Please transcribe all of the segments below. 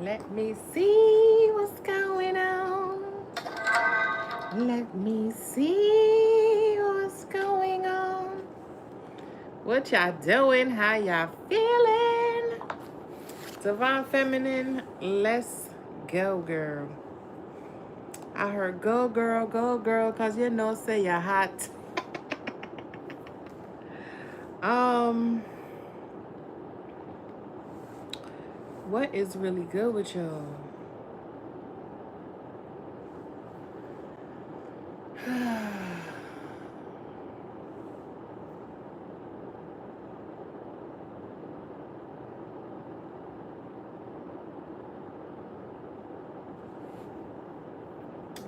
Let me see what's going on. Let me see what's going on. What y'all doing? How y'all feeling? Divine Feminine, let's go, girl. I heard go, girl, cause you know, say you're hot. Um, what is really good with y'all?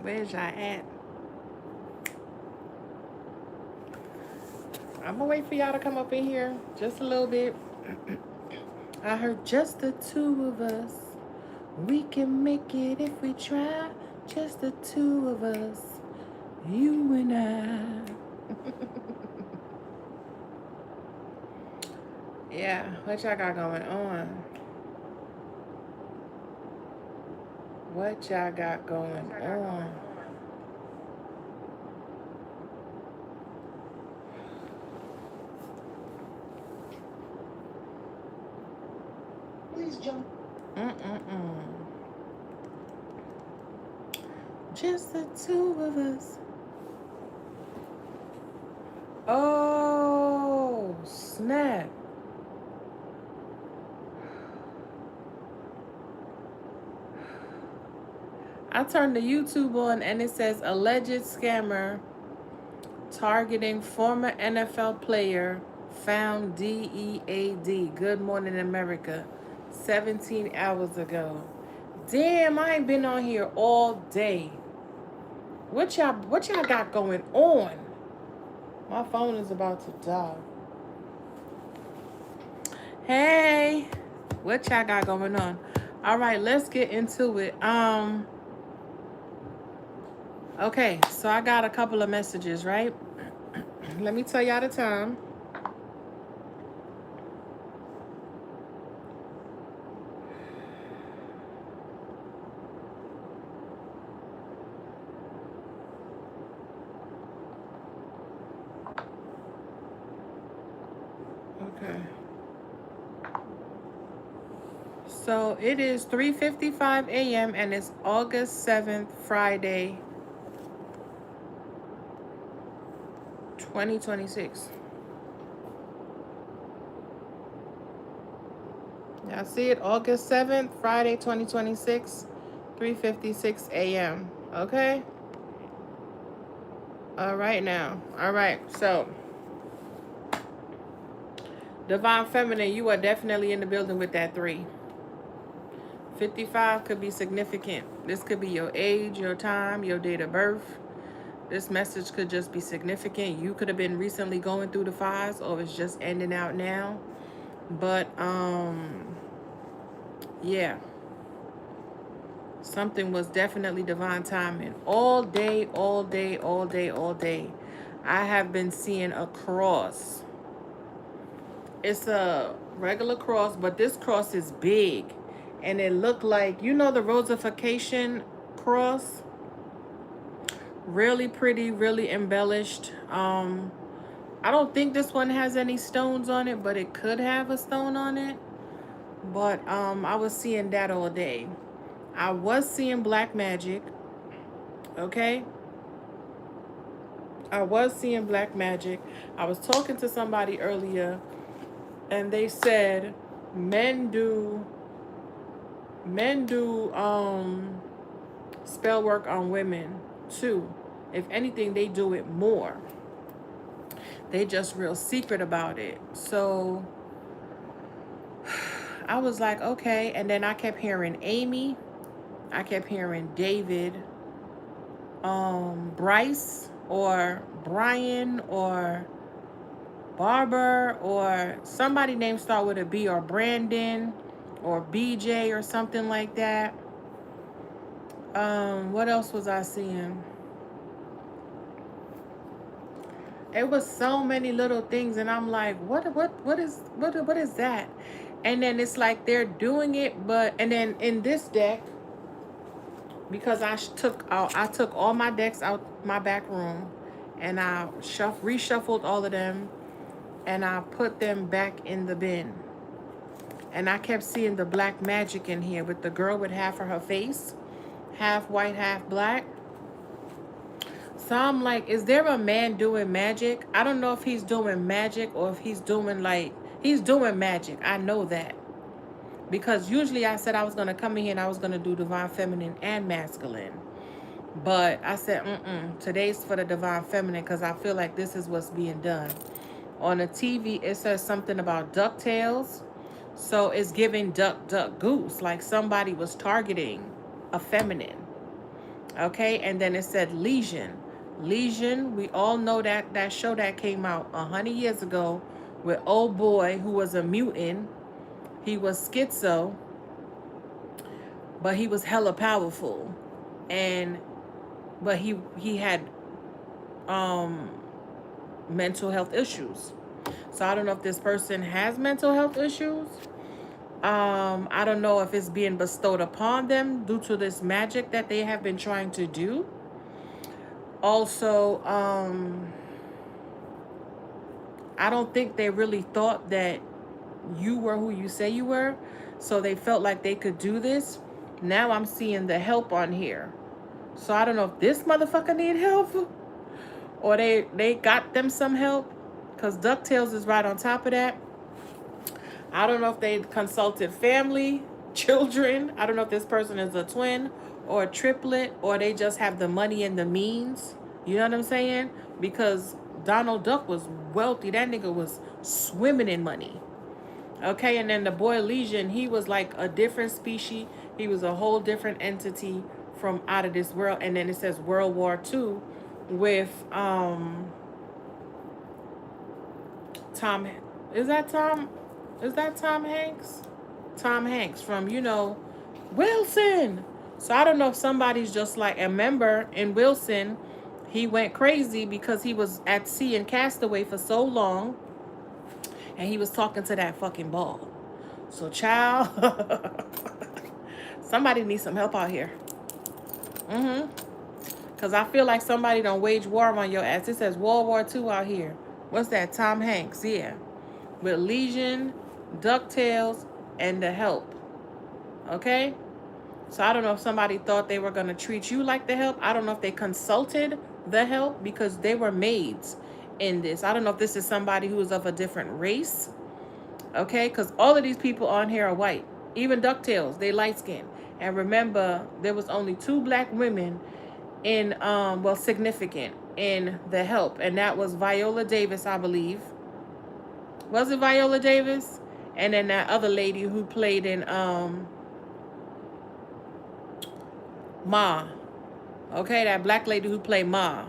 Where's y'all at? I'm gonna wait for y'all to come up in here just a little bit. I heard just the two of us. We can make it if we try. Just the two of us. You and I. Yeah, what y'all got going on? What y'all got going on? Please jump. Mm-mm-mm. Just the two of us. Oh, snap. I turned the YouTube on and it says alleged scammer targeting former NFL player found DEAD. Good Morning America. 17 hours ago. Damn, I ain't been on here all day. What y'all got going on? My phone is about to die. Hey, what y'all got going on? All right, let's get into it. Okay, so I got a couple of messages, right? Let me tell y'all the time. Okay. So it is 3:55 a.m. and it's August 7th, Friday, 2026. Y'all see it? August 7th, Friday, 2026, 3:56 a.m. Okay? All right now. All right. So, Divine Feminine, you are definitely in the building with that 3. 55 could be significant. This could be your age, your time, your date of birth. This message could just be significant. You could have been recently going through the fives or it's just ending out now. But yeah. Something was definitely divine timing. All day, all day, all day, all day. I have been seeing a cross. It's a regular cross, but this cross is big. And it looked like, you know, the Rosification cross? Really pretty, really embellished. I don't think this one has any stones on it, but it could have a stone on it. But I was seeing that all day. I was seeing black magic. Okay? I was seeing black magic. I was talking to somebody earlier and they said men do spell work on women too. If anything, they do it more. They just real secret about it. So I was like, okay. And then I kept hearing Amy. I kept hearing David, Bryce or Brian or Barber or somebody named start with a B or Brandon or BJ or something like that. What else was I seeing? It was so many little things, and I'm like, what is that? And then it's like they're doing it, but and then in this deck, because I took all my decks out my back room, and I reshuffled all of them, and I put them back in the bin. And I kept seeing the black magic in here with the girl with half of her face, half white, half black. So I'm like, is there a man doing magic? I don't know if he's doing magic or if he's doing he's doing magic. I know that. Because usually I said I was going to come in here and I was going to do divine feminine and masculine. But I said, today's for the divine feminine because I feel like this is what's being done. On the TV, it says something about DuckTales. So it's giving duck, duck, goose. Like somebody was targeting a feminine. Okay, and then it said Legion. Legion, we all know that show that came out 100 years ago with old boy who was a mutant. He was schizo, but he was hella powerful. But he had mental health issues. So I don't know if this person has mental health issues. I don't know if it's being bestowed upon them due to this magic that they have been trying to do. Also, I don't think they really thought that you were who you say you were. So they felt like they could do this. Now I'm seeing the help on here. So I don't know if this motherfucker need help or they got them some help, because DuckTales is right on top of that. I don't know if they consulted family, children. I don't know if this person is a twin or a triplet, or they just have the money and the means. You know what I'm saying? Because Donald Duck was wealthy. That nigga was swimming in money. Okay, and then the boy Legion, he was like a different species. He was a whole different entity from out of this world. And then it says World War II with Tom. Is that Tom Hanks? Tom Hanks from, Wilson. So I don't know if somebody's just like, a member in Wilson, he went crazy because he was at sea and castaway for so long. And he was talking to that fucking ball. So, child, somebody needs some help out here. Because I feel like somebody done wage war on your ass. It says World War II out here. What's that? Tom Hanks, yeah. With Legion, DuckTales, and The Help. Okay? So I don't know if somebody thought they were going to treat you like The Help. I don't know if they consulted The Help because they were maids in this. I don't know if this is somebody who is of a different race. Okay? Because all of these people on here are white. Even DuckTales, they light skinned. And remember, there was only 2 black women in, significant in The Help. And that was Viola Davis, I believe. Was it Viola Davis? And then that other lady who played in Ma. Okay, that black lady who played Ma.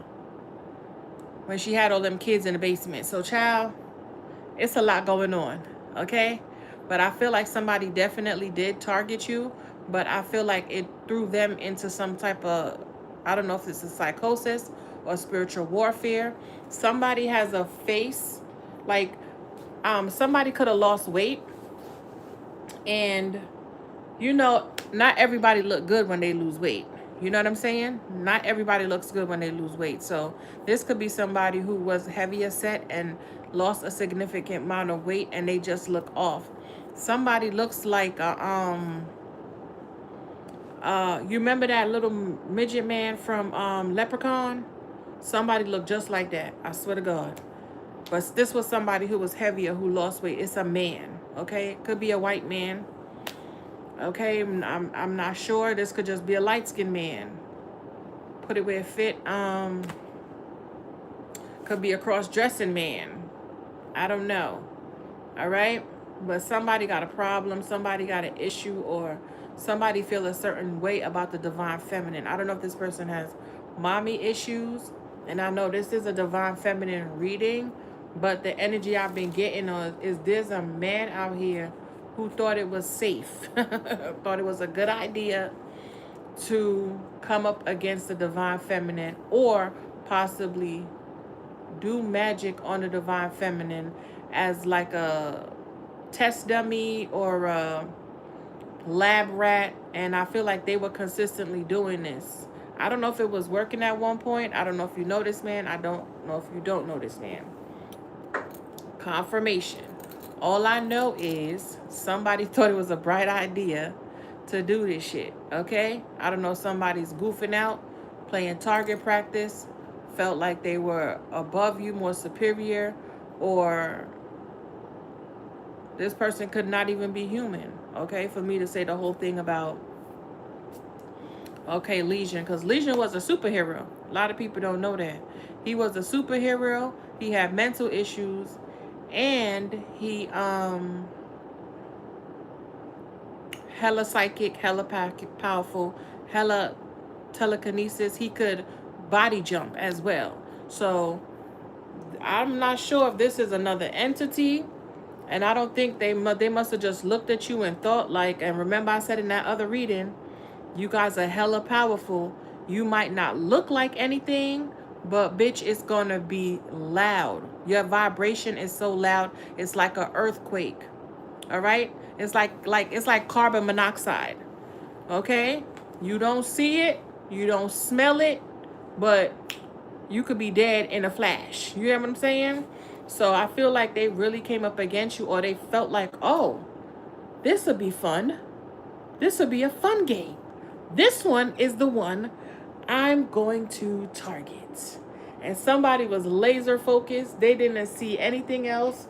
When she had all them kids in the basement. So, child, it's a lot going on. Okay? But I feel like somebody definitely did target you. But I feel like it threw them into some type of, I don't know if it's a psychosis or spiritual warfare. Somebody has a face, like, somebody could have lost weight. And, not everybody look good when they lose weight. You know what I'm saying? Not everybody looks good when they lose weight. So this could be somebody who was heavier set and lost a significant amount of weight and they just look off. Somebody looks like you remember that little midget man from Leprechaun? Somebody looked just like that. I swear to God. But this was somebody who was heavier who lost weight. It's a man. Okay? It could be a white man. Okay? I'm not sure. This could just be a light-skinned man. Put it where it fit. Could be a cross-dressing man. I don't know. All right? But somebody got a problem. Somebody got an issue, or somebody feel a certain way about the divine feminine. I don't know if this person has mommy issues. And I know this is a divine feminine reading. But the energy I've been getting is there's a man out here who thought it was safe. Thought it was a good idea to come up against the divine feminine, or possibly do magic on the divine feminine as like a test dummy or a lab rat, and I feel like they were consistently doing this. I don't know if it was working at one point. I don't know if you know this man. I don't know if you don't know this man. Confirmation. All I know is somebody thought it was a bright idea to do this shit, okay? I don't know, somebody's goofing out, playing target practice, felt like they were above you, more superior, or this person could not even be human, okay? For me to say the whole thing about, okay, Legion, because Legion was a superhero. A lot of people don't know that. He was a superhero. He had mental issues, and he hella psychic, hella powerful, hella telekinesis. He could body jump as well. So I'm not sure if this is another entity, and I don't think they must have just looked at you and thought like, and remember I said in that other reading, you guys are hella powerful. You might not look like anything, but bitch, it's gonna be loud. Your vibration is so loud, it's like an earthquake. All right? It's like carbon monoxide. Okay? You don't see it, you don't smell it, but you could be dead in a flash. You hear what I'm saying? So I feel like they really came up against you, or they felt like, oh, this would be fun. This would be a fun game. This one is the one I'm going to target. And somebody was laser focused. They didn't see anything else.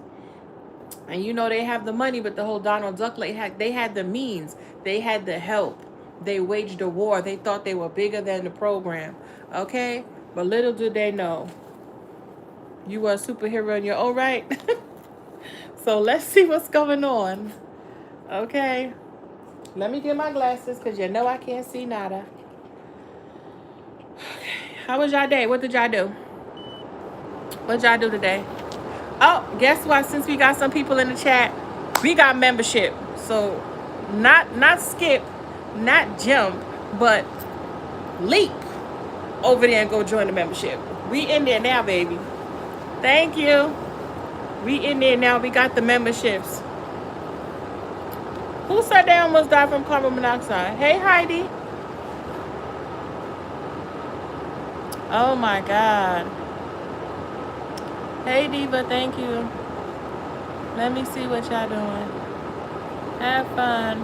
And you know they have the money, but the whole Donald Duck, they had the means. They had the help. They waged a war. They thought they were bigger than the program. Okay? But little did they know, you were a superhero in your own right. So let's see what's going on. Okay? Let me get my glasses, because you know I can't see nada. How was y'all day? What did y'all do? What did y'all do today? Oh, guess what? Since we got some people in the chat, we got membership. So not skip, not jump, but leap over there and go join the membership. We in there now, baby. Thank you. We in there now. We got the memberships. Who said they almost died from carbon monoxide? Hey, Heidi. Oh my God. Hey, Diva, thank you. Let me see what y'all doing. Have fun.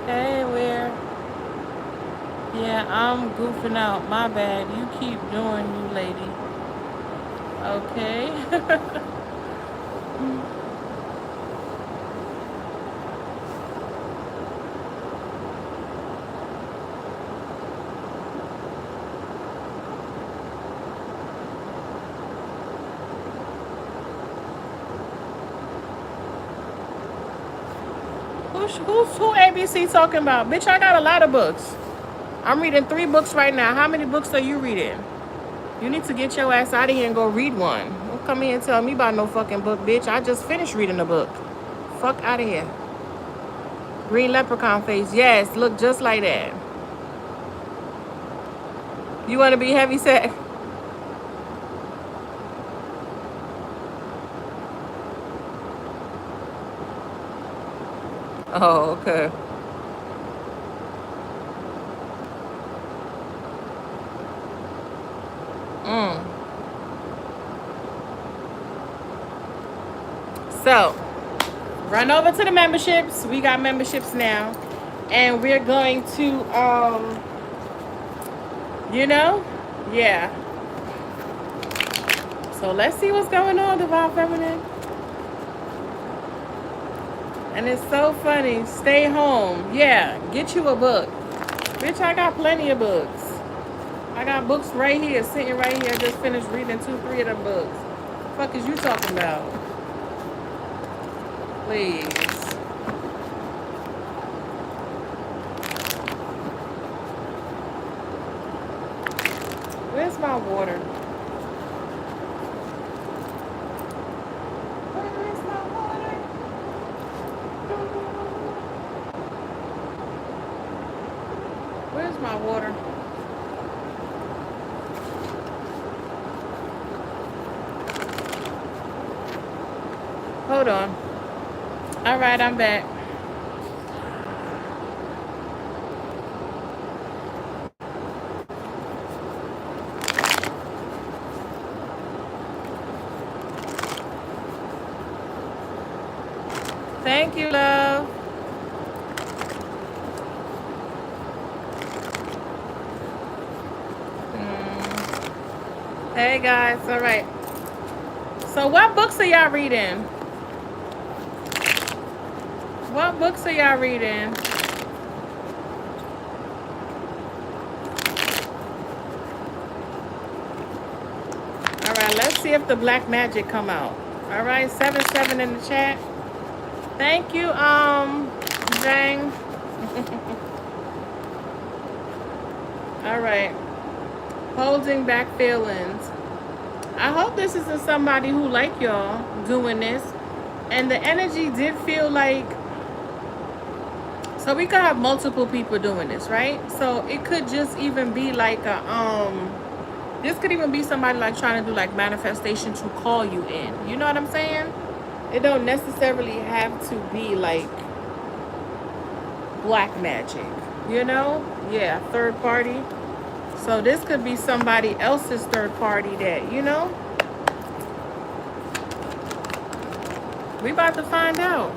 Hey, where? Yeah, I'm goofing out. My bad. You keep doing you, lady. Okay. Who ABC talking about? Bitch, I got a lot of books. I'm reading 3 books right now. How many books are you reading? You need to get your ass out of here and go read one. Don't come here and tell me about no fucking book, bitch. I just finished reading the book. Fuck out of here. Green leprechaun face. Yes, look just like that. You want to be heavy set? Oh, okay. So, run over to the memberships. We got memberships now. And we're going to, yeah. So let's see what's going on, Divine Feminine. And it's so funny. Stay home. Yeah, get you a book. Bitch, I got plenty of books. I got books right here, sitting right here. I just finished reading 2-3 of them books. The fuck is you talking about? Please. Where's my water? Where's my water? Where's my water? Hold on. All right, I'm back. Thank you, love. Hey, guys. All right. So what books are y'all reading? What books are y'all reading? All right, let's see if the black magic come out. All right, 7-7 in the chat. Thank you, Zhang. All right. Holding back feelings. I hope this isn't somebody who like y'all doing this. And the energy did feel like, so we could have multiple people doing this, right? So it could just even be like a, this could even be somebody like trying to do like manifestation to call you in. You know what I'm saying? It don't necessarily have to be like black magic, you know? Yeah, third party. So this could be somebody else's third party that, you know? We about to find out.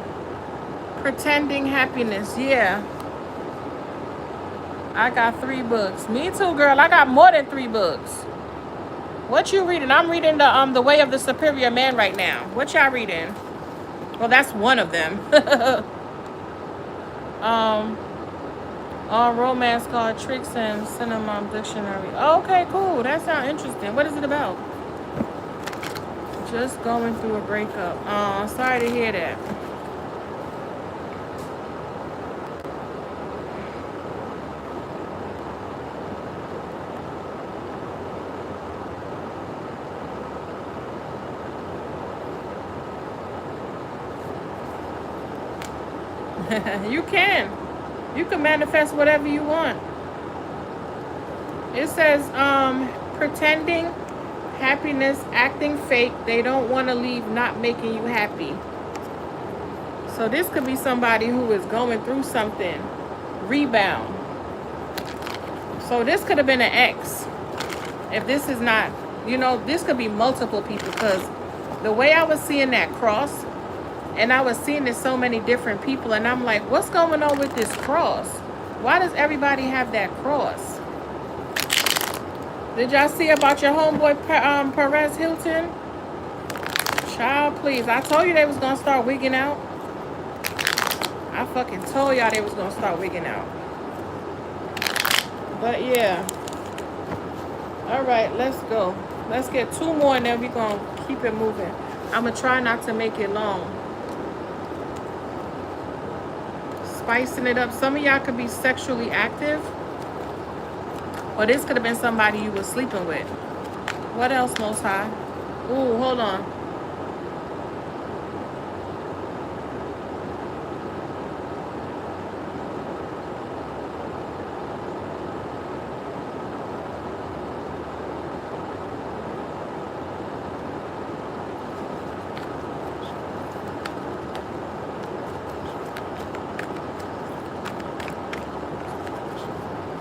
Pretending happiness, yeah. I got 3 books. Me too, girl. I got more than 3 books. What you reading? I'm reading the Way of the Superior Man right now. What y'all reading? Well, that's one of them. Romance called Tricks and Cinema Dictionary. Okay, cool. That sounds interesting. What is it about? Just going through a breakup. Sorry to hear that. You can. You can manifest whatever you want. It says, pretending happiness, acting fake. They don't want to leave, not making you happy. So this could be somebody who is going through something. Rebound. So this could have been an ex. If this is not, you know, this could be multiple people, because the way I was seeing that cross, and I was seeing it so many different people, and I'm like, what's going on with this cross? Why does everybody have that cross? Did y'all see about your homeboy Perez Hilton? Child, please. I told you they was going to start wigging out. I fucking told y'all they was going to start wigging out. But yeah. All right, let's go. Let's get 2 more, and then we're going to keep it moving. I'm going to try not to make it long. Spicing it up. Some of y'all could be sexually active. Or this could have been somebody you were sleeping with. What else, Most High? Ooh, hold on.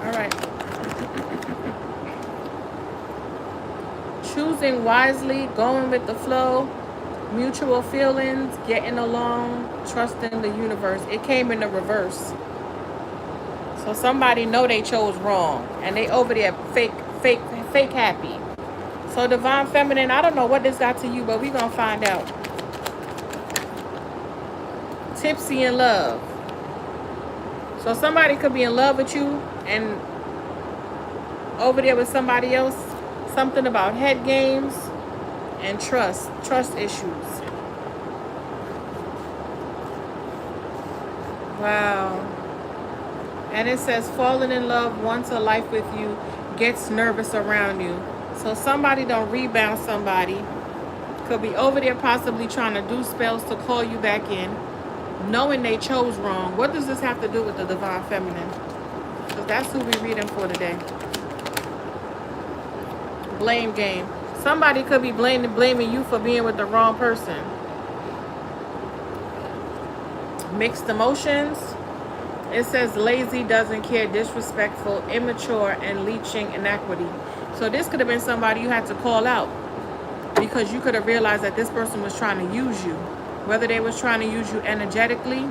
All right. Choosing wisely, going with the flow, mutual feelings, getting along, trusting the universe. It came in the reverse. So somebody know they chose wrong, and they over there fake happy. So Divine Feminine, I don't know what this got to you, but we gonna find out. Tipsy in love. So somebody could be in love with you and over there with somebody else. Something about head games and trust issues. Wow. And it says falling in love, wants a life with you, gets nervous around you. So somebody don't rebound somebody. Could be over there possibly trying to do spells to call you back in, knowing they chose wrong. What does this have to do with the Divine Feminine? Because that's who we're reading for today. Blame game. Somebody could be blaming you for being with the wrong person. Mixed emotions. It says lazy, doesn't care, disrespectful, immature, and leeching inequity. So this could have been somebody you had to call out because you could have realized that this person was trying to use you. Whether they was trying to use you energetically,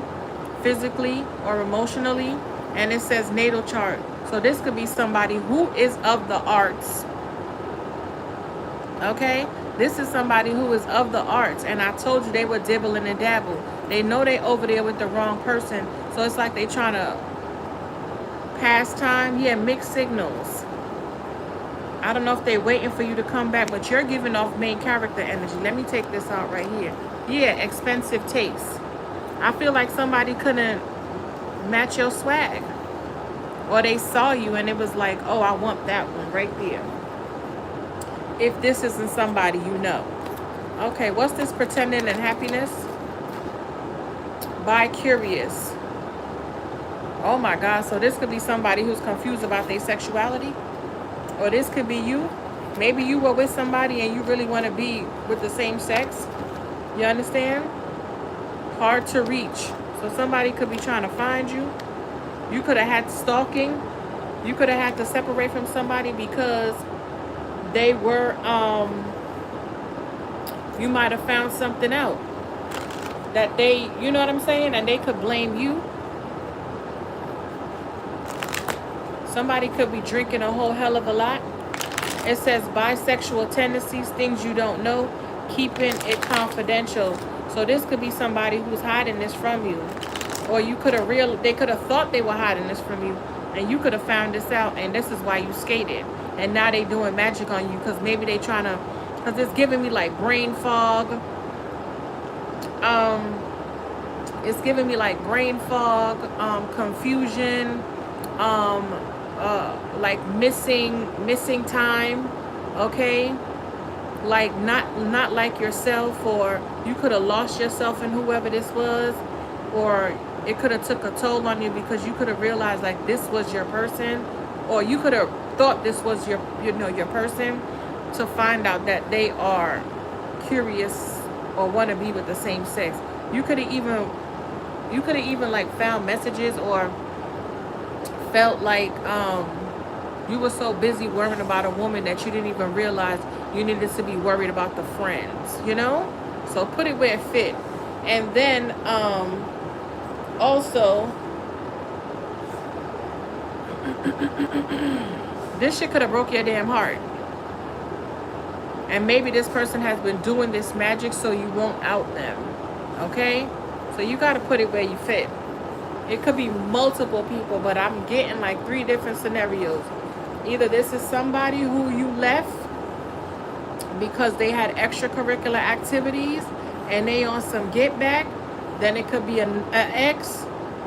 physically, or emotionally. And it says natal chart. So this could be somebody who is of the arts. Okay? This is somebody who is of the arts. And I told you they were dibbling and dabble. They know they over there with the wrong person. So it's like they trying to pass time. Yeah, mixed signals. I don't know if they're waiting for you to come back, but you're giving off main character energy. Let me take this out right here. Yeah, expensive taste. I feel like somebody couldn't match your swag. Or they saw you and it was like, oh, I want that one right there. If this isn't somebody you know. Okay, what's this pretending and happiness? Bi-curious. Oh my God, so this could be somebody who's confused about their sexuality. Or this could be you. Maybe you were with somebody and you really want to be with the same sex. You understand? Hard to reach. So somebody could be trying to find you. You could have had stalking. You could have had to separate from somebody because they were, you might have found something out that they, you know what I'm saying? And they could blame you. Somebody could be drinking a whole hell of a lot. It says bisexual tendencies, things you don't know, keeping it confidential. So this could be somebody who's hiding this from you. Or you could have they could have thought they were hiding this from you. And you could have found this out. And this is why you skated. And now they doing magic on you. Because maybe they trying to, because it's giving me like brain fog. It's giving me like brain fog, confusion, like missing time, okay? Like not like yourself, or you could have lost yourself in whoever this was, or it could have took a toll on you because you could have realized like this was your person, or you could have thought this was your your person, to find out that they are curious or want to be with the same sex. You could have even like found messages or felt like you were so busy worrying about a woman that you didn't even realize you needed to be worried about the friends, you know? So put it where it fit. And then also this shit could have broke your damn heart. And maybe this person has been doing this magic so you won't out them. Okay? So you got to put it where you fit. It could be multiple people, but I'm getting like 3 different scenarios. Either this is somebody who you left because they had extracurricular activities and they on some get back. Then it could be an ex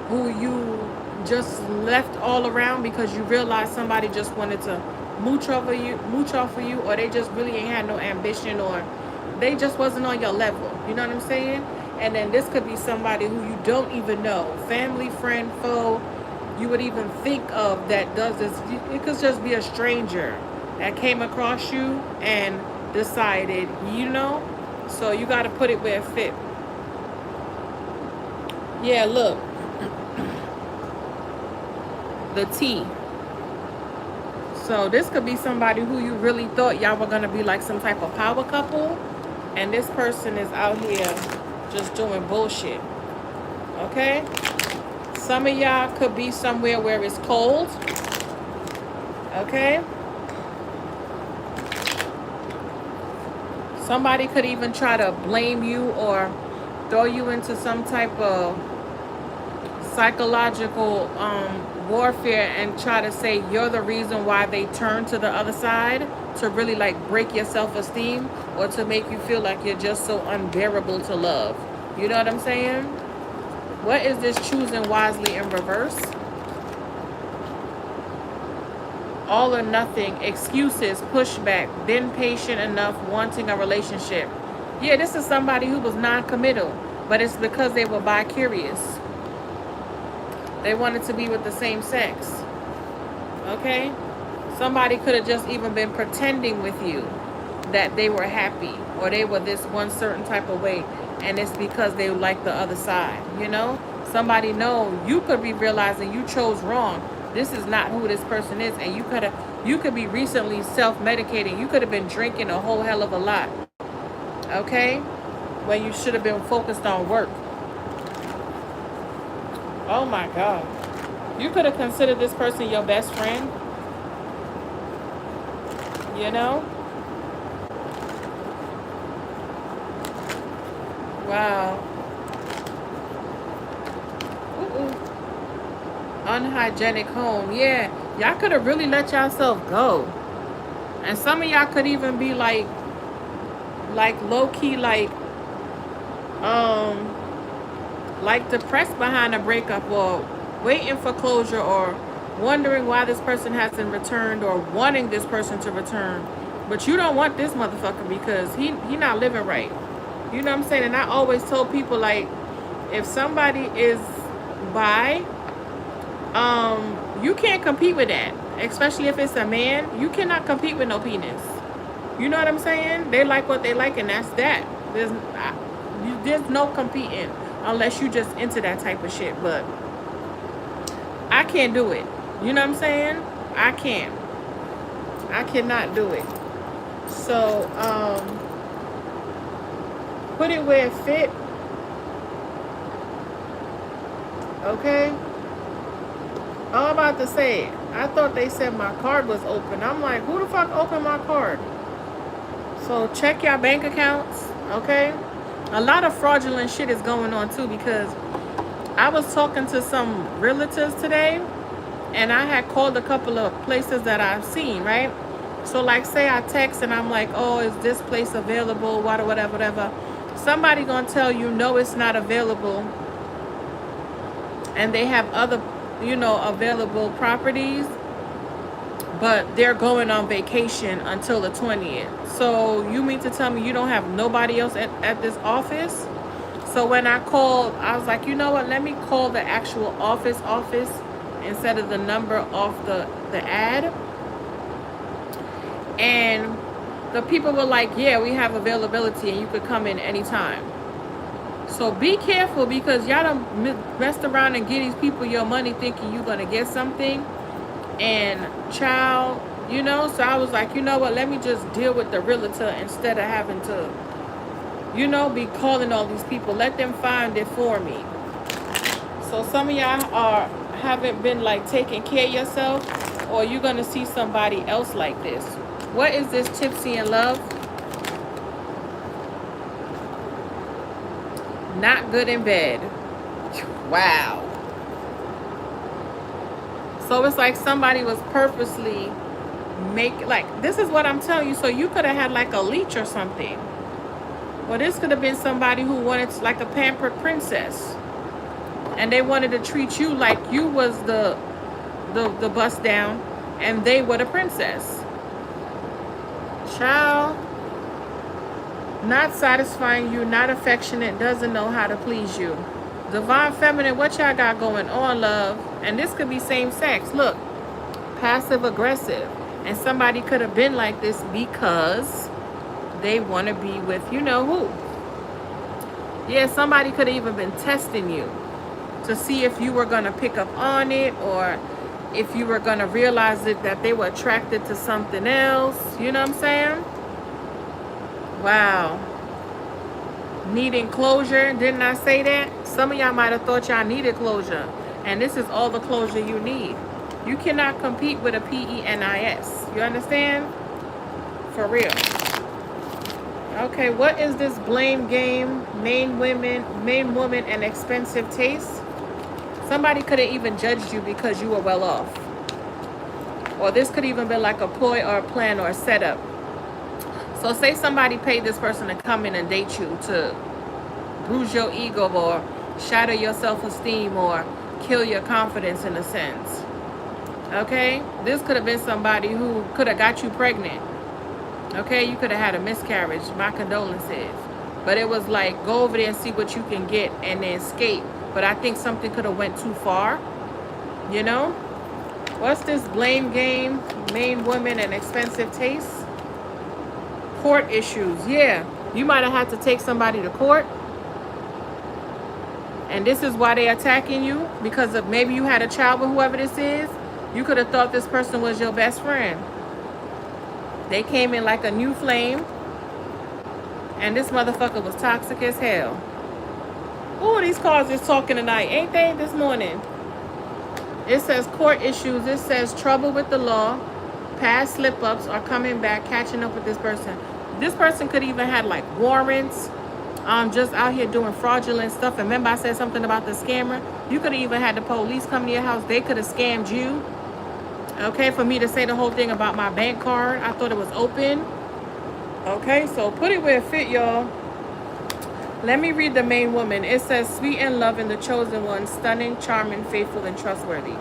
who you just left all around because you realized somebody just wanted to mooch off of you, or they just really ain't had no ambition, or they just wasn't on your level. You know what I'm saying? And then this could be somebody who you don't even know, family, friend, foe, you would even think of that does this. It could just be a stranger that came across you and decided, you know. So you got to put it where it fit. Yeah, look. The T. So this could be somebody who you really thought y'all were going to be like some type of power couple. And this person is out here just doing bullshit. Okay? Some of y'all could be somewhere where it's cold. Okay? Somebody could even try to blame you or throw you into some type of psychological warfare and try to say you're the reason why they turn to the other side, to really like break your self-esteem, or to make you feel like you're just so unbearable to love. You know what I'm saying? What is this choosing wisely in reverse? All or nothing, excuses, pushback, been patient enough, wanting a relationship. Yeah, this is somebody who was non-committal, but it's because they were bi-curious. They wanted to be with the same sex. Okay? Somebody could have just even been pretending with you that they were happy, or they were this one certain type of way, and it's because they like the other side, you know? Somebody know you could be realizing you chose wrong. This is not who this person is, and you could be recently self-medicating. You could have been drinking a whole hell of a lot. Okay? When you should have been focused on work. Oh my God. You could have considered this person your best friend. You know? Wow. Unhygienic home. Yeah. Y'all could have really let yourself go. And some of y'all could even be like low-key like depressed behind a breakup, or waiting for closure, or wondering why this person hasn't returned, or wanting this person to return. But you don't want this motherfucker because he not living right. You know what I'm saying? And I always told people, like, if somebody is bi, you can't compete with that. Especially if it's a man, you cannot compete with no penis. You know what I'm saying? They like what they like, and that's that. There's no competing unless you just into that type of shit. But I can't do it. You know what I'm saying? I can't. I cannot do it. So, put it where it fit. Okay? I'm about to say, I thought they said my card was open. I'm like, who the fuck opened my card? So check your bank accounts, okay? A lot of fraudulent shit is going on too, because I was talking to some realtors today, and I had called a couple of places that I've seen, right? So like, say I text and I'm like, oh, is this place available? Whatever. Somebody gonna tell you, no, it's not available. And they have other, available properties, but they're going on vacation until the 20th. So you mean to tell me you don't have nobody else at this office? So when I called, I was like, you know what, let me call the actual office instead of the number off the ad. And the people were like, yeah, we have availability and you could come in anytime. So be careful, because y'all done messed around and get these people your money thinking you're going to get something. And child, so I was like, you know what, let me just deal with the realtor instead of having to, be calling all these people. Let them find it for me. So some of y'all haven't been like taking care of yourself, or you're going to see somebody else like this. What is this tipsy in love? Not good in bed. Wow. So it's like somebody was purposely this is what I'm telling you. So you could have had like a leech or something. Well, this could have been somebody who wanted like a pampered princess, and they wanted to treat you like you was the bust down, and they were the princess. Child, not satisfying you, not affectionate, doesn't know how to please you. Divine feminine, what y'all got going on, love? And this could be same sex. Look, passive aggressive. And somebody could have been like this because they want to be with you know who. Yeah, somebody could have even been testing you to see if you were going to pick up on it, or if you were going to realize that they were attracted to something else. You know what I'm saying? Wow. Needing closure. Didn't I say that? Some of y'all might have thought y'all needed closure, and this is all the closure you need. You cannot compete with a PENIS. You understand? For real. Okay, what is this blame game? Main woman, and expensive taste. Somebody could have even judged you because you were well off. Or this could even be like a ploy or a plan or a setup. So say somebody paid this person to come in and date you to bruise your ego, or shatter your self-esteem, or kill your confidence in a sense. Okay? This could have been somebody who could have got you pregnant. Okay? You could have had a miscarriage. My condolences. But it was like, go over there and see what you can get and then escape. But I think something could have went too far. You know? What's this blame game? Main woman and expensive taste? Court issues. Yeah. You might have had to take somebody to court. And this is why they attacking you, because of maybe you had a child with whoever this is. You could have thought this person was your best friend. They came in like a new flame, and this motherfucker was toxic as hell. Ooh, these cards is talking tonight, ain't they? This morning. It says court issues. It says trouble with the law. Past slip-ups are coming back, catching up with this person. This person could even had like warrants, just out here doing fraudulent stuff. And remember I said something about the scammer? You could have even had the police come to your house. They could have scammed you. Okay, for me to say the whole thing about my bank card, I thought it was open. Okay, so put it where it fit, y'all. Let me read the main woman. It says, sweet and loving, the chosen one, stunning, charming, faithful, and trustworthy.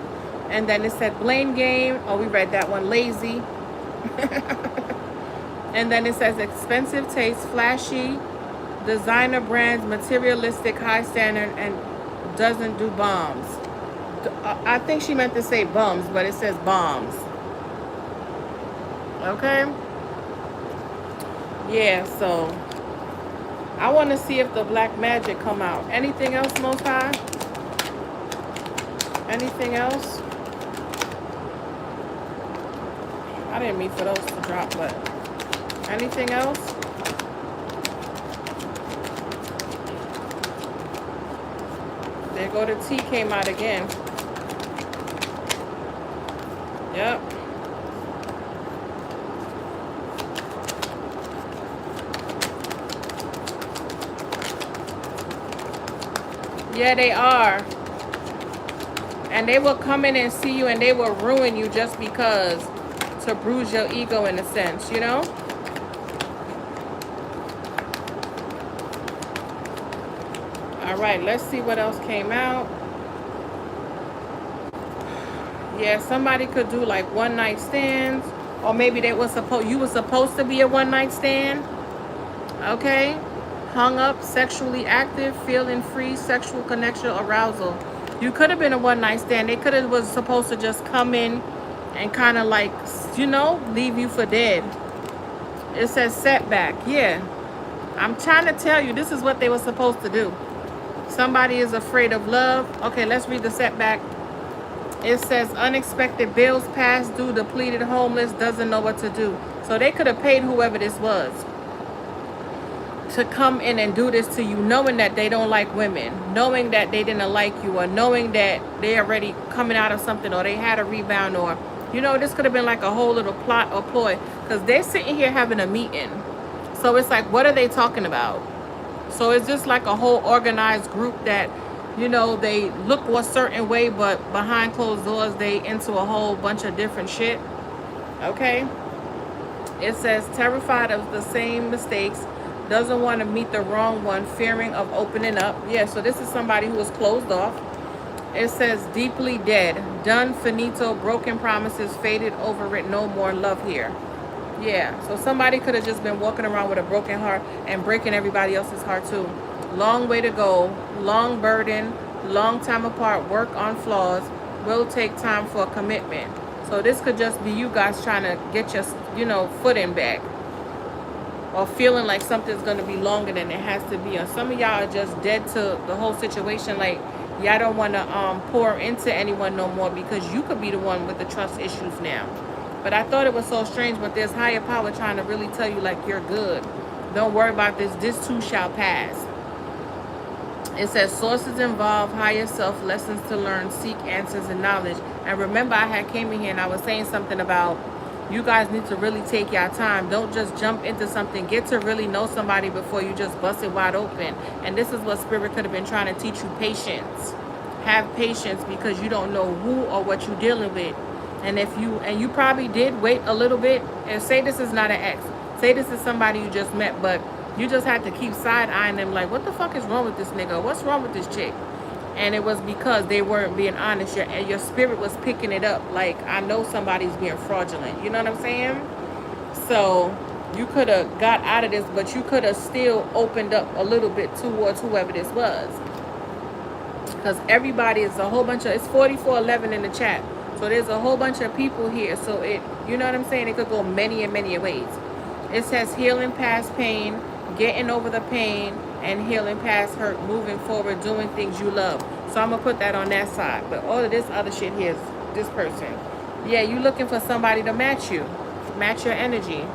And then it said, blame game. Oh, we read that one. Lazy. And then it says, expensive taste, flashy, designer brands, materialistic, high standard, and doesn't do bombs. I think she meant to say bums, but it says bombs. Okay? Yeah, so I want to see if the black magic come out. Anything else, Most High? Anything else? I didn't mean for those to drop, but anything else? There go the T came out again. Yep. Yeah, they are. And they will come in and see you and they will ruin you just because, to bruise your ego in a sense, you know? All right, let's see what else came out. Yeah, somebody could do like one night stands, or maybe you were supposed to be a one night stand. Okay? Hung up, sexually active, feeling free, sexual connection, arousal. You could have been a one night stand. They could have was supposed to just come in and kind of like, you know, leave you for dead. It says setback. Yeah. I'm trying to tell you, this is what they were supposed to do. Somebody is afraid of love. Okay, let's read the setback. It says unexpected bills past due, depleted, homeless, doesn't know what to do. So they could have paid whoever this was to come in and do this to you, knowing that they don't like women, knowing that they didn't like you, or knowing that they already coming out of something, or they had a rebound, or, you know, this could have been like a whole little plot or ploy, because they're sitting here having a meeting. So it's like, what are they talking about? So it's just like a whole organized group that, you know, they look a certain way, but behind closed doors, they into a whole bunch of different shit. Okay? It says, terrified of the same mistakes, doesn't want to meet the wrong one, fearing of opening up. Yeah, so this is somebody who was closed off. It says, deeply dead, done, finito, broken promises, faded, over it, no more love here. Yeah, so somebody could have just been walking around with a broken heart and breaking everybody else's heart too. Long way to go, long burden, long time apart, work on flaws, will take time for a commitment. So this could just be you guys trying to get your, you know, footing back, or feeling like something's going to be longer than it has to be. Or some of y'all are just dead to the whole situation. Like, y'all don't want to pour into anyone no more, because you could be the one with the trust issues now. But I thought it was so strange, but there's higher power trying to really tell you, like, you're good. Don't worry about this. This too shall pass. It says sources involved, higher self, lessons to learn, seek answers and knowledge. And remember, I had came in here and I was saying something about you guys need to really take your time. Don't just jump into something. Get to really know somebody before you just bust it wide open. And this is what Spirit could have been trying to teach you, patience. Have patience, because you don't know who or what you're dealing with. And if you probably did wait a little bit, and say this is not an ex. Say this is somebody you just met, but you just had to keep side-eyeing them like, what the fuck is wrong with this nigga? What's wrong with this chick? And it was because they weren't being honest. Your spirit was picking it up. Like, I know somebody's being fraudulent. You know what I'm saying? So you could have got out of this, but you could have still opened up a little bit towards whoever this was. Because everybody is a whole bunch of, it's 4411 in the chat. So there's a whole bunch of people here. So it, you know what I'm saying? It could go many and many ways. It says healing past pain, getting over the pain, and healing past hurt, moving forward, doing things you love. So I'm going to put that on that side. But all of this other shit here is this person. Yeah, you looking for somebody to match you, match your energy.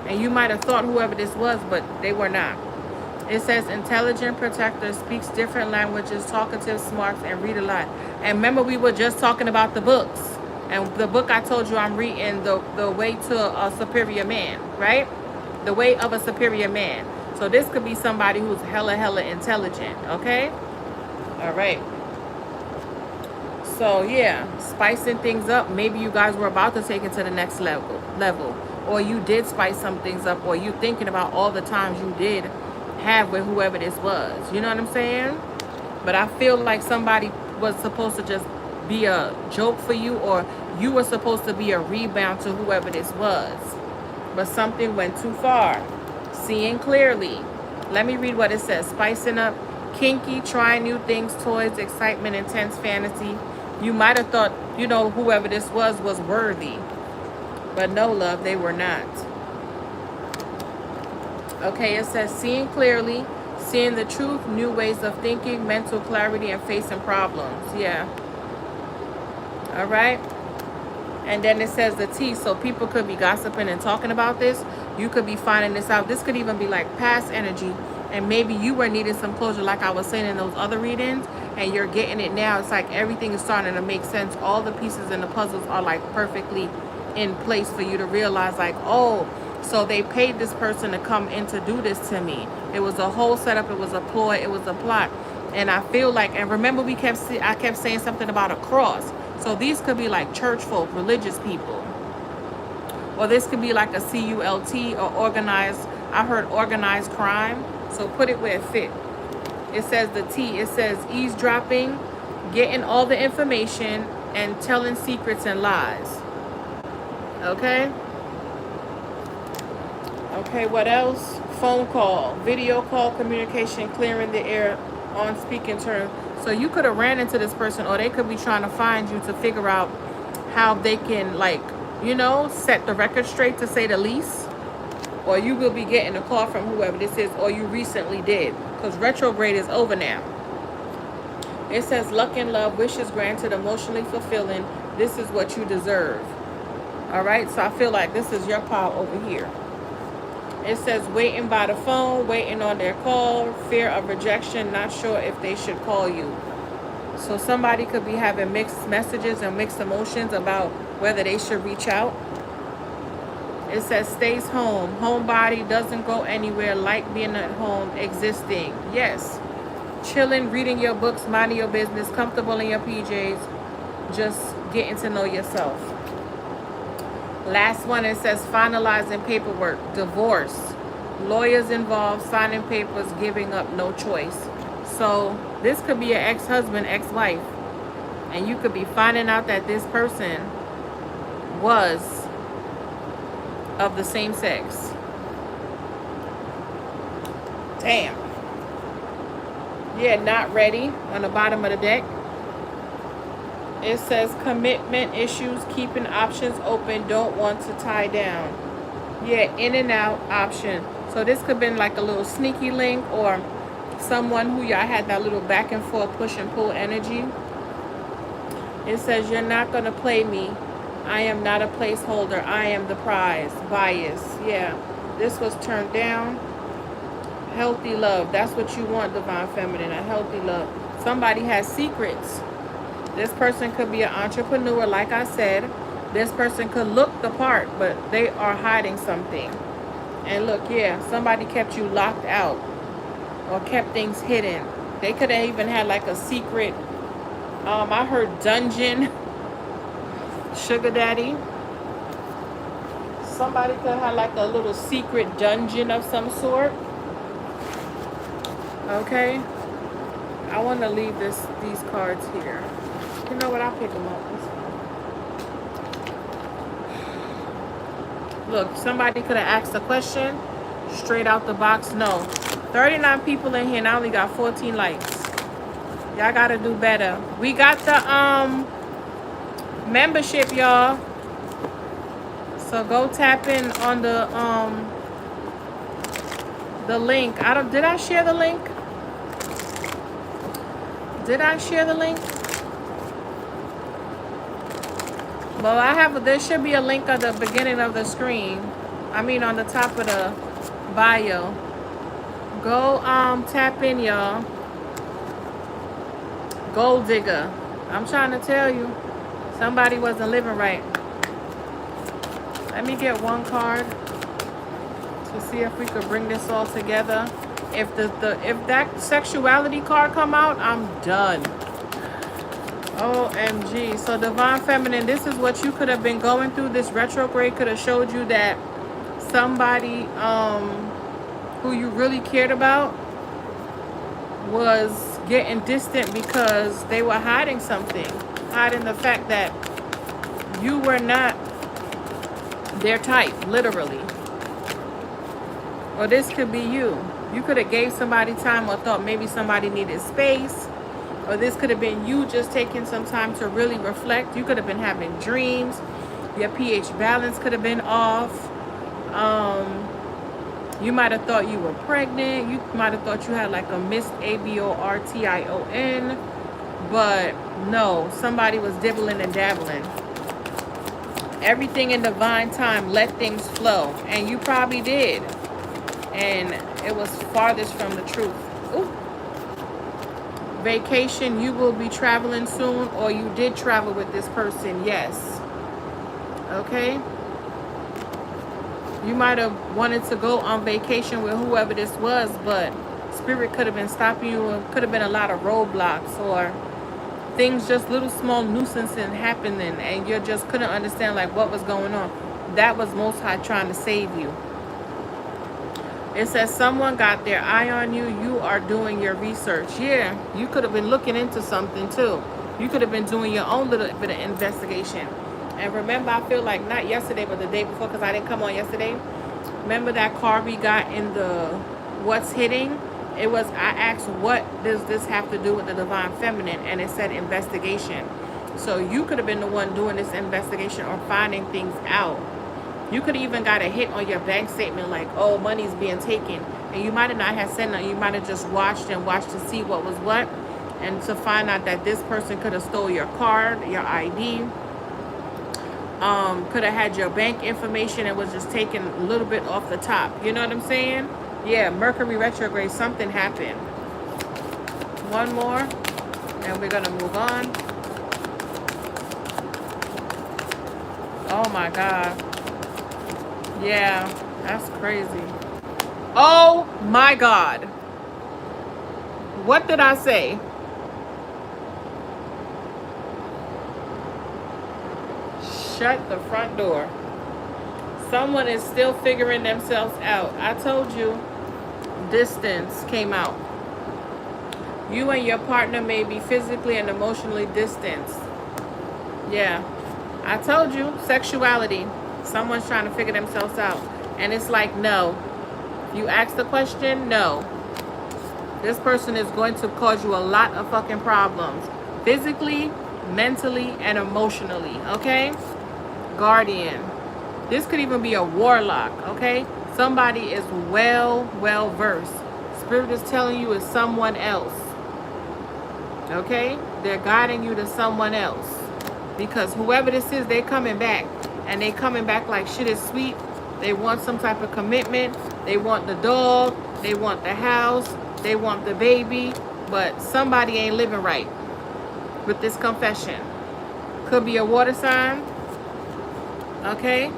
And you might have thought whoever this was, but they were not. It says intelligent protector, speaks different languages, talkative, smart, and read a lot. And remember, we were just talking about the books. And the book I told you I'm reading, the Way to a Superior Man, right? The Way of a Superior Man. So this could be somebody who's hella intelligent, okay? All right. So yeah, spicing things up. Maybe you guys were about to take it to the next level. Or you did spice some things up, or you thinking about all the times you did have with whoever this was. You know what I'm saying? But I feel like somebody was supposed to just be a joke for you, or you were supposed to be a rebound to whoever this was. But something went too far. Seeing clearly. Let me read what it says. Spicing up, kinky, trying new things, toys, excitement, intense fantasy. You might have thought, you know, whoever this was worthy. But no, love, they were not. Okay, it says seeing clearly, seeing the truth, new ways of thinking, mental clarity, and facing problems. Yeah. All right. And then it says the T. So people could be gossiping and talking about this. You could be finding this out. This could even be like past energy. And maybe you were needing some closure, like I was saying in those other readings. And you're getting it now. It's like everything is starting to make sense. All the pieces in the puzzles are like perfectly in place for you to realize, like, oh, so they paid this person to come in to do this to me. It was a whole setup. It was a ploy. It was a plot. And I feel like, and remember I kept saying something about a cross. So these could be like church folk, religious people. Or this could be like a CULT or organized, I heard organized crime. So put it where it fit. It says the T. It says eavesdropping, getting all the information, and telling secrets and lies. Okay? Okay, what else? Phone call, video call, communication, clearing the air on speaking terms. So you could have ran into this person, or they could be trying to find you to figure out how they can, like, you know, set the record straight, to say the least. Or you will be getting a call from whoever this is, or you recently did, because retrograde is over now. It says luck and love, wishes granted, emotionally fulfilling. This is what you deserve. All right, so I feel like this is your pile over here. It says waiting by the phone, waiting on their call, fear of rejection, not sure if they should call you. So somebody could be having mixed messages and mixed emotions about whether they should reach out. It says stays home, homebody, doesn't go anywhere, like being at home, existing. Yes. Chilling, reading your books, minding your business, comfortable in your PJs, just getting to know yourself. Last one, it says finalizing paperwork, divorce, lawyers involved, signing papers, giving up, no choice. So this could be an ex-husband, ex-wife, and you could be finding out that this person was of the same sex. Damn. Yeah, not ready on the bottom of the deck. It says commitment issues, keeping options open, don't want to tie down. Yeah, in and out option. So this could have been like a little sneaky link, or someone who y'all had that little back and forth push and pull energy. It says you're not going to play me. I am not a placeholder. I am the prize. Bias. Yeah, this was turned down. Healthy love. That's what you want, Divine Feminine. A healthy love. Somebody has secrets. This person could be an entrepreneur, like I said. This person could look the part, but they are hiding something. And look, yeah, somebody kept you locked out or kept things hidden. They could have even had like a secret, I heard dungeon, sugar daddy. Somebody could have like a little secret dungeon of some sort. Okay. I want to leave these cards here. You know what? I'll pick them up. Look, somebody could have asked a question straight out the box. No. 39 people in here and I only got 14 likes. Y'all got to do better. We got the membership, y'all. So go tap in on the the link. Did I share the link? Did I share the link? Well, there should be a link at the beginning of the screen. I mean, on the top of the bio. Go tap in, y'all. Gold digger. I'm trying to tell you, somebody wasn't living right. Let me get one card to see if we could bring this all together. If if that sexuality card come out, I'm done. OMG. So Divine Feminine, this is what you could have been going through. This retrograde could have showed you that somebody who you really cared about was getting distant because they were hiding something. Hiding the fact that you were not their type, literally. Or this could be you. You could have gave somebody time or thought maybe somebody needed space. Or this could have been you just taking some time to really reflect. You could have been having dreams. Your pH balance could have been off. You might have thought you were pregnant. You might have thought you had like a missed abortion. But no, somebody was dibbling and dabbling. Everything in divine time, let things flow. And you probably did. And it was farthest from the truth. Ooh. Vacation, you will be traveling soon, or you did travel with this person, yes. Okay? You might have wanted to go on vacation with whoever this was, but Spirit could have been stopping you, and could have been a lot of roadblocks, or things, just little small nuisances happening, and you just couldn't understand like what was going on. That was Most High trying to save you. It says someone got their eye on you. You are doing your research. Yeah, you could have been looking into something too. You could have been doing your own little bit of investigation. And remember, I feel like not yesterday, but the day before, because I didn't come on yesterday. Remember that card we got in the what's hitting? It was, I asked, what does this have to do with the Divine Feminine? And it said investigation. So you could have been the one doing this investigation or finding things out. You could have even got a hit on your bank statement like, oh, money's being taken. And you might have not have said nothing. You might have just watched to see what was what. And to find out that this person could have stole your card, your ID. Could have had your bank information and was just taken a little bit off the top. You know what I'm saying? Yeah, Mercury retrograde, something happened. One more, and we're going to move on. Oh, my God. Yeah, that's crazy. Oh my God. What did I say? Shut the front door. Someone is still figuring themselves out. I told you, distance came out. You and your partner may be physically and emotionally distanced. Yeah, I told you, sexuality. Someone's trying to figure themselves out. And it's like, no. You ask the question, no. This person is going to cause you a lot of fucking problems. Physically, mentally, and emotionally, okay? Guardian. This could even be a warlock, okay? Somebody is well versed. Spirit is telling you it's someone else. Okay? They're guiding you to someone else. Because whoever this is, they're coming back. And they coming back like shit is sweet. They want some type of commitment. They want the dog. They want the house. They want the baby. But somebody ain't living right with this confession. Could be a water sign. Okay?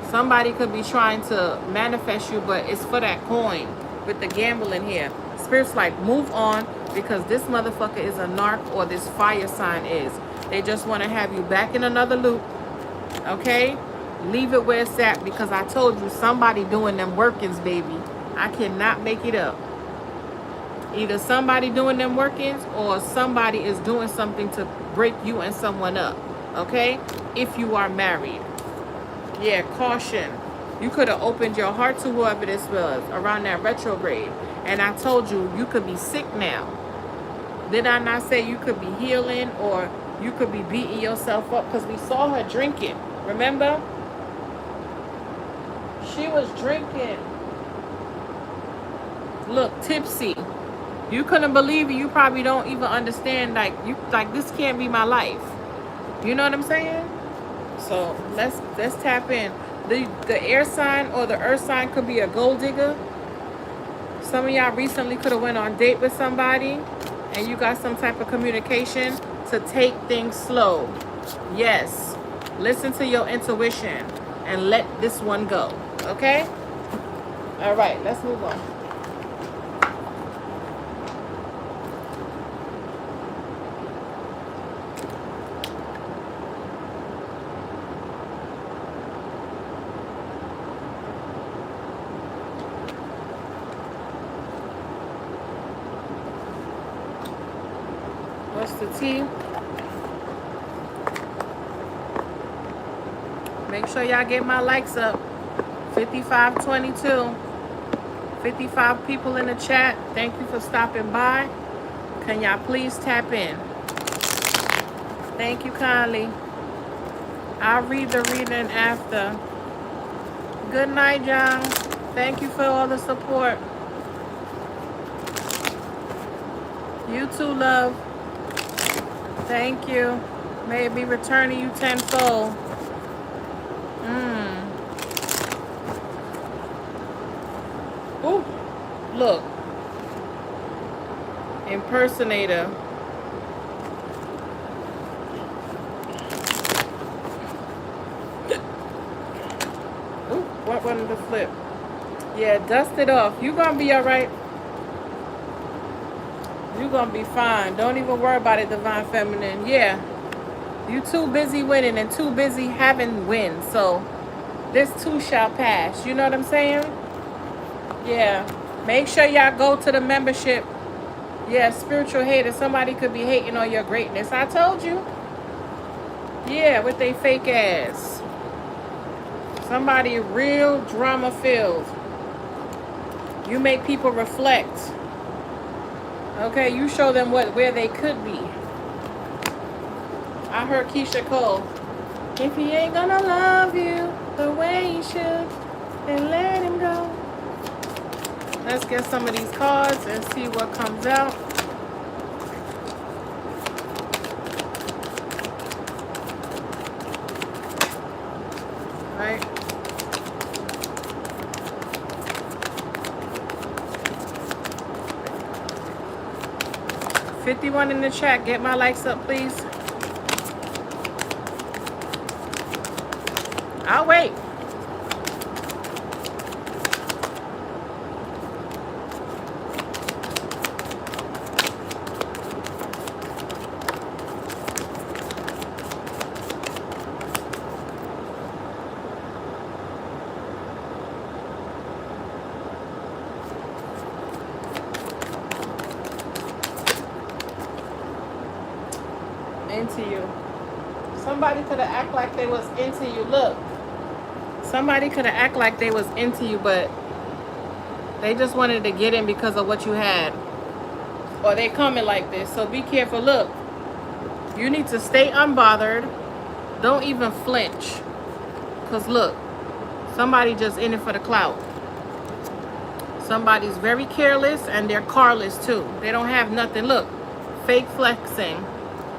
Somebody could be trying to manifest you, but it's for that coin with the gambling here. Spirit's like, move on, because this motherfucker is a narc, or this fire sign is. They just want to have you back in another loop. Okay? Leave it where it's at, because I told you somebody doing them workings, baby. I cannot make it up. Either somebody doing them workings or somebody is doing something to break you and someone up. Okay? If you are married. Yeah, caution. You could have opened your heart to whoever this was around that retrograde. And I told you, you could be sick now. Did I not say you could be healing, or you could be beating yourself up? Because we saw her drinking. Remember? She was drinking. Look, tipsy. You couldn't believe it. You probably don't even understand. Like this can't be my life. You know what I'm saying? So let's tap in. The air sign or the earth sign could be a gold digger. Some of y'all recently could have went on a date with somebody and you got some type of communication to take things slow. Yes. Listen to your intuition and let this one go. Okay? All right, let's move on. What's the T? Make sure y'all get my likes up. 5522. 55 people in the chat. Thank you for stopping by. Can y'all please tap in? Thank you kindly. I'll read the reading after. Good night, John. Thank you for all the support. You too, love. Thank you. May it be returning you tenfold. Ooh, look. Impersonator. Ooh, what one to flip? Yeah, dust it off. You gonna be all right. You gonna be fine. Don't even worry about it, Divine Feminine. Yeah, you too busy winning and too busy having wins. So this too shall pass. You know what I'm saying? Yeah. Make sure y'all go to the membership. Yeah, spiritual hater. Somebody could be hating on your greatness. I told you. Yeah, with they fake ass. Somebody real drama filled. You make people reflect. Okay, you show them where they could be. I heard Keisha Cole. If he ain't gonna love you the way he should, then let him go. Let's get some of these cards and see what comes out. Right. $51 in the chat. Get my likes up, please. I'll wait. Into you. Somebody could have act like they was into you. Look. Somebody could have act like they was into you, but they just wanted to get in because of what you had. Or they coming like this. So be careful. Look. You need to stay unbothered. Don't even flinch. Because look. Somebody just in it for the clout. Somebody's very careless and they're carless too. They don't have nothing. Look. Fake flexing.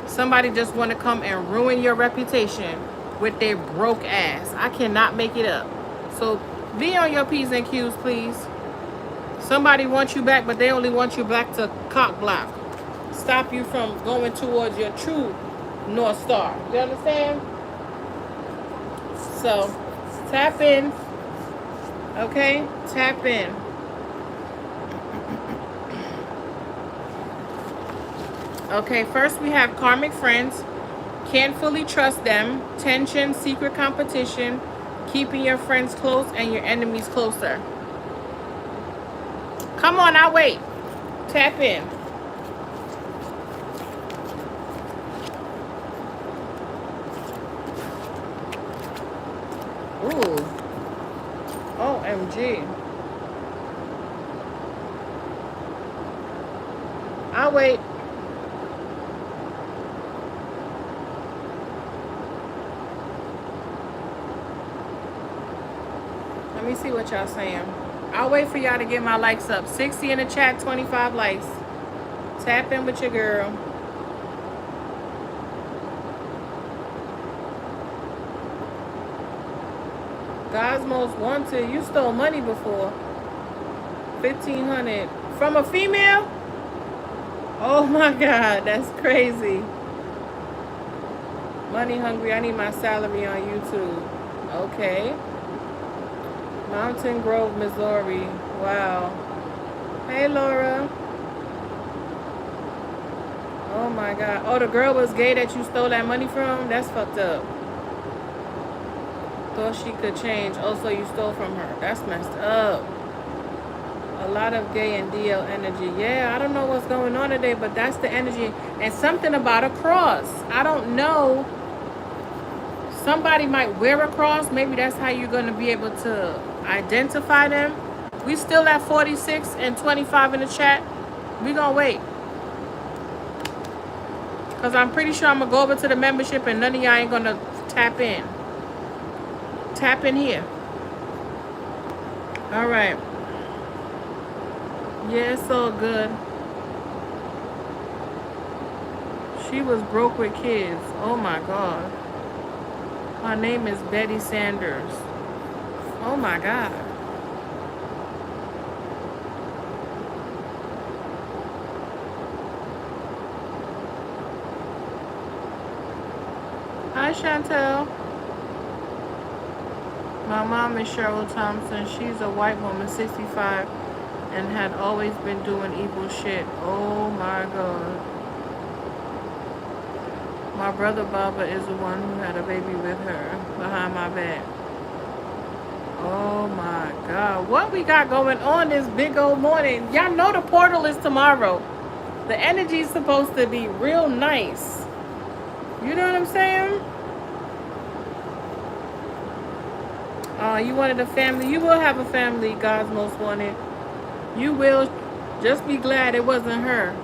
Somebody just want to come and ruin your reputation with their broke ass. I cannot make it up. So be on your P's and Q's, please. Somebody wants you back, but they only want you back to cock block. Stop you from going towards your true North Star. You understand? So tap in. Okay? Tap in. Okay, first we have karmic friends. Can't fully trust them. Tension, secret competition. Keeping your friends close and your enemies closer. Come on, I'll wait. Tap in. Ooh. OMG. I'll wait. Let me see what y'all saying. I'll wait for y'all to get my likes up. 60 in the chat, 25 likes. Tap in with your girl. God's Most Wanted. You stole money before. 1,500 from a female? Oh my God, that's crazy. Money hungry. I need my salary on YouTube. Okay. Mountain Grove, Missouri. Wow. Hey, Laura. Oh my God. Oh, the girl was gay that you stole that money from? That's fucked up. Thought she could change. Oh, so you stole from her. That's messed up. A lot of gay and DL energy. Yeah, I don't know what's going on today, but that's the energy. And something about a cross. I don't know. Somebody might wear a cross. Maybe that's how you're going to be able to identify them. We still at 46 and 25 in the chat. We going to wait. Because I'm pretty sure I'm going to go over to the membership and none of y'all ain't going to tap in. Tap in here. All right. Yeah, it's all good. She was broke with kids. Oh my God. Her name is Betty Sanders. Oh my God. Hi, Chantel. My mom is Cheryl Thompson. She's a white woman, 65, and had always been doing evil shit. Oh my God. My brother Baba is the one who had a baby with her behind my back. Oh my God. What we got going on this big old morning? Y'all know the portal is tomorrow. The energy is supposed to be real nice. You know what I'm saying? You wanted a family. You will have a family, God's Most Wanted. You will. Just be glad it wasn't her.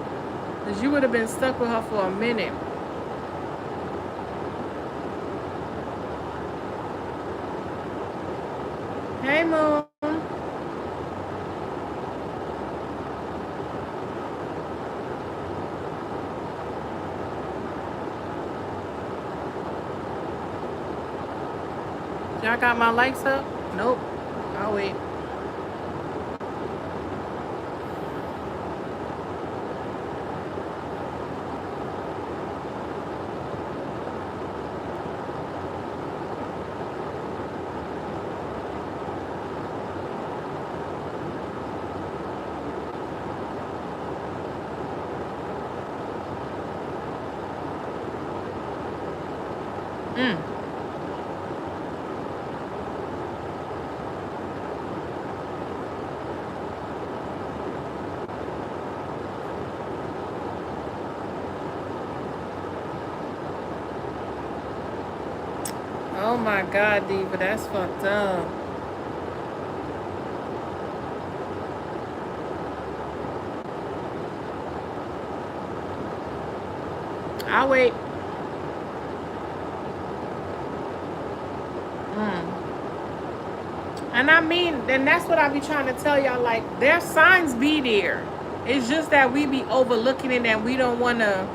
Because you would have been stuck with her for a minute. Hey, Moon. Y'all got my likes up? Nope. I'll wait. Oh my God, Diva, that's fucked up. I'll wait. And I mean, and that's what I be trying to tell y'all, like, their signs be there. It's just that we be overlooking it and we don't want to,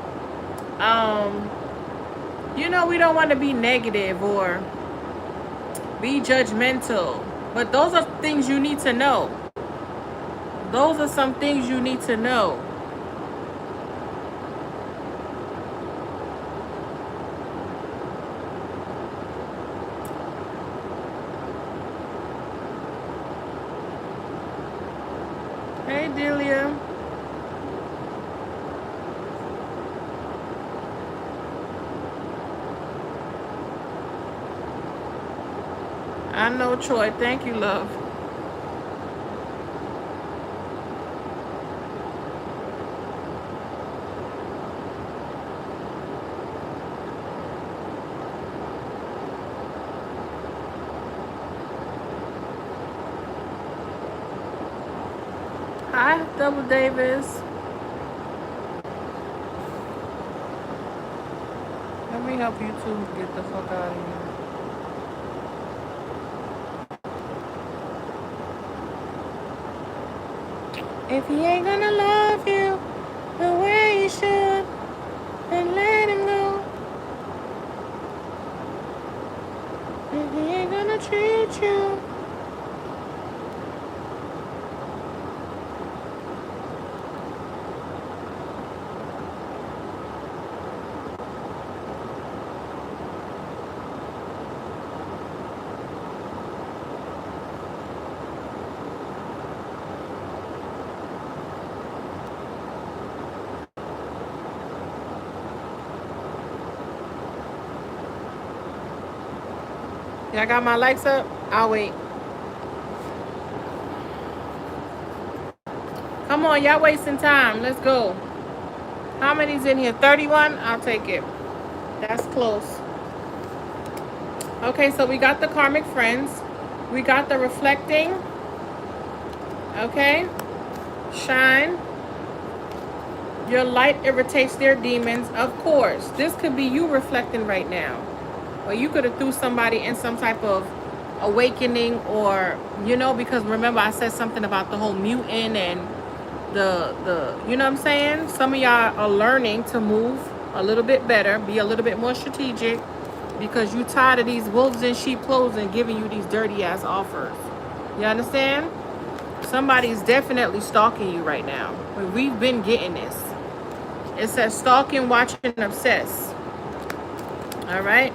you know, we don't want to be negative or be judgmental. But those are things you need to know. Those are some things you need to know. Hey, Delia. I know, Troy. Thank you, love. Hi, Double Davis. Let me help you two get the fuck out of here. If he ain't gonna love you the way he should, then let him go. If he ain't gonna treat you. Y'all got my likes up? I'll wait. Come on, y'all wasting time. Let's go. How many's in here? 31? I'll take it. That's close. Okay, so we got the karmic friends. We got the reflecting. Okay. Shine. Your light irritates their demons. Of course. This could be you reflecting right now. Or you could have threw somebody in some type of awakening, or, you know, because remember I said something about the whole mutant and the you know what I'm saying? Some of y'all are learning to move a little bit better, be a little bit more strategic, because you tired of these wolves in sheep clothing giving you these dirty ass offers. You understand? Somebody's definitely stalking you right now. We've been getting this. It says stalking, watching, obsess. All right?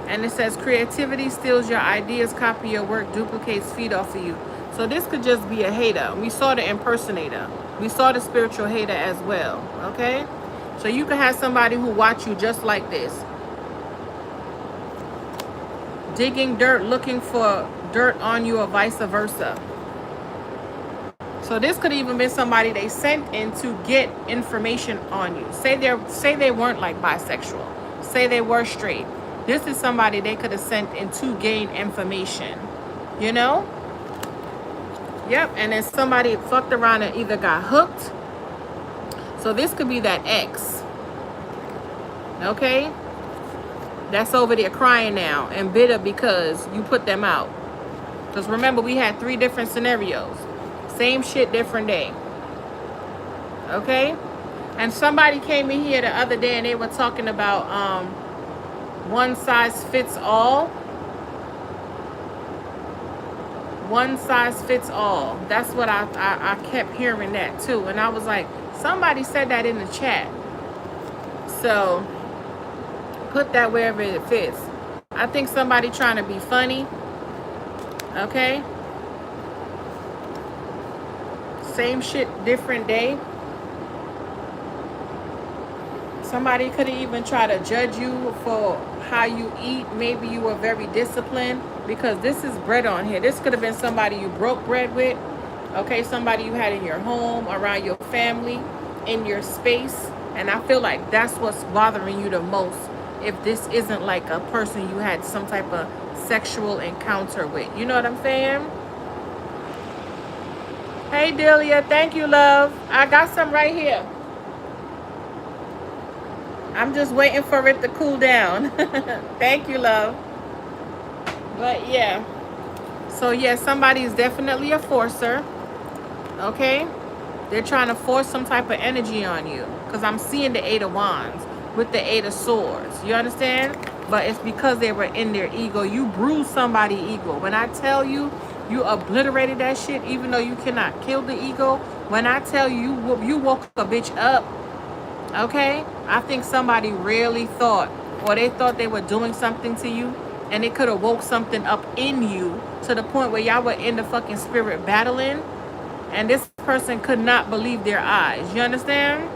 And it says creativity steals your ideas, copy your work, duplicates, feed off of you. So this could just be a hater. We saw the impersonator. We saw the spiritual hater as well. Okay? So you could have somebody who watch you just like this. Digging dirt, looking for dirt on you, or vice versa. So this could even been somebody they sent in to get information on you. Say they weren't like bisexual. Say they were straight. This is somebody they could have sent in to gain information. You know? Yep. And then somebody fucked around and either got hooked. So this could be that ex. Okay? That's over there crying now and bitter because you put them out. Because remember, we had 3 different scenarios. Same shit, different day. Okay? And somebody came in here the other day and they were talking about one size fits all. One size fits all. That's what I kept hearing that too. And I was like, somebody said that in the chat. So put that wherever it fits. I think somebody trying to be funny. Okay? Same shit, different day. Somebody could have even tried to judge you for how you eat. Maybe you were very disciplined, because this is bread on here. This could have been somebody you broke bread with. Okay, somebody you had in your home, around your family, in your space. And I feel like that's what's bothering you the most, if this isn't like a person you had some type of sexual encounter with. You know what I'm saying? Hey, Delia. Thank you, love. I got some right here. I'm just waiting for it to cool down. Thank you, love. But yeah. So yeah, somebody is definitely a forcer. Okay? They're trying to force some type of energy on you. Because I'm seeing the 8 of Wands with the 8 of Swords. You understand? But it's because they were in their ego. You bruised somebody's ego. When I tell you, you obliterated that shit, even though you cannot kill the ego. When I tell you, you woke a bitch up. Okay? I think somebody really thought, or they thought they were doing something to you, and it could have woke something up in you to the point where y'all were in the fucking spirit battling, and this person could not believe their eyes. You understand?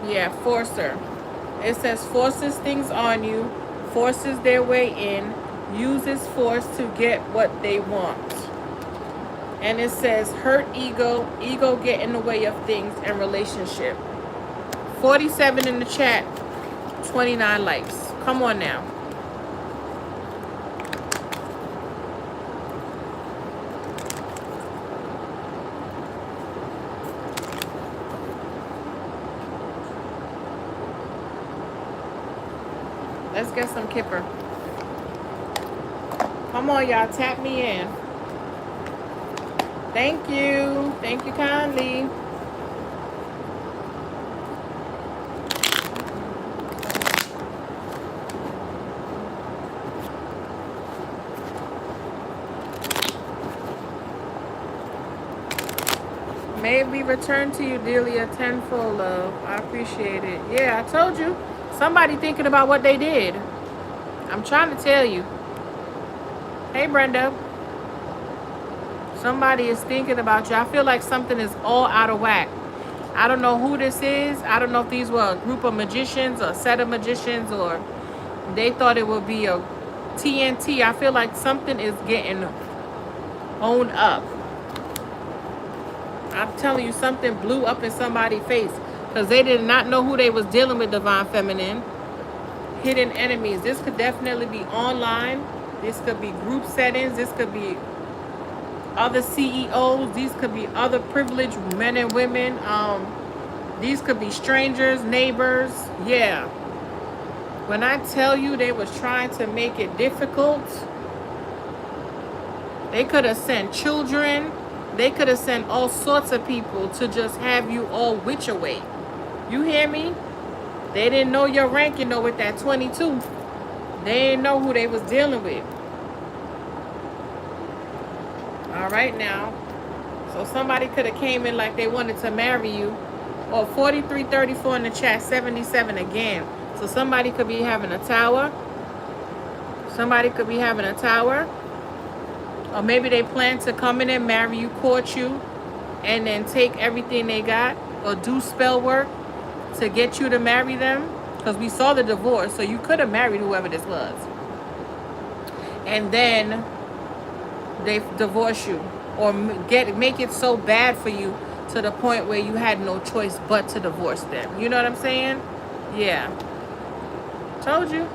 Yeah, forcer. It says forces things on you, forces their way in, uses force to get what they want. And it says hurt ego, ego get in the way of things, and relationship. 47 in the chat, 29 likes. Come on now. Let's get some Kipper. Come on, y'all. Tap me in. Thank you. Thank you kindly. May it be returned to you, Delia, tenfold, love. I appreciate it. Yeah, I told you. Somebody thinking about what they did. I'm trying to tell you. Hey, Brenda. Somebody is thinking about you. I feel like something is all out of whack. I don't know who this is. I don't know if these were a group of magicians or a set of magicians or they thought it would be a TNT. I feel like something is getting owned up. I'm telling you, something blew up in somebody's face because they did not know who they was dealing with, Divine Feminine. Hidden enemies. This could definitely be online. This could be group settings. This could be other CEOs. These could be other privileged men and women. These could be strangers, neighbors. Yeah. When I tell you they was trying to make it difficult, they could have sent children. They could have sent all sorts of people to just have you all witch away. You hear me? They didn't know your rank, you know, with that 22. They didn't know who they was dealing with. All right now. So somebody could have came in like they wanted to marry you. Or 4334 in the chat, 77 again. So somebody could be having a tower. Somebody could be having a tower. Or maybe they plan to come in and marry you, court you, and then take everything they got or do spell work to get you to marry them. Because we saw the divorce, so you could have married whoever this was. And then they divorce you or make it so bad for you to the point where you had no choice but to divorce them. You know what I'm saying? Yeah. Told you.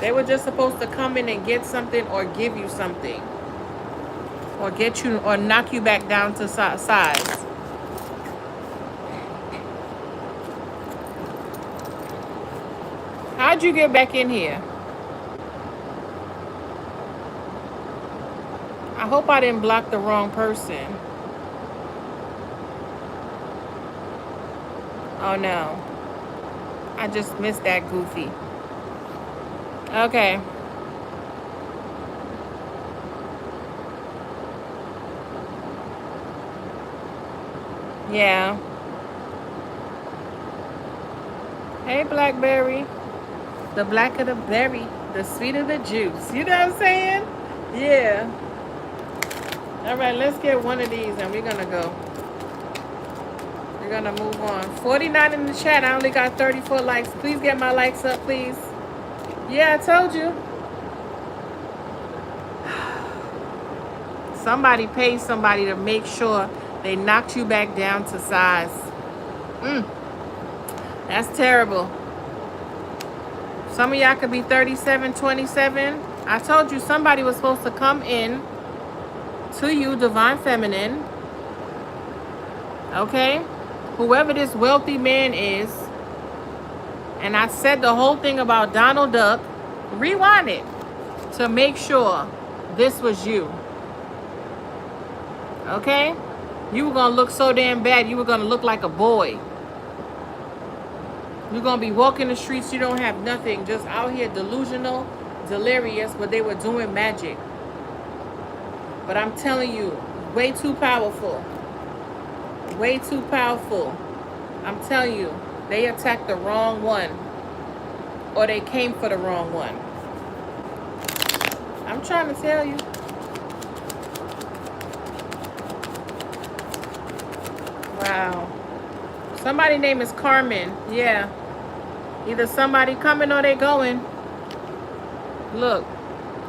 They were just supposed to come in and get something or give you something. Or get you or knock you back down to size. How'd you get back in here? I hope I didn't block the wrong person. Oh no. I just missed that goofy. Okay. Yeah. Hey, Blackberry. The blacker the berry, the sweeter the juice. You know what I'm saying? Yeah. All right, let's get one of these and we're going to go. We're going to move on. 49 in the chat. I only got 34 likes. Please get my likes up, please. Yeah, I told you. Somebody paid somebody to make sure they knocked you back down to size. That's terrible. Some of y'all could be 37, 27. I told you somebody was supposed to come in to you, Divine Feminine. Okay? Whoever this wealthy man is. And I said the whole thing about Donald Duck. Rewind it to make sure this was you. Okay? You were going to look so damn bad. You were going to look like a boy. You're going to be walking the streets. You don't have nothing. Just out here delusional, delirious, but they were doing magic. But I'm telling you, way too powerful. Way too powerful. I'm telling you, they attacked the wrong one. Or they came for the wrong one. I'm trying to tell you. Wow. Somebody's name is Carmen. Yeah. Either somebody coming or they going. Look,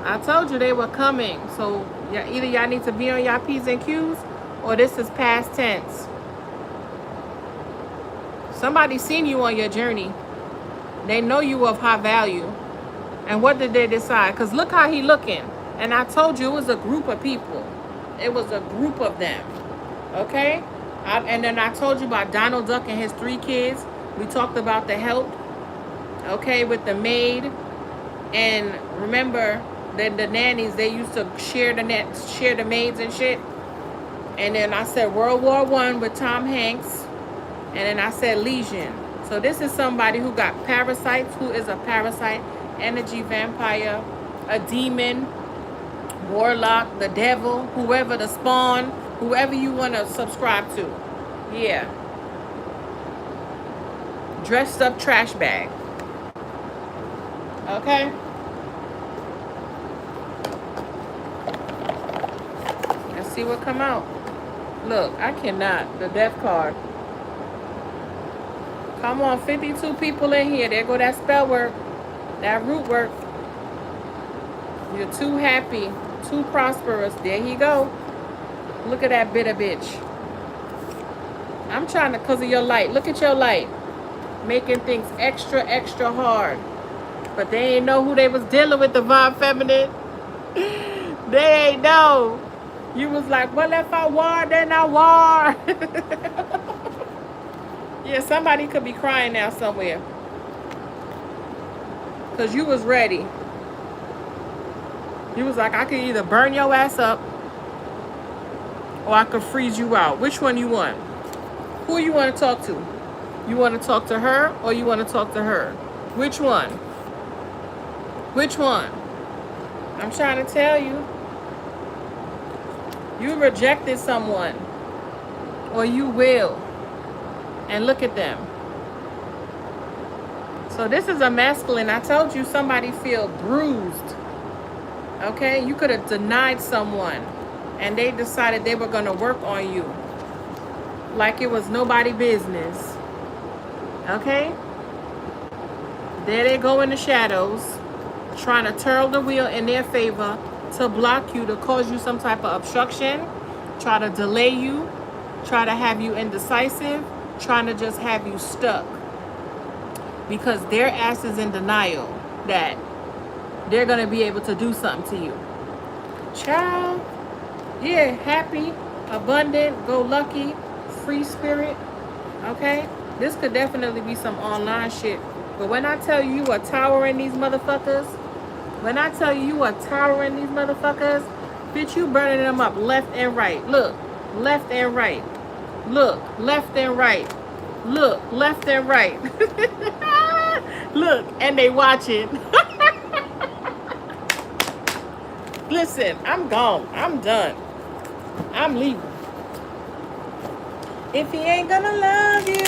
I told you they were coming. So either y'all need to be on y'all P's and Q's or this is past tense. Somebody seen you on your journey. They know you of high value. And what did they decide? Because look how he looking. And I told you it was a group of people. It was a group of them. Okay? And then I told you about Donald Duck and his 3 kids. We talked about the help. Okay, with the maid. And remember, Then the nannies, they used to share the maids and shit. And then I said World War One with Tom Hanks. And then I said Legion. So this is somebody who got parasites, who is a parasite, energy vampire, a demon, warlock, the devil, whoever, the spawn, whoever you want to subscribe to. Yeah. Dressed up trash bag. Okay? Let's see what come out. Look, I cannot. The death card. Come on, 52 people in here. There go that spell work. That root work. You're too happy. Too prosperous. There you go. Look at that bitter bitch. I'm trying to, because of your light. Look at your light. Making things extra, extra hard. But they ain't know who they was dealing with, Divine Feminine. They ain't know. You was like, well, if I war, then I war. Yeah, somebody could be crying now somewhere. Because you was ready. You was like, I could either burn your ass up or I could freeze you out. Which one you want? Who you want to talk to? You want to talk to her or you want to talk to her? Which one? Which one? I'm trying to tell you. You rejected someone. Or you will. And look at them. So this is a masculine. I told you somebody feel bruised. Okay? You could have denied someone. And they decided they were going to work on you. Like it was nobody business. Okay? There they go in the shadows. Trying to turn the wheel in their favor. To block you. To cause you some type of obstruction. Try to delay you. Try to have you indecisive. Trying to just have you stuck. Because their ass is in denial that they're going to be able to do something to you. Child. Yeah, happy, abundant, go lucky, free spirit. Okay? This could definitely be some online shit. But when I tell you you are towering these motherfuckers, bitch, you burning them up left and right. Look, left and right. Look, left and right. Look, left and right. Look, and they watching. Listen, I'm gone. I'm done. I'm leaving. If he ain't gonna love you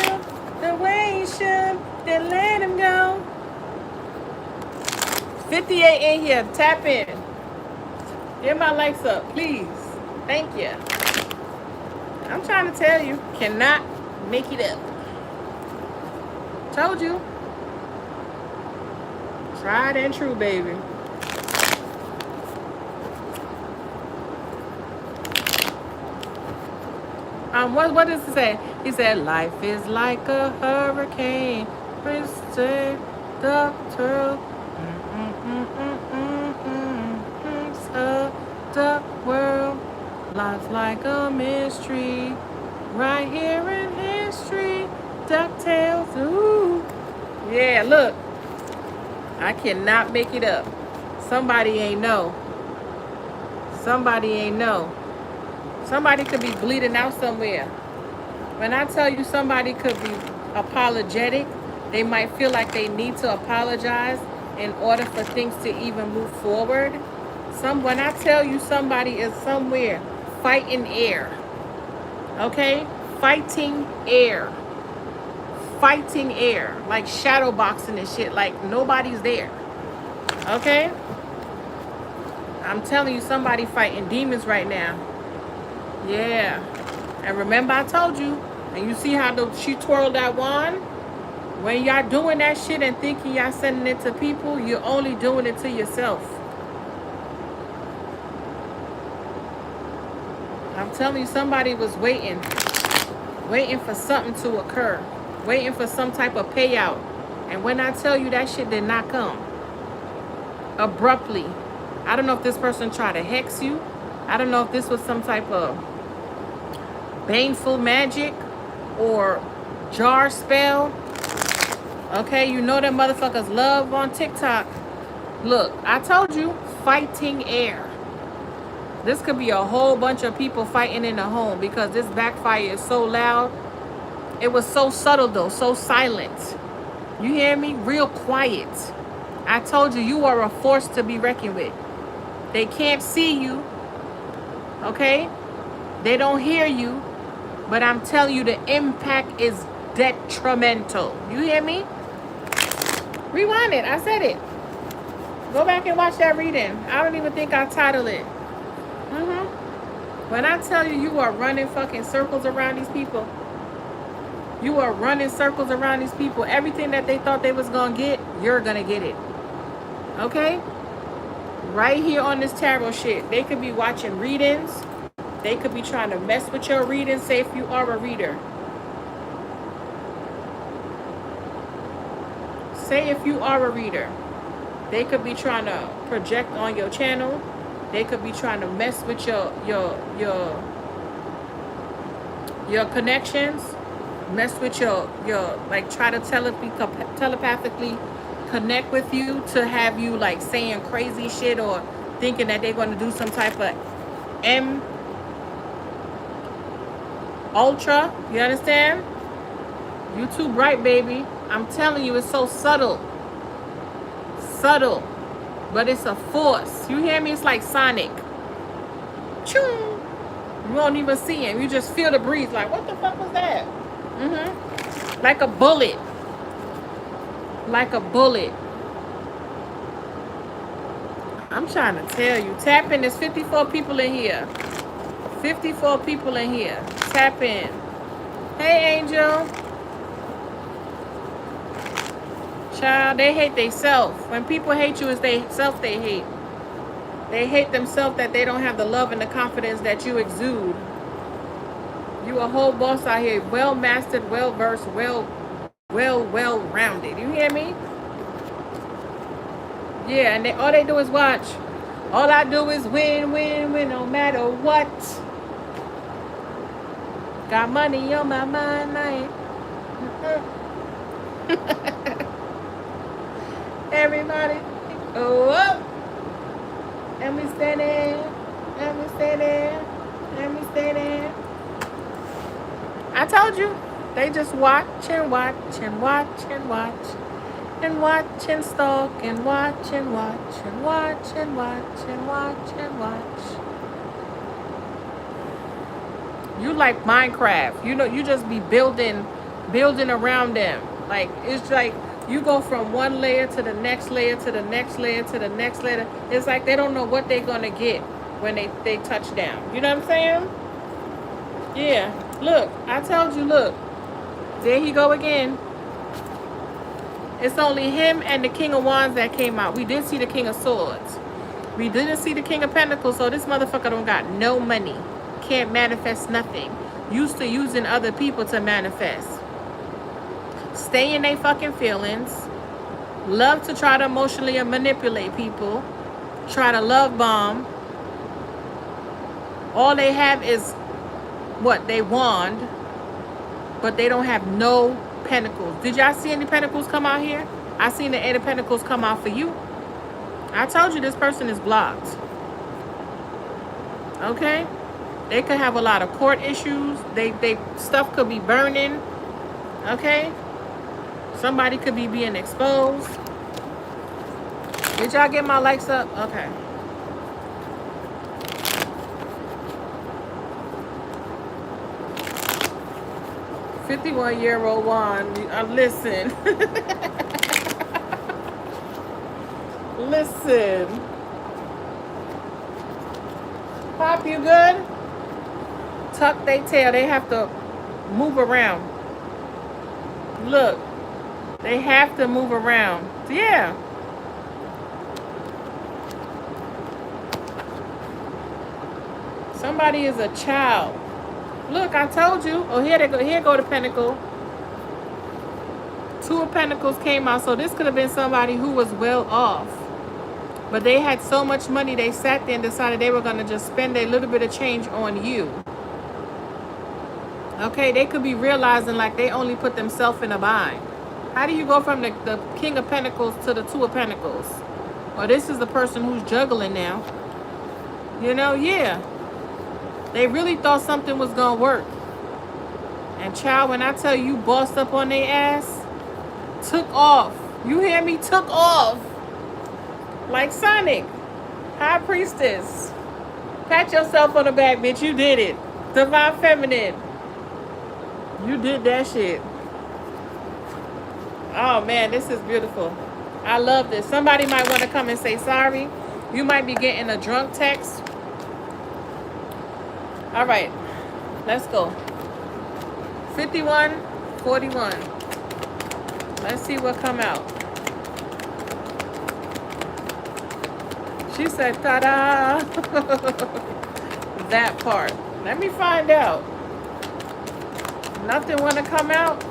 the way he should, then let him go. 58 in here. Tap in. Get my likes up, please. Thank you. I'm trying to tell you, cannot make it up. Told you. Tried and true, baby. What does it say? He said, life is like a hurricane. Mr. Doctor. The world. Life's like a mystery. Right here in history. DuckTales. Ooh. Yeah, look. I cannot make it up. Somebody ain't know. Somebody ain't know. Somebody could be bleeding out somewhere. When I tell you somebody could be apologetic, they might feel like they need to apologize in order for things to even move forward. When I tell you somebody is somewhere fighting air, okay? Fighting air. Fighting air. Like shadow boxing and shit. Like nobody's there. Okay? I'm telling you, somebody fighting demons right now. Yeah. And remember I told you, and you see how she twirled that wand? When y'all doing that shit and thinking y'all sending it to people, you're only doing it to yourself. I'm telling you, somebody was waiting for something to occur, waiting for some type of payout. And when I tell you that shit did not come abruptly, I don't know if this person tried to hex you. I don't know if this was some type of baneful magic or jar spell. Okay, you know them motherfuckers love on TikTok. Look, I told you, fighting air. This could be a whole bunch of people fighting in the home because this backfire is so loud. It was so subtle though, so silent. You hear me? Real quiet. I told you, you are a force to be reckoned with. They can't see you, okay? They don't hear you, but I'm telling you, the impact is detrimental. You hear me? Rewind it. I said it. Go back and watch that reading. I don't even think I titled it. When I tell you, you are running fucking circles around these people. You are running circles around these people. Everything that they thought they was going to get, you're going to get it. Okay? Right here on this tarot shit. They could be watching readings. They could be trying to mess with your readings. Say if you are a reader. Say if you are a reader. They could be trying to project on your channel. They could be trying to mess with your connections. Mess with your like try to telepathically connect with you to have you like saying crazy shit or thinking that they're going to do some type of M ultra. You understand? You too bright, baby. I'm telling you, it's so subtle. Subtle. But it's a force. You hear me? It's like Sonic. Choo! You won't even see him. You just feel the breeze. Like, what the fuck was that? Like a bullet. Like a bullet. I'm trying to tell you. Tap in. There's 54 people in here. 54 people in here. Tap in. Hey, Angel. Child, they hate themselves. When people hate you, it's they self they hate. They hate themselves that they don't have the love and the confidence that you exude. You a whole boss out here, well mastered, well versed, well rounded. You hear me? Yeah, and all they do is watch. All I do is win, win, win, no matter what. Got money on my mind, I ain't. Everybody, oh up. And we stay there, and we stay there, and we stay there. I told you, they just watch and watch and watch and watch and watch and stalk and watch and watch and watch and watch and watch and watch. You like Minecraft, you know, you just be building around them. Like, it's like, you go from one layer to the next layer to the next layer to the next layer. It's like they don't know what they're going to get when they touch down. You know what I'm saying? Yeah. Look, I told you, look. There he go again. It's only him and the King of Wands that came out. We did see the King of Swords. We didn't see the King of Pentacles, so this motherfucker don't got no money. Can't manifest nothing. Used to using other people to manifest. Stay in their fucking feelings. Love to try to emotionally manipulate people. Try to love bomb. All they have is what? They wand. But they don't have no pentacles. Did y'all see any pentacles come out here? I seen the 8 of Pentacles come out for you. I told you this person is blocked. Okay? They could have a lot of court issues. They stuff could be burning. Okay? Somebody could be being exposed. Did y'all get my likes up? Okay. "51-year-old Juan, listen." Listen. Pop, you good? Tuck they tail. They have to move around. Look. They have to move around. Yeah. Somebody is a child. Look, I told you. Oh, here they go. Here go the Pentacle. 2 of Pentacles came out. So this could have been somebody who was well off. But they had so much money, they sat there and decided they were going to just spend a little bit of change on you. Okay, they could be realizing like they only put themselves in a bind. How do you go from the King of Pentacles to the 2 of Pentacles? Or this is the person who's juggling now. You know, yeah. They really thought something was going to work. And child, when I tell you bossed up on their ass, took off. You hear me? Took off. Like Sonic. High Priestess. Pat yourself on the back, bitch. You did it. Divine Feminine. You did that shit. Oh, man, this is beautiful. I love this. Somebody might want to come and say sorry. You might be getting a drunk text. All right. Let's go. 5141. Let's see what come out. She said, ta-da. That part. Let me find out. Nothing want to come out?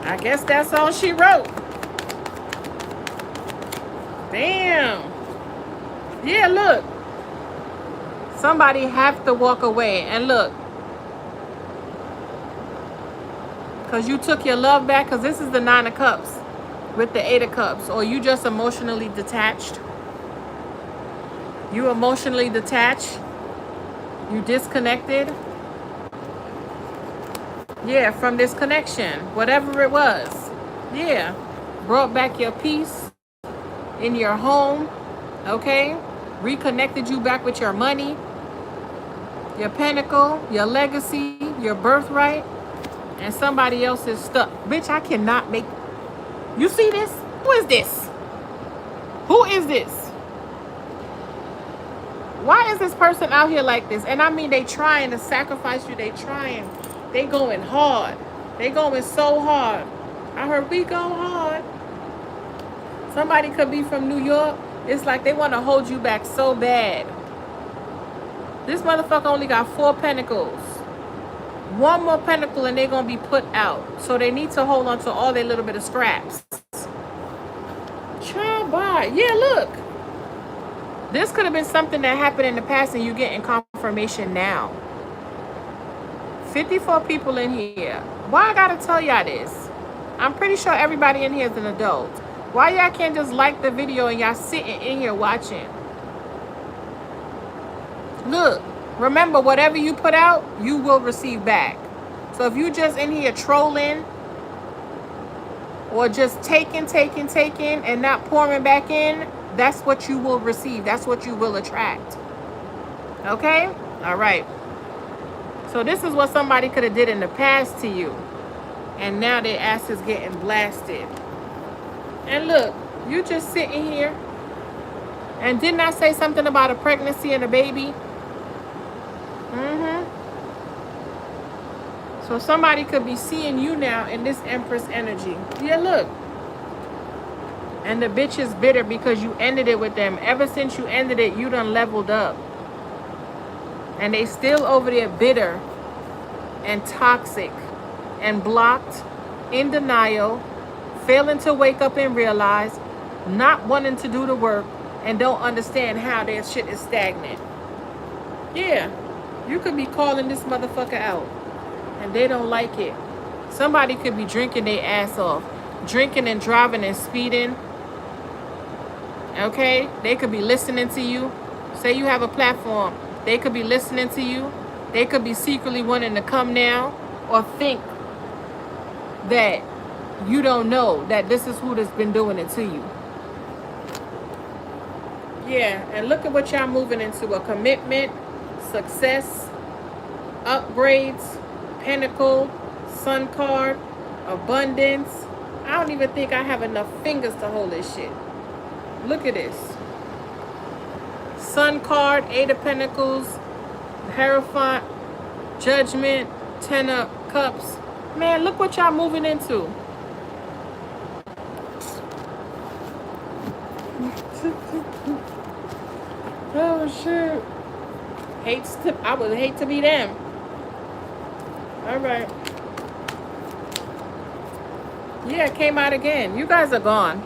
I guess that's all she wrote. Damn. Yeah, look. Somebody have to walk away. And look. Because you took your love back. Because this is the 9 of Cups with the 8 of Cups. Or you just emotionally detached. You emotionally detached. You disconnected. Yeah, from this connection. Whatever it was. Yeah. Brought back your peace in your home. Okay? Reconnected you back with your money. Your pinnacle. Your legacy. Your birthright. And somebody else is stuck. Bitch, I cannot make... You see this? Who is this? Who is this? Why is this person out here like this? And I mean, they trying to sacrifice you. They trying. They going hard. They going so hard. I heard we go hard. Somebody could be from New York. It's like they want to hold you back so bad. This motherfucker only got 4 pentacles. 1 more pentacle and they're going to be put out. So they need to hold on to all their little bit of scraps. Child, bye. Yeah, look. This could have been something that happened in the past and you're getting confirmation now. 54 people in here. Why I gotta tell y'all this? I'm pretty sure everybody in here is an adult. Why y'all can't just like the video and y'all sitting in here watching? Look, remember, whatever you put out, you will receive back. So if you just in here trolling or just taking and not pouring back in, that's what you will receive. That's what you will attract. Okay? All right. So this is what somebody could have did in the past to you. And now their ass is getting blasted. And look, you just sitting here. And didn't I say something about a pregnancy and a baby? So somebody could be seeing you now in this Empress energy. Yeah, look. And the bitch is bitter because you ended it with them. Ever since you ended it, you done leveled up. And they still over there bitter and toxic and blocked, in denial, failing to wake up and realize, not wanting to do the work, and don't understand how their shit is stagnant. Yeah, you could be calling this motherfucker out. And they don't like it. Somebody could be drinking their ass off. Drinking and driving and speeding. Okay? They could be listening to you. Say you have a platform. They could be listening to you. They could be secretly wanting to come now. Or think that you don't know that this is who that's been doing it to you. Yeah, and look at what y'all moving into. A commitment, success, upgrades, Pentacle, Sun card, abundance. I don't even think I have enough fingers to hold this shit. Look at this. Sun card, 8 of Pentacles, Hierophant, Judgment, 10 of Cups. Man, look what y'all moving into. Oh shit. I would hate to be them. All right. Yeah, it came out again. You guys are gone.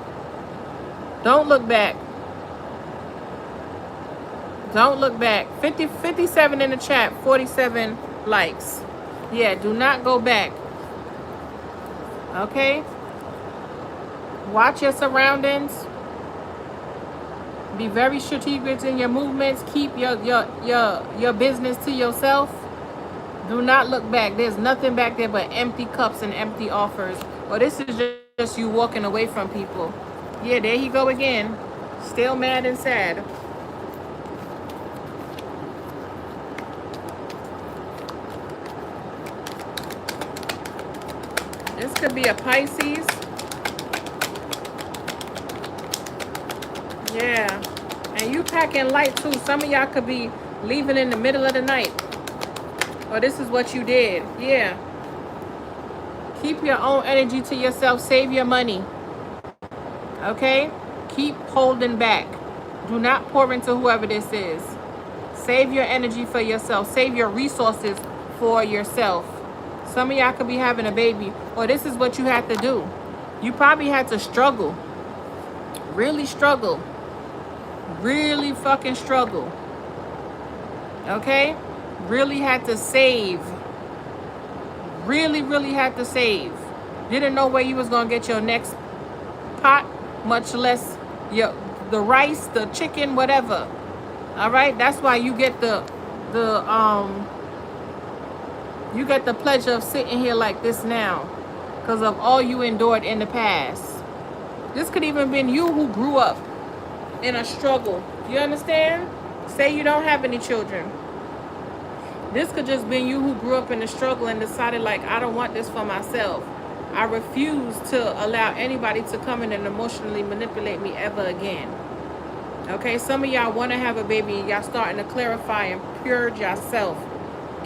Don't look back. Don't look back. 57 in the chat. 47 likes. Yeah, do not go back. Okay? Watch your surroundings. Be very strategic in your movements. Keep your business to yourself. Do not look back. There's nothing back there but empty cups and empty offers. Or this is just you walking away from people. Yeah, there he go again. Still mad and sad. This could be a Pisces. Yeah. And you packing light too. Some of y'all could be leaving in the middle of the night. Or this is what you did. Yeah. Keep your own energy to yourself. Save your money. Okay? Keep holding back. Do not pour into whoever this is. Save your energy for yourself. Save your resources for yourself. Some of y'all could be having a baby. Or this is what you had to do. You probably had to struggle. Really struggle. Really fucking struggle. Okay? Really had to save. Really had to save. Didn't know where you was gonna get your next pot, much less the rice, the chicken, whatever. All right? That's why you get the pleasure of sitting here like this now, because of all you endured in the past. This could even been you who grew up in a struggle. You understand? Say you don't have any children. This could just been you who grew up in a struggle and decided, like, I don't want this for myself. I refuse to allow anybody to come in and emotionally manipulate me ever again. Okay, some of y'all want to have a baby and y'all starting to clarify and purge yourself.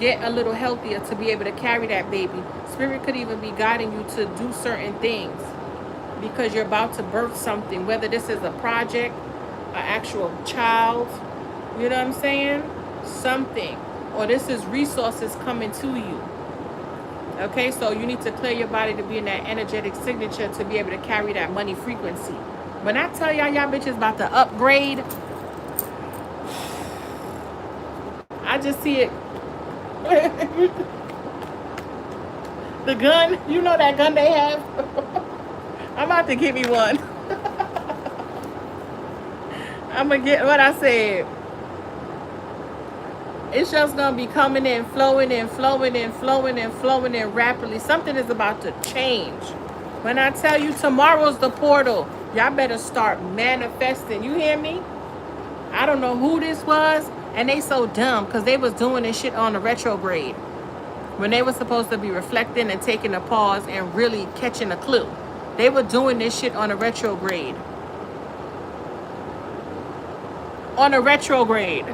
Get a little healthier to be able to carry that baby. Spirit could even be guiding you to do certain things because you're about to birth something, whether this is a project, an actual child, you know what I'm saying? Something. Or this is resources coming to you. Okay, so you need to clear your body to be in that energetic signature to be able to carry that money frequency. When I tell y'all, y'all bitches about to upgrade, I just see it. The gun, you know that gun they have? I'm about to give me one. I'm gonna get what I said. It's just gonna be coming in, flowing in, flowing in, flowing in, flowing in rapidly. Something is about to change. When I tell you tomorrow's the portal, y'all better start manifesting. You hear me? I don't know who this was, and they so dumb because they was doing this shit on the retrograde when they were supposed to be reflecting and taking a pause and really catching a clue. They were doing this shit on a retrograde. On a retrograde.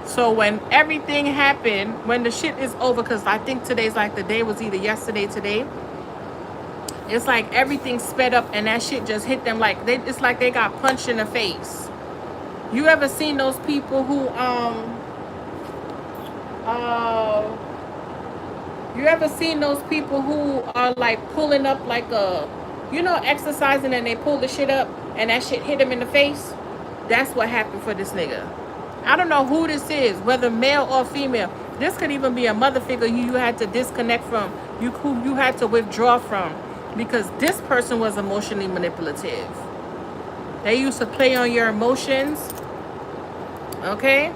So when everything happened, when the shit is over, because I think today's like the day was either yesterday, today. It's like everything sped up and that shit just hit them like it's like they got punched in the face. You ever seen those people who you ever seen those people who are like pulling up like a, you know, exercising and they pull the shit up and that shit hit them in the face? That's what happened for this nigga. I don't know who this is, whether male or female. This could even be a mother figure who you had to disconnect from, who you had to withdraw from, because this person was emotionally manipulative. They used to play on your emotions. Okay?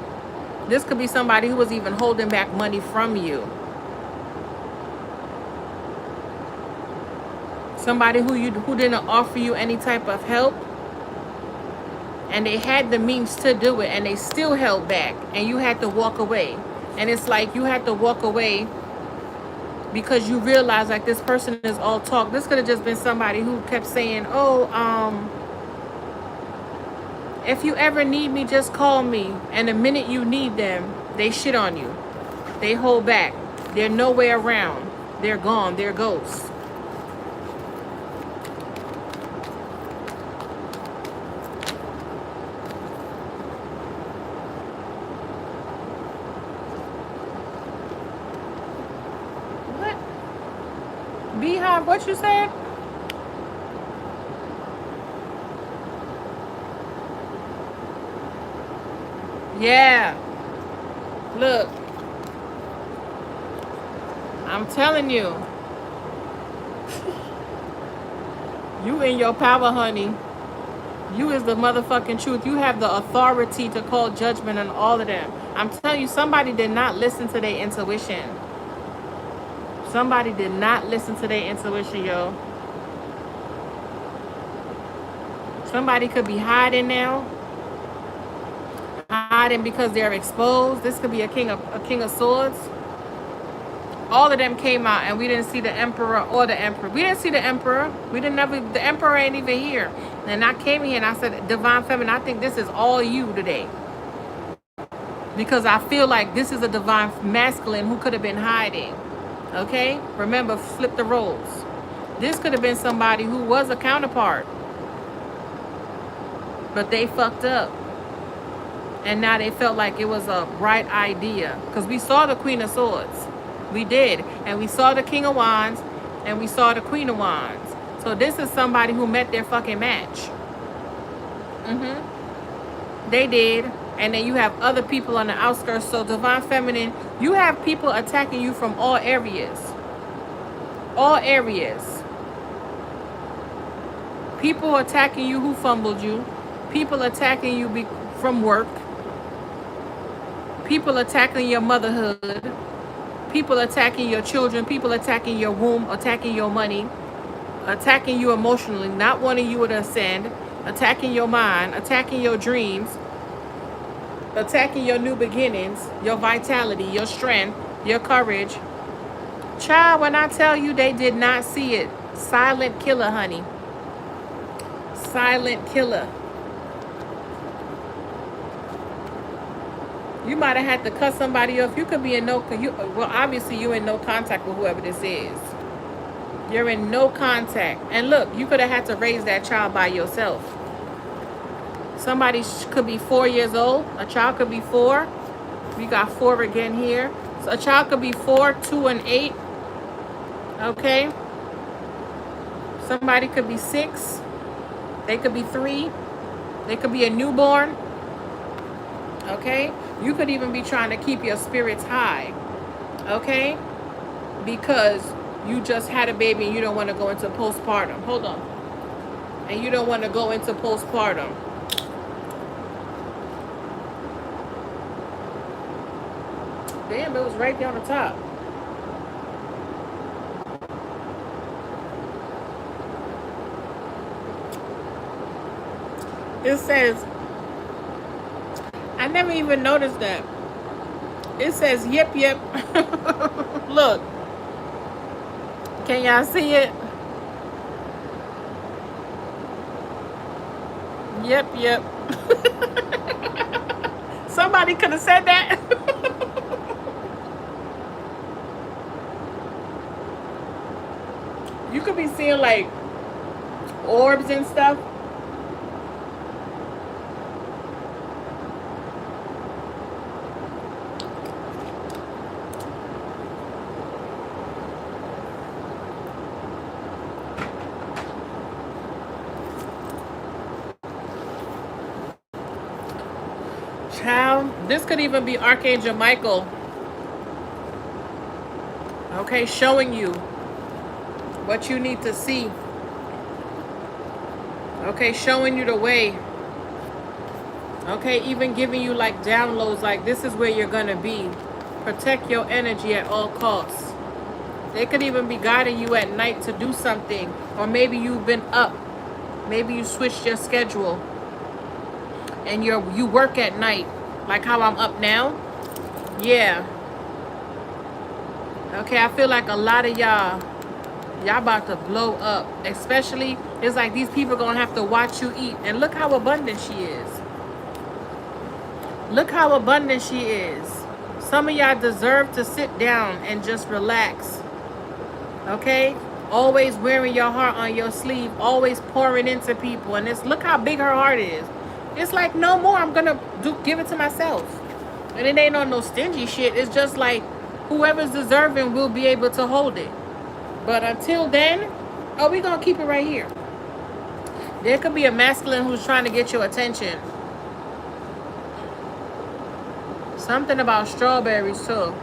This could be somebody who was even holding back money from you. Somebody who didn't offer you any type of help. And they had the means to do it and they still held back and you had to walk away. And it's like you had to walk away because you realize like this person is all talk. This could have just been somebody who kept saying, oh, if you ever need me, just call me. And the minute you need them, they shit on you. They hold back. They're nowhere around. They're gone. They're ghosts. Beehive, what you said? Yeah. Look. I'm telling you. You in your power, honey. You is the motherfucking truth. You have the authority to call judgment on all of them. I'm telling you, somebody did not listen to their intuition. Somebody did not listen to their intuition, yo. Somebody could be hiding now. Hiding because they're exposed. This could be a king of swords. All of them came out and we didn't see the emperor or the emperor. We didn't see the emperor. We didn't never, the emperor ain't even here. And I came here and I said, divine feminine, I think this is all you today. Because I feel like this is a divine masculine who could have been hiding. Okay? Remember, flip the roles. This could have been somebody who was a counterpart. But they fucked up. And now they felt like it was a right idea. Because we saw the Queen of Swords. We did. And we saw the King of Wands. And we saw the Queen of Wands. So this is somebody who met their fucking match. They did. And then you have other people on the outskirts. So divine feminine, you have people attacking you from all areas. All areas. People attacking you who fumbled you. People attacking you from work. People attacking your motherhood. People attacking your children. People attacking your womb. Attacking your money. Attacking you emotionally. Not wanting you to ascend. Attacking your mind. Attacking your dreams. Attacking your new beginnings. Your vitality. Your strength. Your courage. Child, when I tell you they did not see it. Silent killer, honey. Silent killer. You might have had to cut somebody off. You could be in well, obviously you're in no contact with whoever this is. You're in no contact. And look, you could have had to raise that child by yourself. Somebody could be 4 years old. A child could be 4. We got 4 again here. So a child could be 4, 2, and 8. Okay. Somebody could be 6. They could be 3. They could be a newborn. Okay. You could even be trying to keep your spirits high. Okay. Because you just had a baby and you don't want to go into postpartum. Hold on. And you don't want to go into postpartum. Damn, it was right there on the top. It says, I never even noticed that. It says, yep, yep. Look. Can y'all see it? Yep, yep. Somebody could have said that. You could be seeing like orbs and stuff. Child, this could even be Archangel Michael. Okay, showing you what you need to see. Okay, showing you the way. Okay, even giving you like downloads, like this is where you're gonna be. Protect your energy at all costs. They could even be guiding you at night to do something. Or maybe you've been up. Maybe you switched your schedule. And you work at night. Like how I'm up now. Yeah. Okay, I feel like a lot of y'all about to blow up. Especially, it's like these people gonna have to watch you eat. And look how abundant she is. Look how abundant she is. Some of y'all deserve to sit down and just relax. Okay? Always wearing your heart on your sleeve. Always pouring into people. And look how big her heart is. It's like, no more. I'm gonna give it to myself. And it ain't on no stingy shit. It's just like whoever's deserving will be able to hold it. But until then, we gonna keep it right here. There could be a masculine who's trying to get your attention. Something about strawberries too.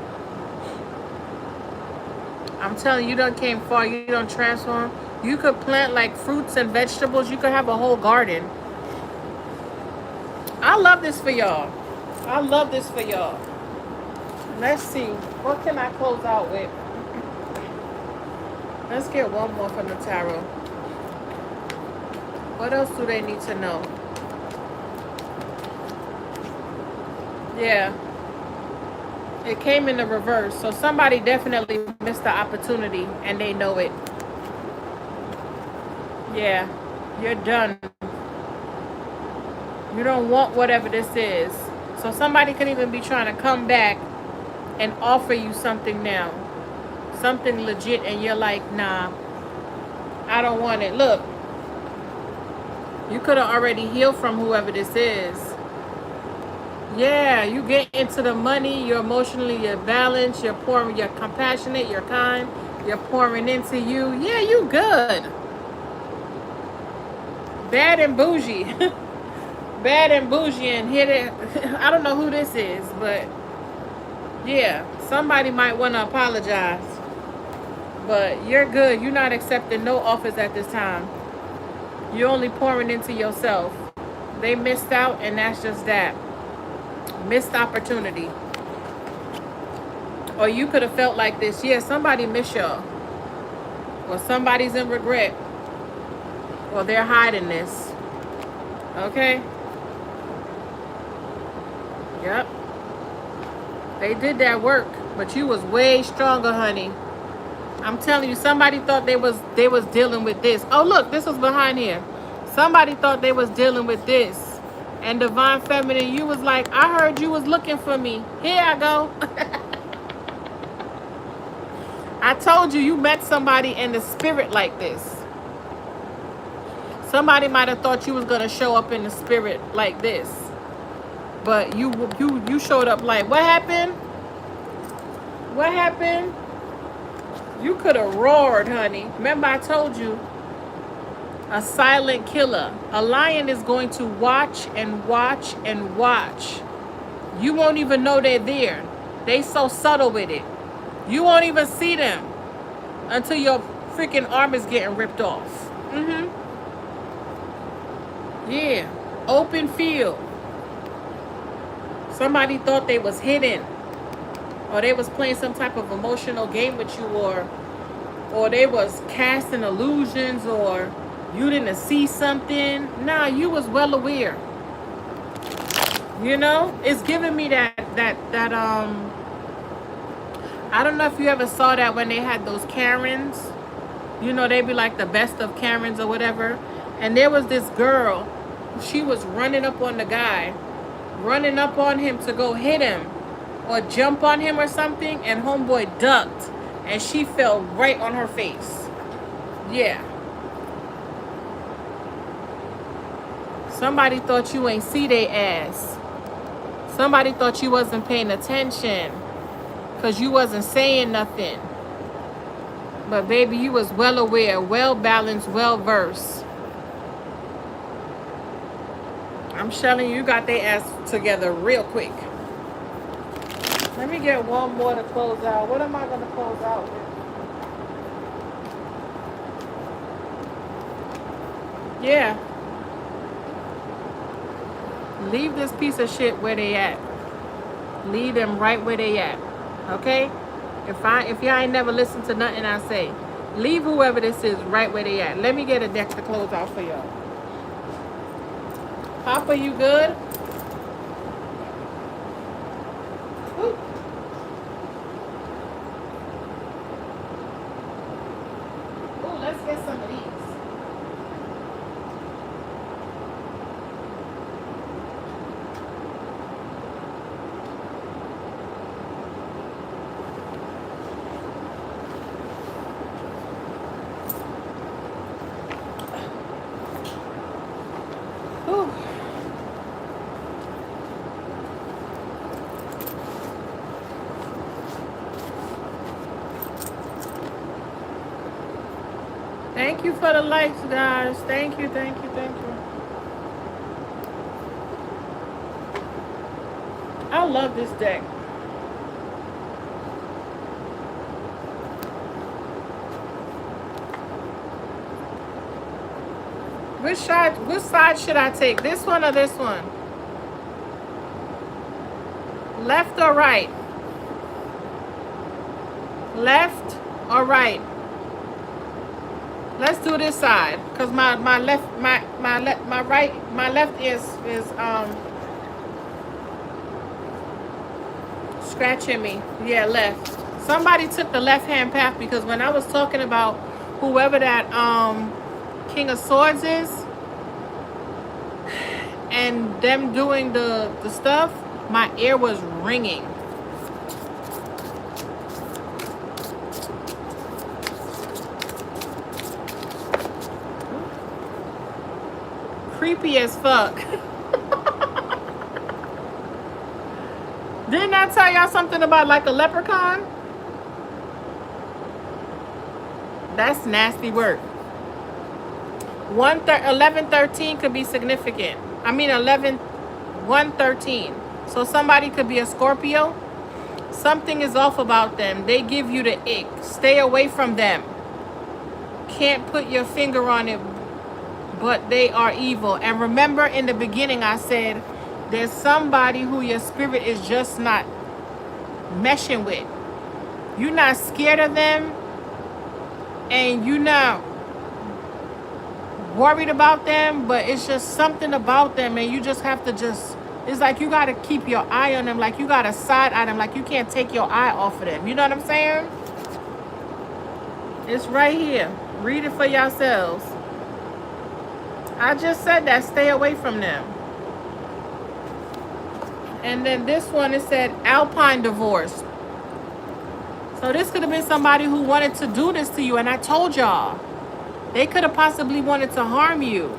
I'm telling you, you done came far. You done transform. You could plant like fruits and vegetables. You could have a whole garden. I love this for y'all. I love this for y'all. Let's see. What can I close out with? Let's get one more from the tarot. What else do they need to know? Yeah. It came in the reverse. So somebody definitely missed the opportunity and they know it. Yeah. You're done. You don't want whatever this is. So somebody could even be trying to come back and offer you something now. Something legit and you're like, nah, I don't want it. Look, you could have already healed from whoever this is. Yeah, you get into the money, you're emotionally, you're balanced, you're pouring, you're compassionate, you're kind, you're pouring into you. Yeah, you good. Bad and bougie. Bad and bougie and hit it. I don't know who this is, but yeah, somebody might want to apologize. But you're good. You're not accepting no offers at this time. You're only pouring into yourself. They missed out, and that's just that. Missed opportunity. Or you could have felt like this. Yeah, somebody missed y'all. Or somebody's in regret. Or they're hiding this. Okay? Yep. They did that work. But you was way stronger, honey. I'm telling you, somebody thought they was dealing with this. Oh, look, this was behind here. Somebody thought they was dealing with this. And Divine Feminine, you was like, I heard you was looking for me. Here I go. I told you, you met somebody in the spirit like this. Somebody might have thought you was going to show up in the spirit like this. But you showed up like, what happened? What happened? You could have roared, honey. Remember I told you, a silent killer. A lion is going to watch and watch and watch. You won't even know they're there. They so subtle with it. You won't even see them until your freaking arm is getting ripped off. Yeah. Open field. Somebody thought they was hidden. Or they was playing some type of emotional game with you, or they was casting illusions, or you didn't see something. Nah, you was well aware. You know, it's giving me that I don't know if you ever saw that when they had those Karens. You know, they be like the best of Karens or whatever. And there was this girl, she was running up on the guy, running up on him to go hit him or jump on him or something, and homeboy ducked and she fell right on her face. Yeah. Somebody thought you ain't see they ass. Somebody thought you wasn't paying attention because you wasn't saying nothing. But baby, you was well aware, well balanced, well versed. I'm telling you, you got their ass together real quick. Let me get one more to close out. What am I going to close out with? Yeah. Leave this piece of shit where they at. Leave them right where they at. Okay? If y'all ain't never listened to nothing I say, leave whoever this is right where they at. Let me get a deck to close out for y'all. Papa, you good? Ooh. Ooh, let's get some of these. Ooh. Thank you for the likes, guys. Thank you, thank you, thank you. I love this deck. Which side should I take? This one or this one? Left or right? Left or right? Let's do this side, cause my left my left is scratching me. Yeah, left. Somebody took the left hand path, because when I was talking about whoever that King of Swords is and them doing the stuff, my ear was ringing. Creepy as fuck. Didn't I tell y'all something about like a leprechaun? That's nasty work. 1113 could be significant. I mean 113. So somebody could be a Scorpio. Something is off about them. They give you the ick. Stay away from them. Can't put your finger on it, but they are evil. And remember, in the beginning I said there's somebody who your spirit is just not meshing with. You're not scared of them, and you're not worried about them, but it's just something about them, and you just have to it's like you got to keep your eye on them, like you got to side eye them, like you can't take your eye off of them. You know what I'm saying? It's right here. Read it for yourselves. I just said that. Stay away from them. And then this one, it said Alpine divorce. So this could have been somebody who wanted to do this to you, and I told y'all. They could have possibly wanted to harm you.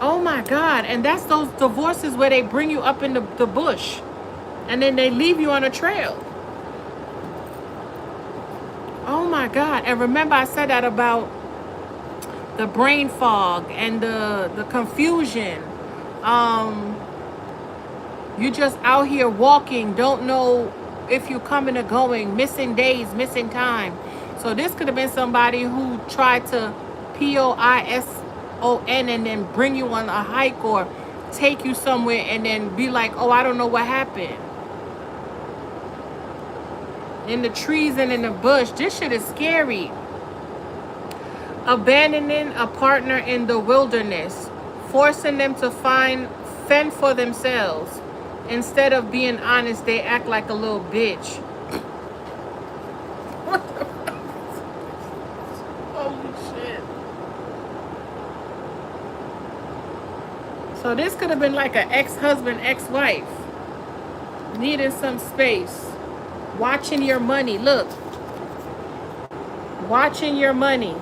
Oh my God. And that's those divorces where they bring you up in the bush and then they leave you on a trail. Oh my God. And remember I said that about the brain fog and the confusion. You just out here walking, don't know if you're coming or going, missing days, missing time. So this could have been somebody who tried to POISON and then bring you on a hike or take you somewhere and then be like, oh, I don't know what happened. In the trees and in the bush. This shit is scary. Abandoning a partner in the wilderness. Forcing them to fend for themselves. Instead of being honest, they act like a little bitch. Holy shit. So this could have been like an ex-husband, ex-wife. Needing some space. Watching your money. Look. Watching your money.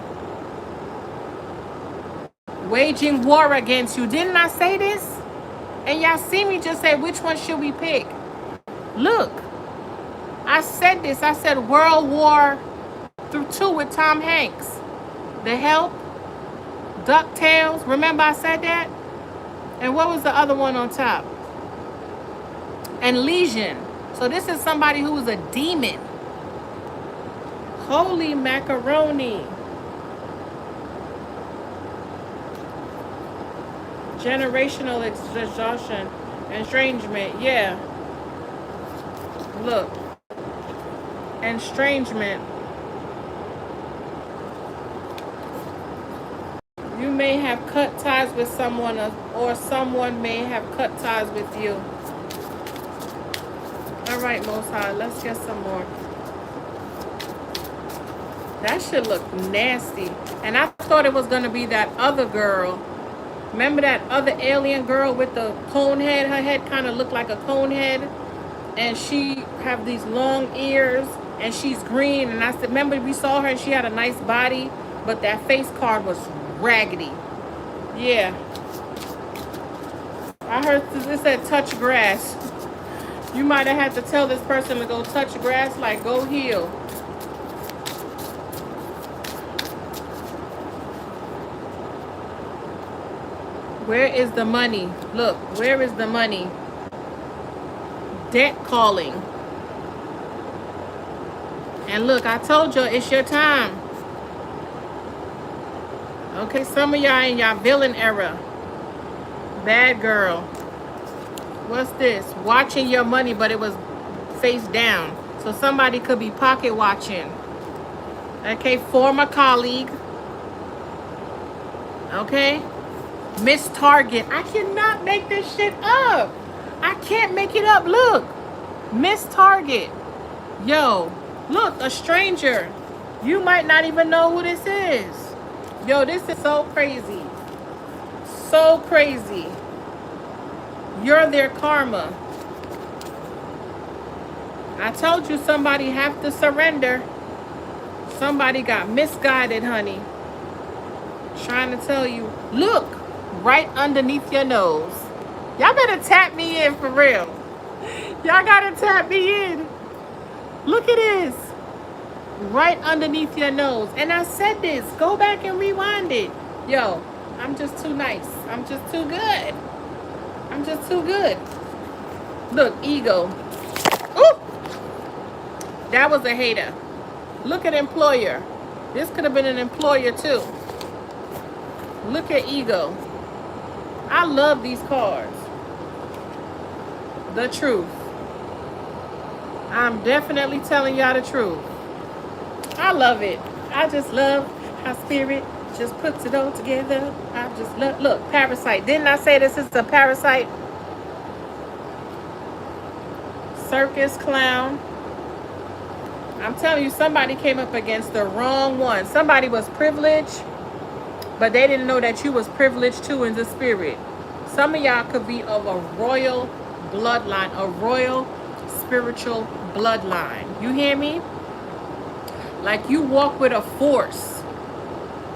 Waging war against you. Didn't I say this? And y'all see me just say, which one should we pick? Look. I said this. I said World War II with Tom Hanks. The Help. DuckTales. Remember I said that? And what was the other one on top? And Legion. So this is somebody who is a demon. Holy macaroni. Generational exhaustion. Estrangement. Yeah. Look. Estrangement. You may have cut ties with someone, or someone may have cut ties with you. All right, Most High, let's get some more. That should look nasty. And I thought it was going to be that other girl. Remember that other alien girl with the cone head? Her head kind of looked like a cone head. And she have these long ears. And she's green. And I said, remember we saw her and she had a nice body. But that face card was raggedy. Yeah. I heard this said touch grass. You might have had to tell this person to go touch grass, like go heal. Where is the money? Look, where is the money? Debt calling. And look, I told you it's your time. Okay, some of y'all in y'all villain era. Bad girl. What's this? Watching your money, but it was face down. So somebody could be pocket watching. Okay, former colleague. Okay. Miss Target. I cannot make this shit up. I can't make it up. Look. Miss Target. Yo, look, a stranger. You might not even know who this is. Yo, this is so crazy. So crazy. You're their karma. I told you somebody have to surrender. Somebody got misguided, honey. Trying to tell you, look, right underneath your nose. Y'all better tap me in for real. Y'all gotta tap me in. Look at this. Right underneath your nose. And I said this. Go back and rewind it. Yo, I'm just too nice. I'm just too good. I'm just too good. Look, ego. Ooh! That was a hater. Look at employer. This could have been an employer too. Look at ego. I love these cards. The truth. I'm definitely telling y'all the truth. I love it. I just love how spirit just puts it all together. I just love. Look, parasite. Didn't I say this is a parasite? Circus clown. I'm telling you, somebody came up against the wrong one. Somebody was privileged, but they didn't know that you was privileged too in the spirit. Some of y'all could be of a royal bloodline, a royal spiritual bloodline. You hear me? Like you walk with a force.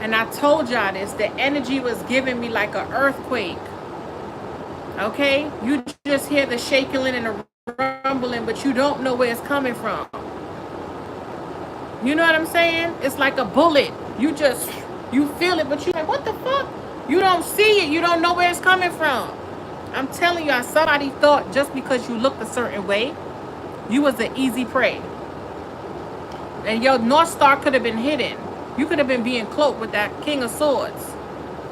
And I told y'all this, the energy was giving me like an earthquake. Okay? You just hear the shaking and the rumbling, but you don't know where it's coming from. You know what I'm saying? It's like a bullet. You feel it, but you're like, what the fuck? You don't see it. You don't know where it's coming from. I'm telling you, somebody thought just because you looked a certain way, you was an easy prey. And your North Star could have been hidden. You could have been being cloaked with that King of Swords.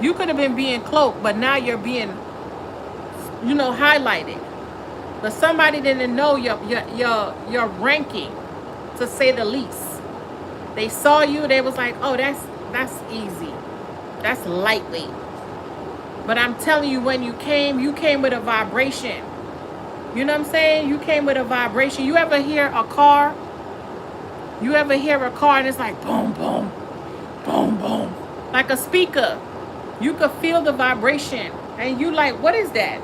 You could have been being cloaked, but now you're being, highlighted. But somebody didn't know your ranking, to say the least. They saw you, they was like, oh, that's easy. That's lightweight. But I'm telling you, when you came with a vibration. You know what I'm saying? You came with a vibration. You ever hear a car? You ever hear a car and it's like boom, boom, boom, boom. Like a speaker. You could feel the vibration. And you like, what is that?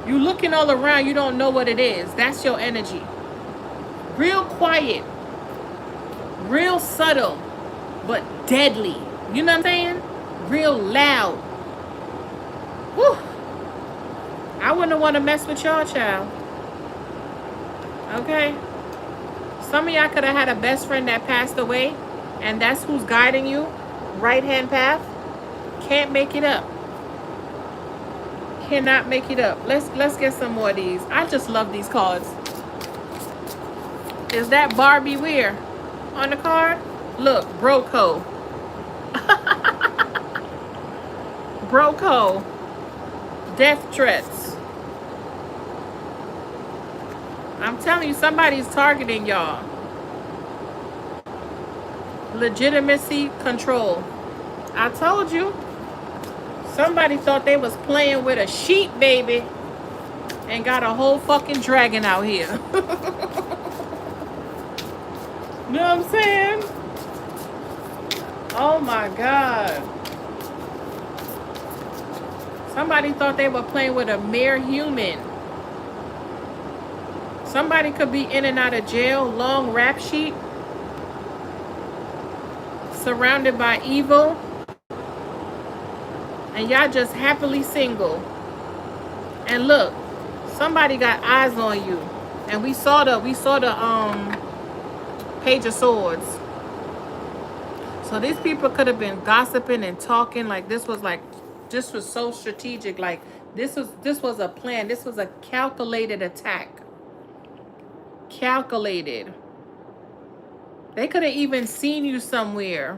You looking all around, you don't know what it is. That's your energy. Real quiet. Real subtle, but deadly. You know what I'm saying? Real loud. Whew. I wouldn't want to mess with y'all, child. Okay? Some of y'all could have had a best friend that passed away, and that's who's guiding you. Right-hand path. Can't make it up. Cannot make it up. Let's get some more of these. I just love these cards. Is that Barbie Weir on the card? Look, Broco. Broco. Death threats. I'm telling you, somebody's targeting y'all. Legitimacy, control. I told you. Somebody thought they was playing with a sheep, baby, and got a whole fucking dragon out here. You know what I'm saying? Oh my God. Somebody thought they were playing with a mere human. Somebody could be in and out of jail, long rap sheet, surrounded by evil, and y'all just happily single. And look, somebody got eyes on you. And we saw the Page of Swords. So these people could have been gossiping and talking like this was so strategic. Like this was a plan. This was a calculated attack. Calculated. They could have even seen you somewhere.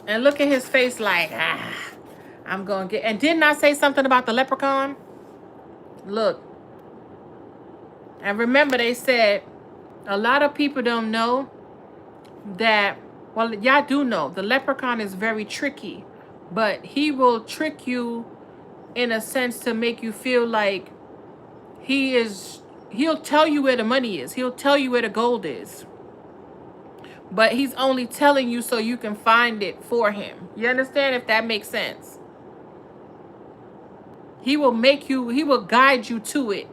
And look at his face like, I'm going to get... And didn't I say something about the leprechaun? Look. And remember, they said, a lot of people don't know that... Well, y'all do know. The leprechaun is very tricky. But he will trick you in a sense to make you feel like he'll tell you where the money is. He'll tell you where the gold is. But he's only telling you so you can find it for him. You understand, if that makes sense? He will guide you to it.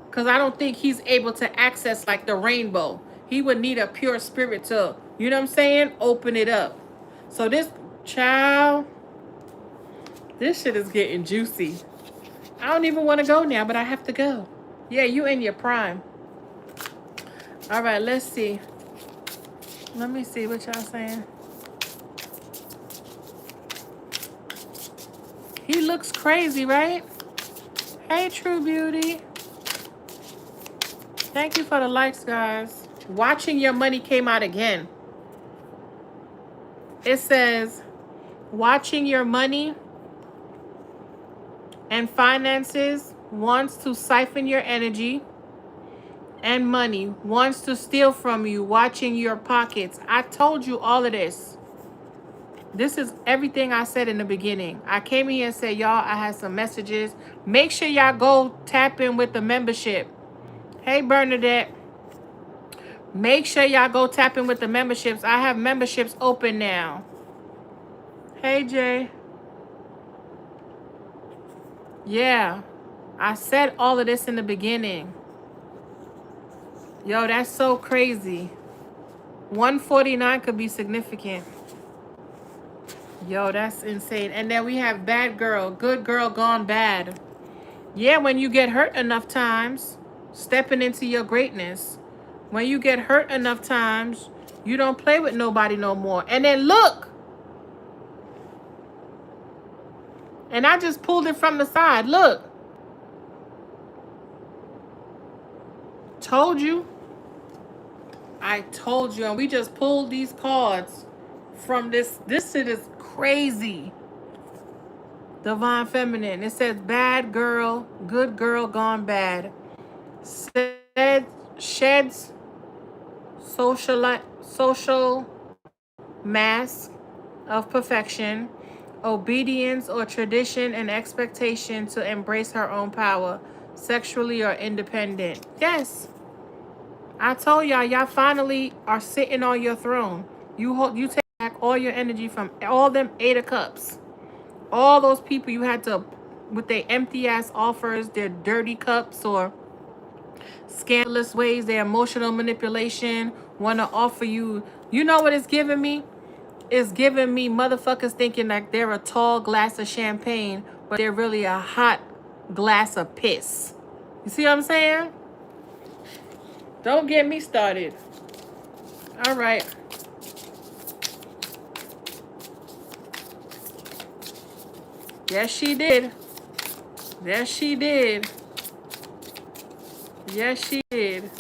Because I don't think he's able to access like the rainbow. He would need a pure spirit to, you know what I'm saying? Open it up. So this child, this shit is getting juicy. I don't even want to go now, but I have to go. Yeah, you in your prime. All right, let's see. Let me see what y'all saying. He looks crazy, right? Hey, True Beauty. Thank you for the likes, guys. Watching Your Money came out again. It says, watching your money and finances wants to siphon your energy and money, wants to steal from you, watching your pockets. I told you all of this. This is everything I said in the beginning. I came in here and said, y'all, I had some messages. Make sure y'all go tap in with the membership. Hey, Bernadette. Make sure y'all go tap in with the memberships. I have memberships open now. Hey, Jay. Yeah. I said all of this in the beginning. Yo, that's so crazy. 149 could be significant. Yo, that's insane. And then we have bad girl, good girl gone bad. Yeah, when you get hurt enough times, stepping into your greatness. When you get hurt enough times, you don't play with nobody no more. And then look. And I just pulled it from the side. Look. Told you. I told you. And we just pulled these cards from this. This shit is crazy. Divine Feminine. It says bad girl, good girl gone bad. Sheds social mask of perfection, obedience or tradition and expectation to embrace her own power, sexually or independent. Yes. I told y'all finally are sitting on your throne. You take back all your energy from all them 8 of cups. All those people you had to, with their empty ass offers, their dirty cups or scandalous ways, their emotional manipulation, want to offer you. You know what it's giving me? It's giving me motherfuckers thinking like they're a tall glass of champagne, but they're really a hot glass of piss. You see what I'm saying? Don't get me started. All right. Yes, she did. Yes, she did. Yes, she did.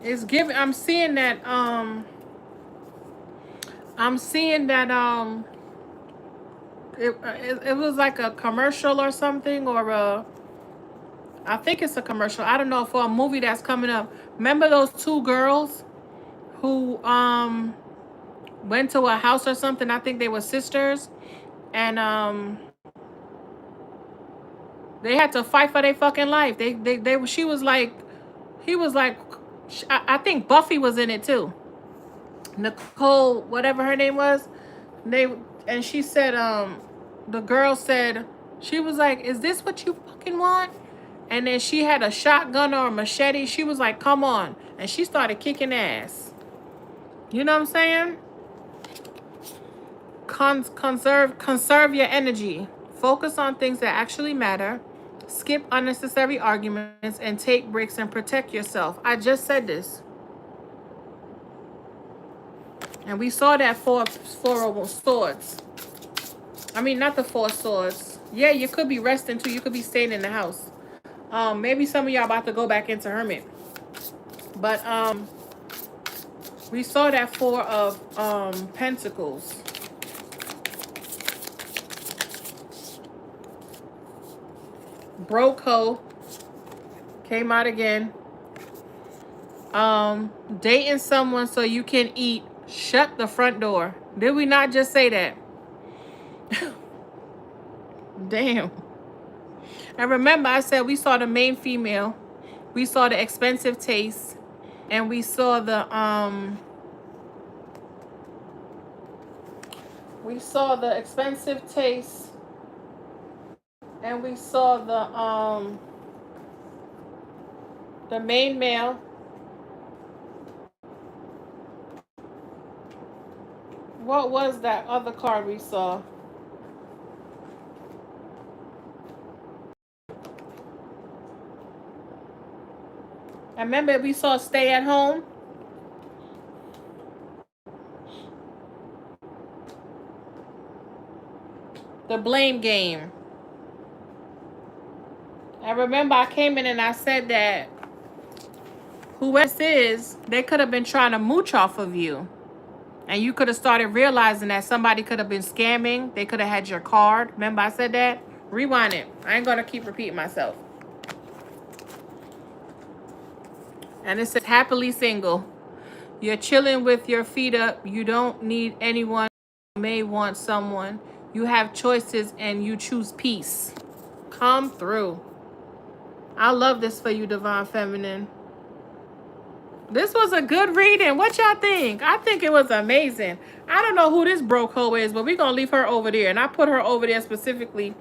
It's giving. I'm seeing that. It was like a commercial or something, or I think it's a commercial. I don't know, for a movie that's coming up. Remember those 2 girls who went to a house or something? I think they were sisters, and they had to fight for their fucking life. She was like, he was like, I think Buffy was in it too. Nicole, whatever her name was. And she said, the girl said, she was like, is this what you fucking want? And then she had a shotgun or a machete. She was like, come on. And she started kicking ass. You know what I'm saying? Conserve your energy. Focus on things that actually matter. Skip unnecessary arguments and take breaks and protect yourself. I just said this. And we saw that four of swords. I mean, not the 4 swords. Yeah, you could be resting too. You could be staying in the house. Maybe some of y'all about to go back into hermit. But We saw that Four of Pentacles. Broke hoe came out again. Dating someone so you can eat. Shut the front door. Did we not just say that? Damn. And remember, I said we saw the main female, we saw the expensive taste, and we saw the expensive taste, and we saw the main male. What was that other card we saw? I remember we saw stay at home. The blame game. I remember I came in and I said that whoever this is, they could have been trying to mooch off of you. And you could have started realizing that somebody could have been scamming. They could have had your card. Remember I said that? Rewind it. I ain't going to keep repeating myself. And it says happily single. You're chilling with your feet up. You don't need anyone. You may want someone. You have choices and you choose peace. Come through. I love this for you, Divine Feminine. This was a good reading. What y'all think? I think it was amazing. I don't know who this broke hoe is, but we're going to leave her over there. And I put her over there specifically.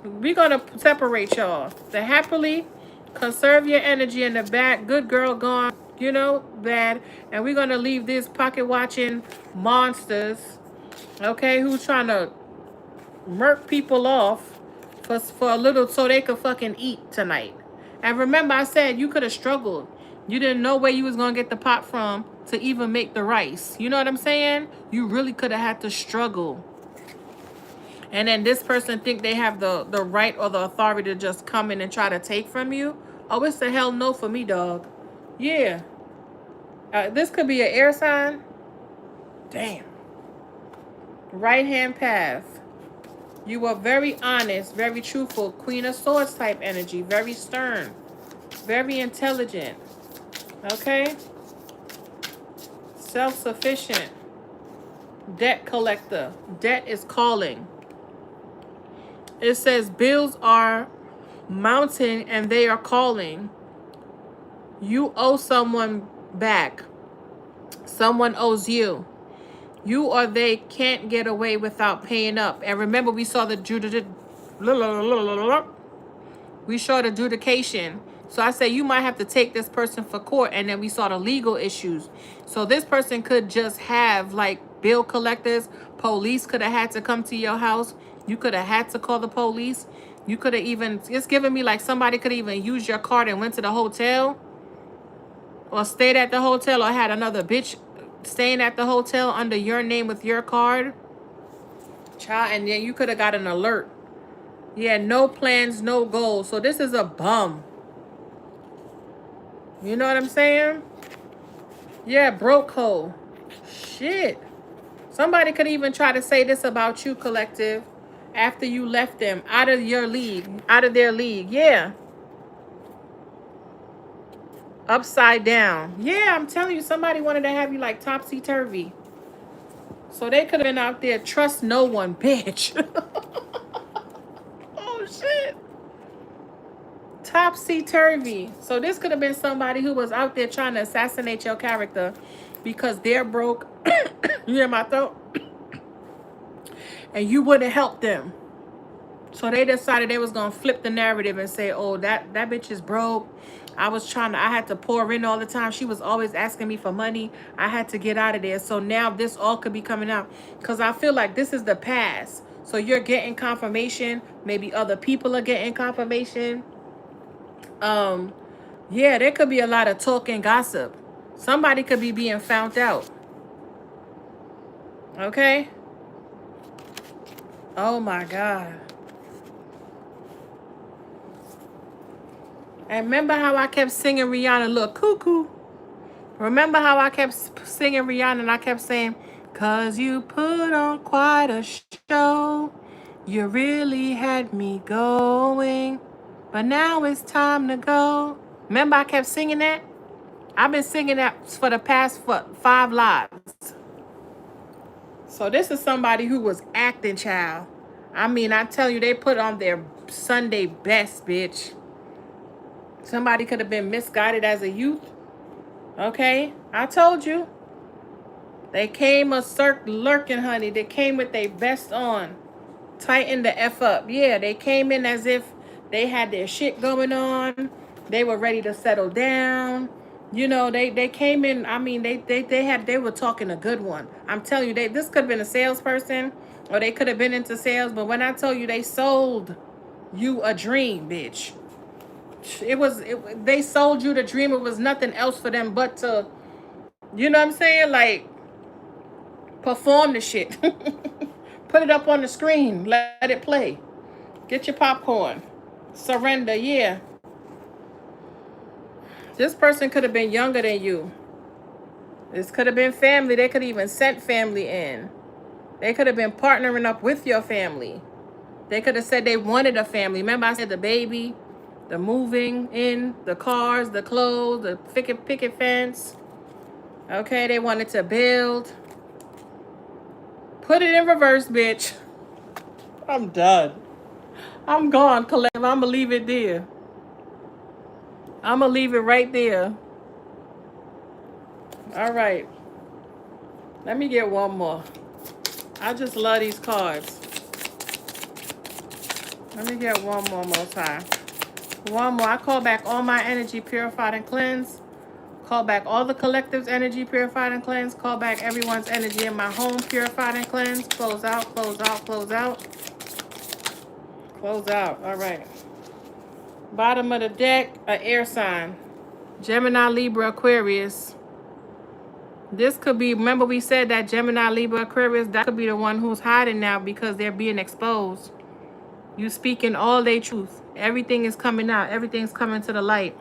We're going to separate y'all. The happily, conserve your energy in the back. Good girl gone, you know, bad. And we're going to leave these pocket watching monsters, okay, who's trying to murk people off for a little so they could fucking eat tonight. And remember I said you could have struggled. You didn't know where you was going to get the pot from to even make the rice. You know what I'm saying? You really could have had to struggle. And then this person think they have the right or the authority to just come in and try to take from you. Oh, it's a hell no for me, dog. Yeah. This could be an air sign. Damn. Right-hand path. You are very honest, very truthful. Queen of Swords type energy. Very stern. Very intelligent. Okay? Self-sufficient. Debt collector. Debt is calling. It says bills are mounting and they are calling. You owe someone back. Someone owes you. You or they can't get away without paying up. And remember, we saw the adjudication. So I say you might have to take this person for court. And then we saw the legal issues. So this person could just have like bill collectors. Police could have had to come to your house. You could have had to call the police. You could have even, it's giving me like somebody could even use your card and went to the hotel. Or stayed at the hotel or had another bitch staying at the hotel under your name with your card. Child, and then you could have got an alert. Yeah, no plans, no goals. So this is a bum. You know what I'm saying? Yeah, broke hoe. Shit. Somebody could even try to say this about you, collective, after you left them out of your league, out of their league. Yeah. Upside down. Yeah, I'm telling you, somebody wanted to have you like topsy-turvy. So they could have been out there, trust no one, bitch. Oh, shit. Topsy-turvy. So this could have been somebody who was out there trying to assassinate your character because they're broke. You hear my throat? And you wouldn't help them. So they decided they was going to flip the narrative and say, oh, that bitch is broke. I had to pour in all the time. She was always asking me for money. I had to get out of there. So now this all could be coming out. Because I feel like this is the past. So you're getting confirmation. Maybe other people are getting confirmation. Yeah, there could be a lot of talk and gossip. Somebody could be being found out. Okay? Oh my God. And remember how I kept singing Rihanna, look, cuckoo. Remember how I kept singing Rihanna and I kept saying, "'Cause you put on quite a show. You really had me going. But now it's time to go." Remember I kept singing that? I've been singing that for the past 5 lives. So this is somebody who was acting, child. I mean, I tell you, they put on their Sunday best, bitch. Somebody could have been misguided as a youth. Okay? I told you. They came lurking, honey. They came with their vest on. Tighten the F up. Yeah, they came in as if they had their shit going on. They were ready to settle down. You know, they came in. I mean, they were talking a good one. I'm telling you, this could have been a salesperson, or they could have been into sales. But when I tell you, they sold you a dream, bitch. They sold you the dream. It was nothing else for them but to, you know what I'm saying, like, perform the shit. Put it up on the screen. Let it play. Get your popcorn. Surrender, yeah. This person could have been younger than you. This could have been family. They could have even sent family in. They could have been partnering up with your family. They could have said they wanted a family. Remember I said the baby, the moving in, the cars, the clothes, the picket fence. Okay, they wanted to build. Put it in reverse, bitch. I'm done. I'm gone, collective. I'm going to leave it there. I'm going to leave it right there. All right. Let me get one more. I just love these cards. Let me get one more time. One more. I call back all my energy purified and cleansed. Call back all the collective's energy purified and cleansed. Call back everyone's energy in my home purified and cleansed. Close out, close out, close out. Close out. All right. Bottom of the deck, an air sign. Gemini, Libra, Aquarius. This could be, remember we said that Gemini, Libra, Aquarius, that could be the one who's hiding now because they're being exposed. You speaking all their truth. Everything is coming out. Everything's coming to the light.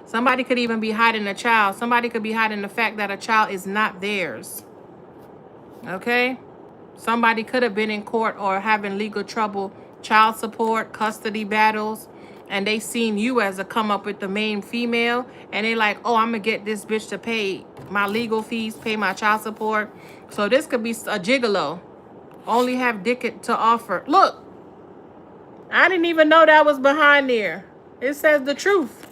Somebody could even be hiding a child. Somebody could be hiding the fact that a child is not theirs. Okay? Somebody could have been in court or having legal trouble, child support, custody battles, and they seen you as a come up with the main female, and they like, oh, I'm going to get this bitch to pay my legal fees, pay my child support. So this could be a gigolo. Only have dick to offer. Look, I didn't even know that was behind there. It says the truth.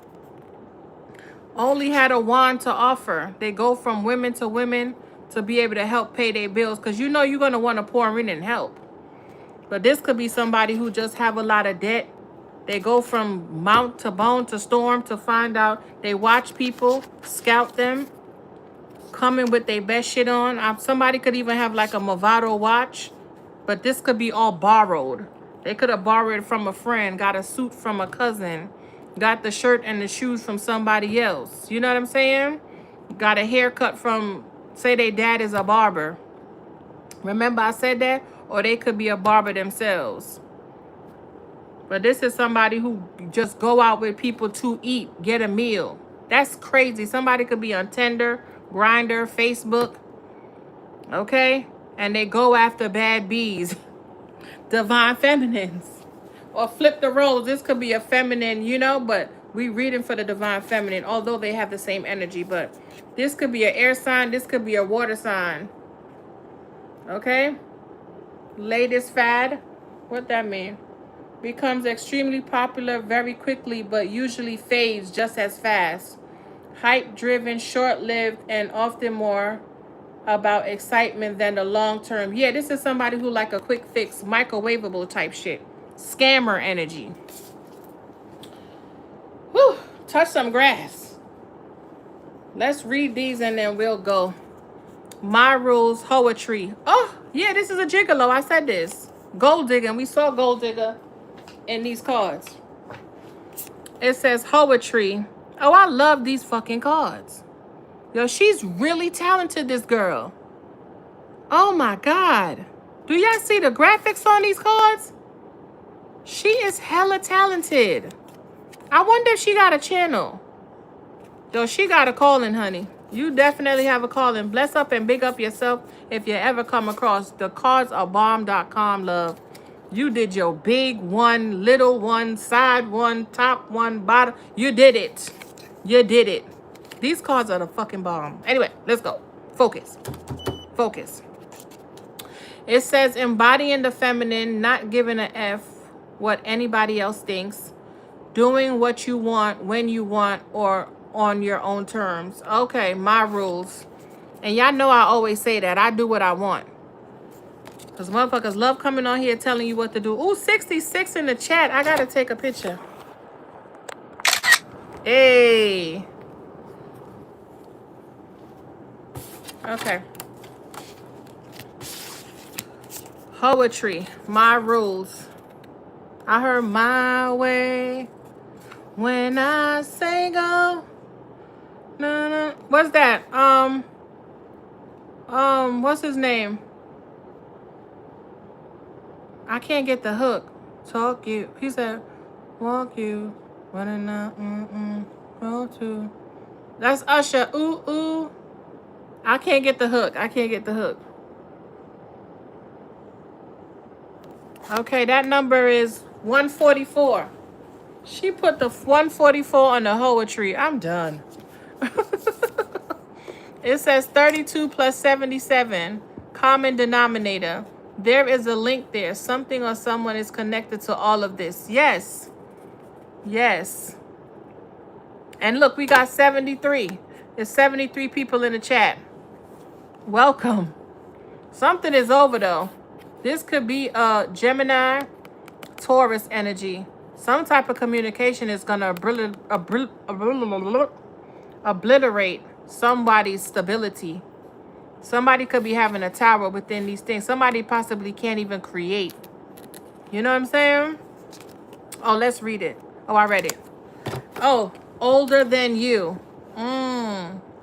Only had a wand to offer. They go from women to women to be able to help pay their bills, because you know you're going to want to pour in and help. But this could be somebody who just have a lot of debt. They go from mount to bone to storm to find out. They watch people, scout them, coming with their best shit on. Somebody could even have like a Movado watch, but this could be all borrowed. They could have borrowed from a friend, got a suit from a cousin, got the shirt and the shoes from somebody else. You know what I'm saying? Got a haircut from, say their dad is a barber. Remember I said that? Or they could be a barber themselves. But this is somebody who just go out with people to eat, get a meal. That's crazy. Somebody could be on Tinder, Grindr, Facebook. Okay? And they go after bad bees. Divine feminines. Or flip the roles. This could be a feminine, you know, but we reading for the divine feminine, although they have the same energy. But this could be an air sign. This could be a water sign. Okay? Latest fad. What that mean? Becomes extremely popular very quickly, but usually fades just as fast. Hype-driven, short-lived, and often more about excitement than the long term. Yeah, this is somebody who like a quick fix, microwavable type shit. Scammer energy. Whew, touch some grass. Let's read these and then we'll go. My rules, poetry. Oh, yeah, this is a gigolo. I said this. Gold digger. We saw gold digger in these cards. It says poetry. Oh, I love these fucking cards. Yo, she's really talented, this girl. Oh my God. Do y'all see the graphics on these cards? She is hella talented. I wonder if she got a channel. Though she got a calling, honey. You definitely have a calling. Bless up and big up yourself if you ever come across. The cards are bomb.com, love. You did your big one, little one, side one, top one, bottom. You did it. You did it. These cards are the fucking bomb. Anyway, let's go. Focus. Focus. It says embodying the feminine, not giving a F what anybody else thinks, doing what you want, when you want, or on your own terms. Okay, my rules. And y'all know I always say that. I do what I want. Because motherfuckers love coming on here telling you what to do. Ooh, 66 in the chat. I got to take a picture. Hey. Okay. Poetry. My rules. I heard my way when I say go. No, no. What's that? What's his name? I can't get the hook. Talk you. He said, walk you. Running out. Go to. That's Usher. Ooh, ooh. I can't get the hook. I can't get the hook. Okay, that number is 144. She put the 144 on the poetry. I'm done. It says 32 plus 77. Common denominator. There is a link there. Something or someone is connected to all of this. Yes. Yes. And look, we got 73. There's 73 people in the chat. Welcome. Something is over, though. This could be a Gemini, Taurus energy. Some type of communication is going to obliterate somebody's stability. Somebody could be having a tower within these things. Somebody possibly can't even create. You know what I'm saying? Oh, let's read it. Oh, I read it. Oh, older than you.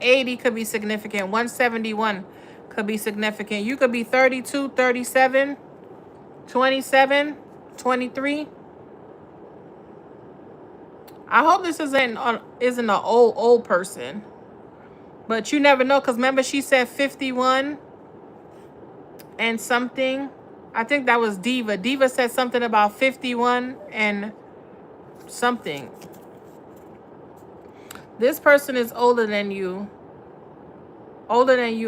80 could be significant. 171 could be significant. You could be 32, 37, 27, 23. I hope this isn't an old person. But you never know, because remember she said 51 and something. I think that was Diva. Diva said something about 51 and something. This person is older than you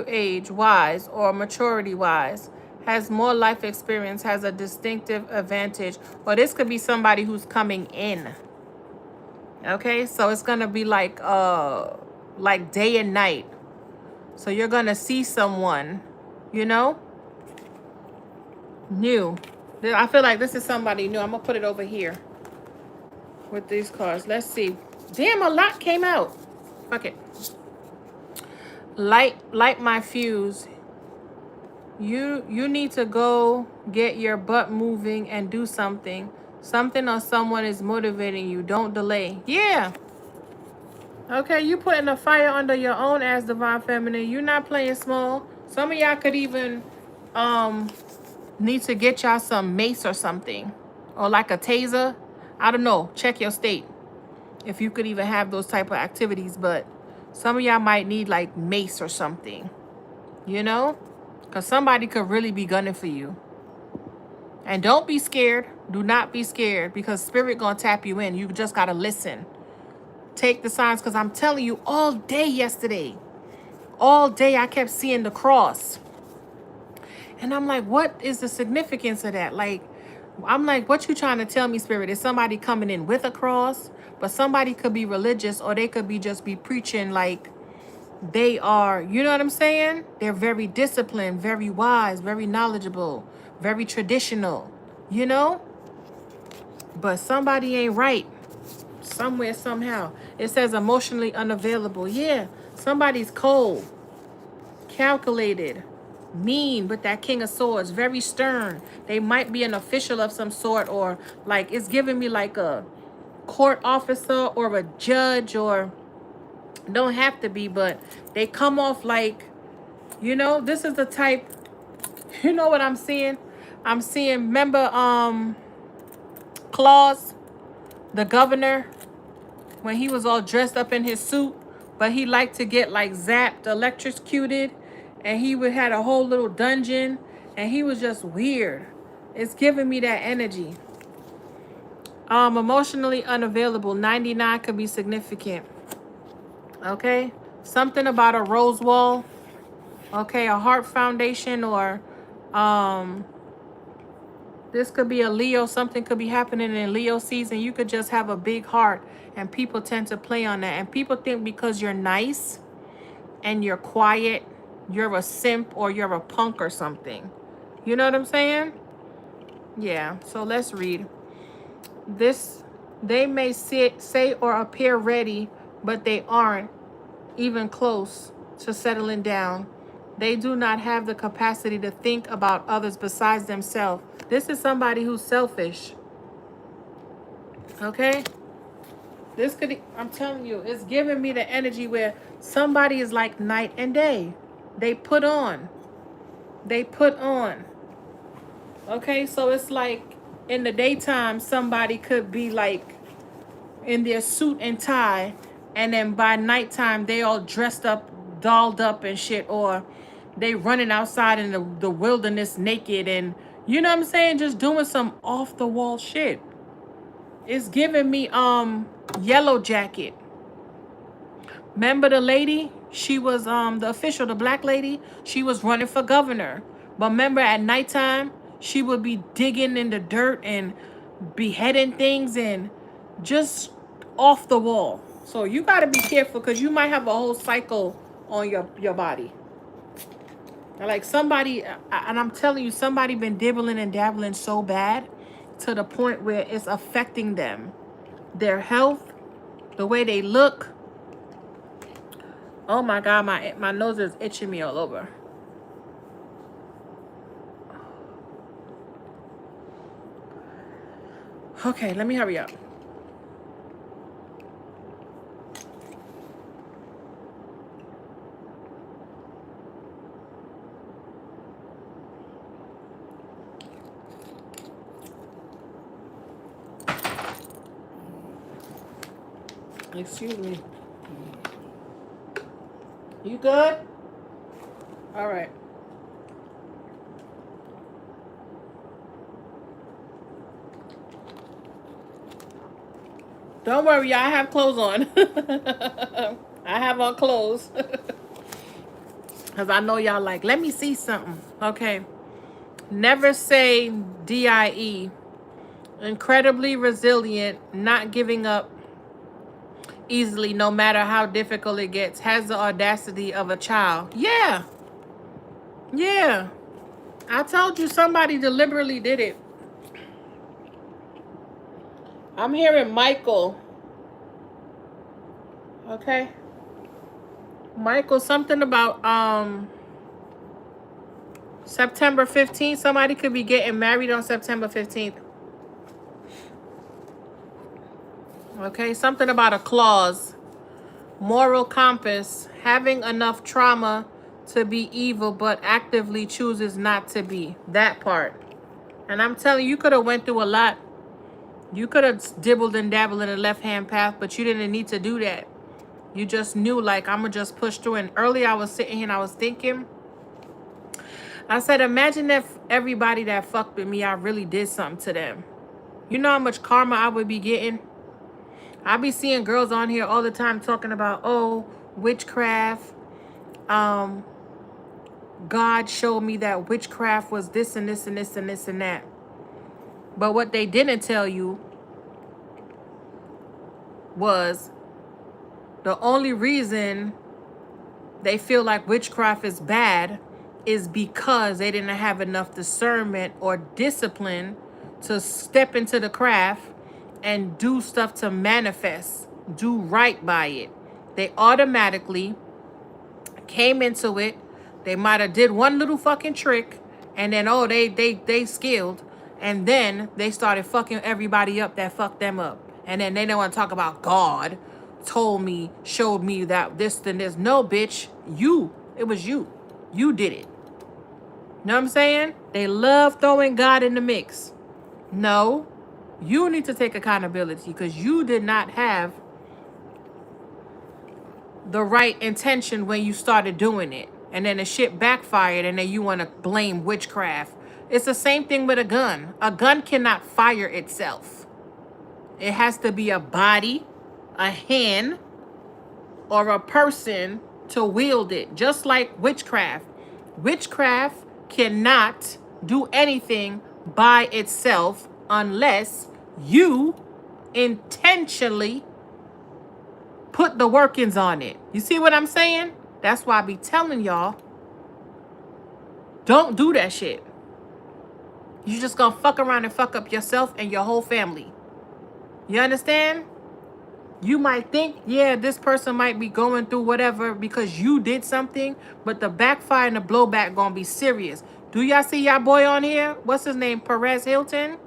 age wise or maturity wise, has more life experience, has a distinctive advantage. Or this could be somebody who's coming in. Okay, so it's gonna be like day and night. So you're gonna see someone, you know, new. I feel like this is somebody new. I'm gonna put it over here with these cards. Let's see. Damn, a lot came out. Fuck it. Light my fuse. You need to go get your butt moving and do something. Something or someone is motivating you. Don't delay. Yeah. Okay, you putting a fire under your own ass, Divine Feminine. You're not playing small. Some of y'all could even need to get y'all some mace or something. Or like a taser. I don't know. Check your state. If you could even have those type of activities. But some of y'all might need like mace or something. You know? Because somebody could really be gunning for you. And don't be scared. Do not be scared. Because Spirit gonna tap you in. You just gotta listen. Take the signs, because I'm telling you, all day yesterday, all day I kept seeing the cross. And I'm like, what is the significance of that? Like, I'm like, what you trying to tell me, Spirit? Is somebody coming in with a cross? But somebody could be religious, or they could be just be preaching like they are, you know what I'm saying? They're very disciplined, very wise, very knowledgeable, very traditional, you know? But somebody ain't right. Somewhere, somehow. It says emotionally unavailable. Yeah, somebody's cold, calculated, mean with that King of Swords, very stern. They might be an official of some sort, or like it's giving me like a court officer or a judge, or don't have to be, but they come off like, you know, this is the type, you know what I'm seeing? I'm seeing, remember Claus, the governor, when he was all dressed up in his suit but he liked to get like zapped, electrocuted, and he would had a whole little dungeon, and he was just weird. It's giving me that energy. Emotionally unavailable. 99 could be significant. Okay, something about a rose wall. Okay, a heart foundation, or this could be a Leo. Something could be happening in Leo season. You could just have a big heart, and people tend to play on that. And people think because you're nice and you're quiet, you're a simp or you're a punk or something. You know what I'm saying? Yeah, so let's read. This, they may say or appear ready, but they aren't even close to settling down. They do not have the capacity to think about others besides themselves. This is somebody who's selfish. Okay? This could, I'm telling you, it's giving me the energy where somebody is like night and day. They put on. They put on. Okay? So it's like in the daytime, somebody could be like in their suit and tie, and then by nighttime, they all dressed up, dolled up and shit, or they running outside in the wilderness naked, and you know what I'm saying, just doing some off the wall shit. It's giving me Yellow Jacket. Remember the lady? She was the official, the black lady. She was running for governor. But remember at nighttime, she would be digging in the dirt and beheading things and just off the wall. So you got to be careful, because you might have a whole cycle on your body. Like somebody, and I'm telling you, somebody been dibbling and dabbling so bad to the point where it's affecting them. Their health, the way they look. Oh my God, my nose is itching me all over. Okay, let me hurry up. Excuse me. You good? All right. Don't worry, I have clothes on. I have on clothes. Because I know y'all like, let me see something. Okay. Never say DIE. Incredibly resilient, not giving up easily, no matter how difficult it gets. Has the audacity of a child. Yeah. Yeah. I told you somebody deliberately did it. I'm hearing Michael. Okay. Michael, something about September 15th. Somebody could be getting married on September 15th. Okay, something about a clause. Moral compass. Having enough trauma to be evil, but actively chooses not to be. That part. And I'm telling you, you could have went through a lot. You could have dibbled and dabbled in the left-hand path, but you didn't need to do that. You just knew, like, I'm going to just push through. And earlier I was sitting here and I was thinking, I said, imagine if everybody that fucked with me, I really did something to them. You know how much karma I would be getting? I be seeing girls on here all the time talking about, oh, witchcraft. God showed me that witchcraft was this and this and this and this and that. But what they didn't tell you was the only reason they feel like witchcraft is bad is because they didn't have enough discernment or discipline to step into the craft and do stuff to manifest, do right by it. They automatically came into it. They might have did one little fucking trick, and then oh, they skilled, and then they started fucking everybody up that fucked them up. And then they don't want to talk about God told me, showed me that this and this. No, bitch, it was you. You did it. Know what I'm saying? They love throwing God in the mix. No, you need to take accountability, because you did not have the right intention when you started doing it. And then the shit backfired and then you want to blame witchcraft. It's the same thing with a gun. A gun cannot fire itself. It has to be a body, a hand, or a person to wield it. Just like witchcraft. Witchcraft cannot do anything by itself unless you intentionally put the workings on it. You see what I'm saying? That's why I be telling y'all, don't do that shit. You just gonna fuck around and fuck up yourself and your whole family. You understand? You might think, yeah, this person might be going through whatever because you did something, but the backfire and the blowback gonna be serious. Do y'all see y'all boy on here? What's his name? Perez Hilton?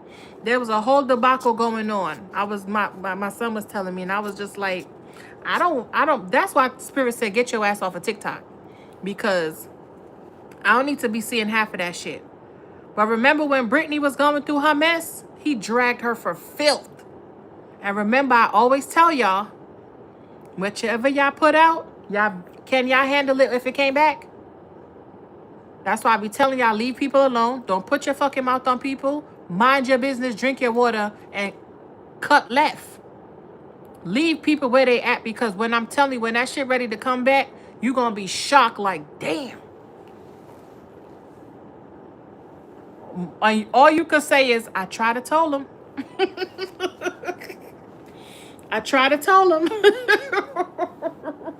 There was a whole debacle going on. My son was telling me, and I was just like, I don't, that's why Spirit said, get your ass off of TikTok. Because I don't need to be seeing half of that shit. But remember when Brittany was going through her mess? He dragged her for filth. And remember, I always tell y'all, whichever y'all put out, can y'all handle it if it came back? That's why I be telling y'all, leave people alone. Don't put your fucking mouth on people. Mind your business, drink your water, and cut left. Leave people where they at, because when I'm telling you, when that shit ready to come back, you gonna be shocked like, damn. All you could say is, I try to tell them. I try to tell them.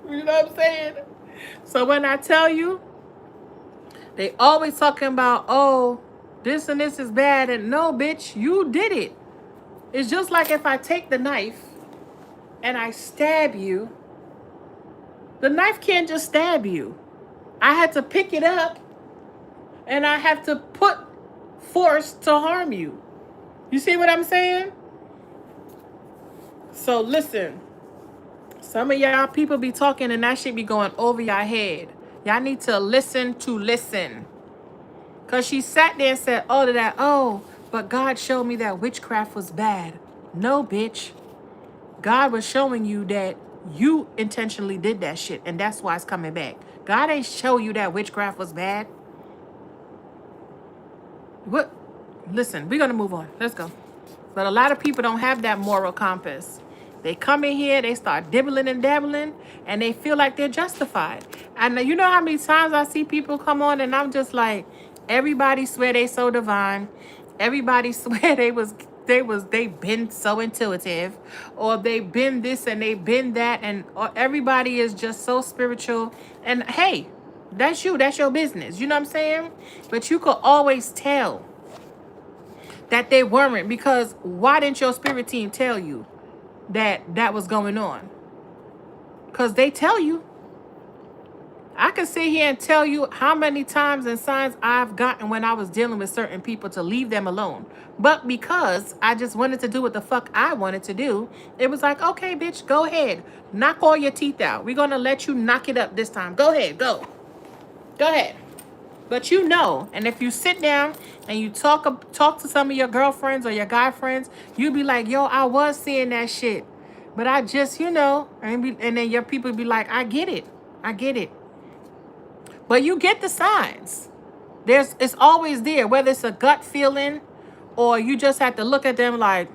You know what I'm saying? So when I tell you, they always talking about, oh, this and this is bad. And no, bitch, you did it. It's just like if I take the knife and I stab you, the knife can't just stab you. I had to pick it up and I have to put force to harm you. You see what I'm saying? So listen, some of y'all people be talking and that shit be going over your head. Y'all need to listen to listen. Because she sat there and said, oh, to that, oh, but God showed me that witchcraft was bad. No, bitch. God was showing you that you intentionally did that shit, and that's why it's coming back. God ain't show you that witchcraft was bad. What? Listen, we're going to move on. Let's go. But a lot of people don't have that moral compass. They come in here, they start dibbling and dabbling, and they feel like they're justified. And you know how many times I see people come on and I'm just like, everybody swear they so divine. Everybody swear they've been so intuitive, or they've been this and they've been that, and everybody is just so spiritual. And hey, that's you, that's your business. You know what I'm saying? But you could always tell that they weren't, because why didn't your spirit team tell you that was going on? Because they tell you. I can sit here and tell you how many times and signs I've gotten when I was dealing with certain people to leave them alone. But because I just wanted to do what the fuck I wanted to do, it was like, okay, bitch, go ahead. Knock all your teeth out. We're going to let you knock it up this time. Go ahead, go. Go ahead. But you know, and if you sit down and you talk to some of your girlfriends or your guy friends, you be like, yo, I was seeing that shit. But I just, you know, and then your people be like, I get it. I get it. But you get the signs. It's always there, whether it's a gut feeling or you just have to look at them like,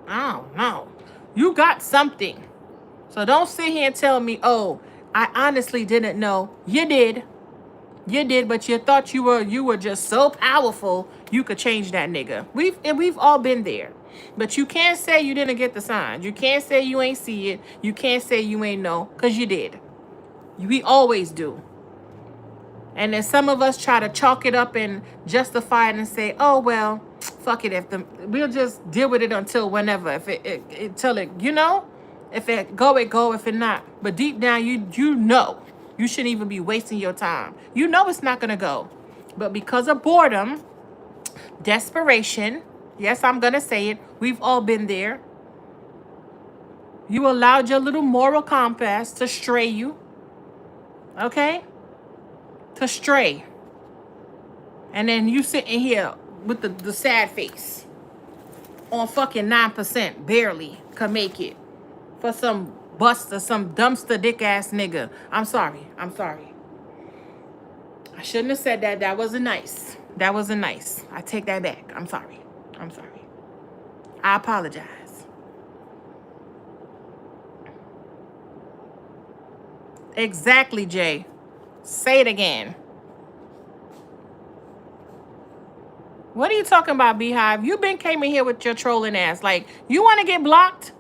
I don't know. You got something. So don't sit here and tell me, oh, I honestly didn't know. You did. You did, but you thought you were just so powerful you could change that nigga. We've all been there. But you can't say you didn't get the signs. You can't say you ain't see it. You can't say you ain't know, because you did. We always do. And then some of us try to chalk it up and justify it and say, oh, well, fuck it. We'll just deal with it until whenever. Until it, you know, if it go, it go. If it not. But deep down, you know, you shouldn't even be wasting your time. You know it's not going to go. But because of boredom, desperation, yes, I'm going to say it. We've all been there. You allowed your little moral compass to stray you. Okay? To stray. And then you sitting here with the sad face on fucking 9%, barely could make it. for some buster, some dumpster dick ass nigga. I'm sorry. I'm sorry. I shouldn't have said that. That wasn't nice. That wasn't nice. I take that back. I'm sorry. I'm sorry. I apologize. Exactly, Jay. Say it again. What are you talking about, Beehive? You been came in here with your trolling ass. Like, you want to get blocked?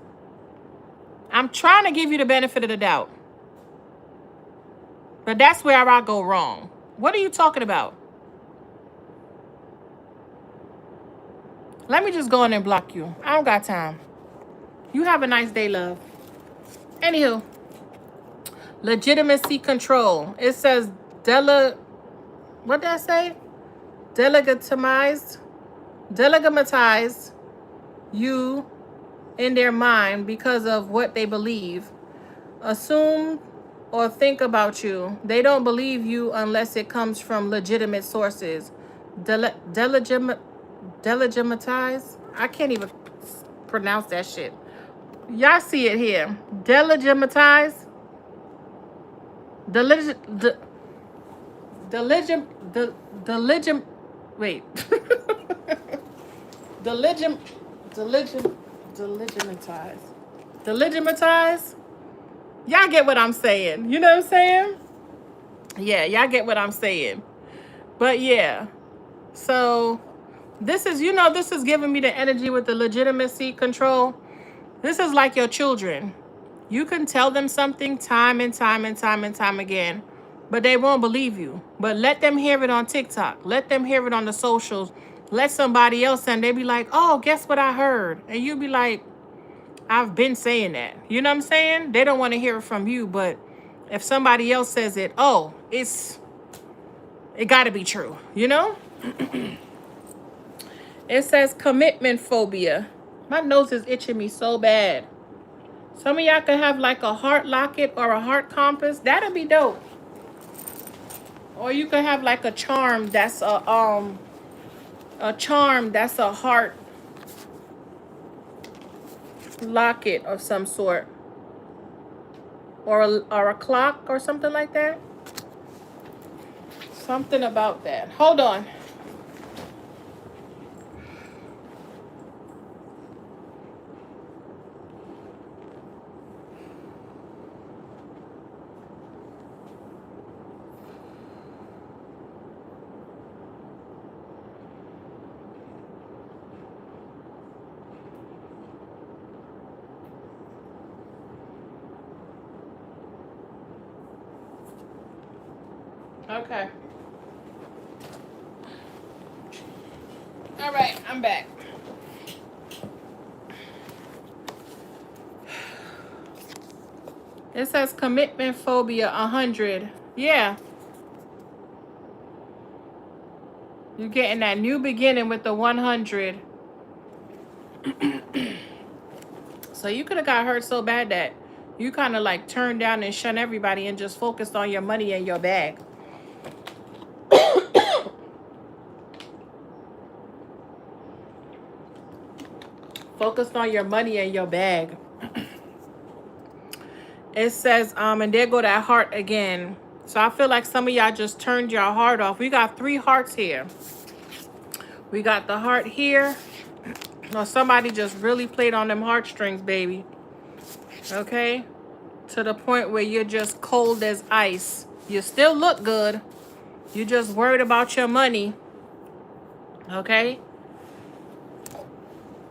I'm trying to give you the benefit of the doubt. But that's where I go wrong. What are you talking about? Let me just go in and block you. I don't got time. You have a nice day, love. Anywho, legitimacy control. It says what did I say? Delegitimized you in their mind because of what they believe. Assume or think about you. They don't believe you unless it comes from legitimate sources. Delegitimize? I can't even pronounce that shit. Y'all see it here. Delegitimize? Wait. Delegitimize? Y'all get what I'm saying. You know what I'm saying? Yeah, y'all get what I'm saying. But yeah. So this is, this is giving me the energy with the legitimacy control. This is like your children. You can tell them something time and time and time and time again, but they won't believe you. But let them hear it on TikTok. Let them hear it on the socials. Let somebody else, and they be like, oh, guess what I heard? And you be like, I've been saying that. You know what I'm saying? They don't want to hear it from you, but if somebody else says it, oh, it got to be true, you know? It says commitment phobia. My nose is itching me so bad. Some of y'all could have like a heart locket or a heart compass. That'll be dope. Or you could have like a charm that's a heart locket of some sort. Or a clock or something like that. Something about that. Hold on. Okay. All right, I'm back. It says commitment phobia 100. Yeah. You're getting that new beginning with the 100. So you could have got hurt so bad that you kind of like turned down and shunned everybody and just focused on your money and your bag. Focused on your money and your bag. It says, and there go that heart again. So I feel like some of y'all just turned your heart off. We got 3 hearts here. We got the heart here. Or somebody just really played on them heartstrings, baby. Okay? To the point where you're just cold as ice. You still look good. You just worried about your money. Okay?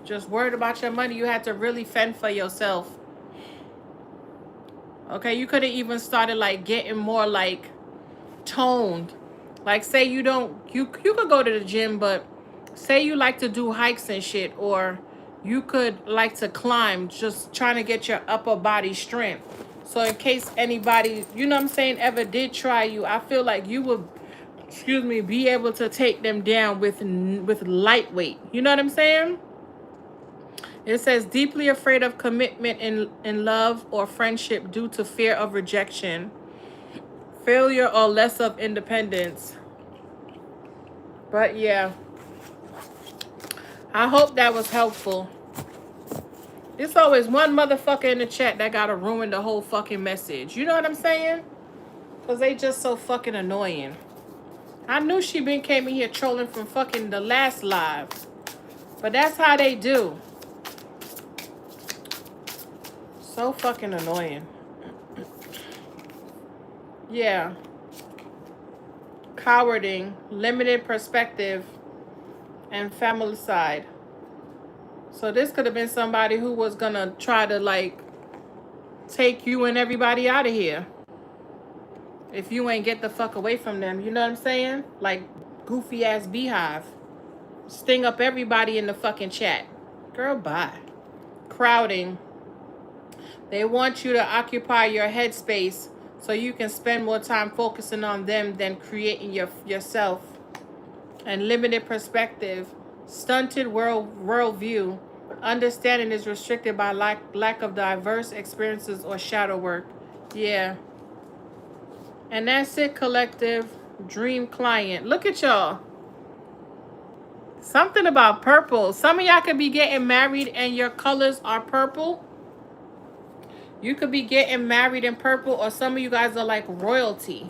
Just worried about your money. You had to really fend for yourself. Okay? You could have even started like getting more like toned. Like say you could go to the gym, but say you like to do hikes and shit, or you could like to climb, just trying to get your upper body strength. So in case anybody, you know what I'm saying, ever did try you, I feel like you would, be able to take them down with lightweight. You know what I'm saying? It says deeply afraid of commitment in love or friendship due to fear of rejection, failure, or less of independence. But yeah, I hope that was helpful. It's always one motherfucker in the chat that gotta ruin the whole fucking message. You know what I'm saying? Because they just so fucking annoying. I knew she came in here trolling from fucking the last live. But that's how they do. So fucking annoying. Yeah. Cowarding, limited perspective, and familicide. So this could have been somebody who was gonna try to like take you and everybody out of here. If you ain't get the fuck away from them, you know what I'm saying? Like goofy ass beehive. Sting up everybody in the fucking chat. Girl, bye. Crowding. They want you to occupy your headspace so you can spend more time focusing on them than creating yourself. And limited perspective. Stunted worldview. Understanding is restricted by lack of diverse experiences or shadow work. Yeah. And that's it, collective. Dream client. Look at y'all. Something about purple. Some of y'all could be getting married and your colors are purple. You could be getting married in purple, or some of you guys are like royalty.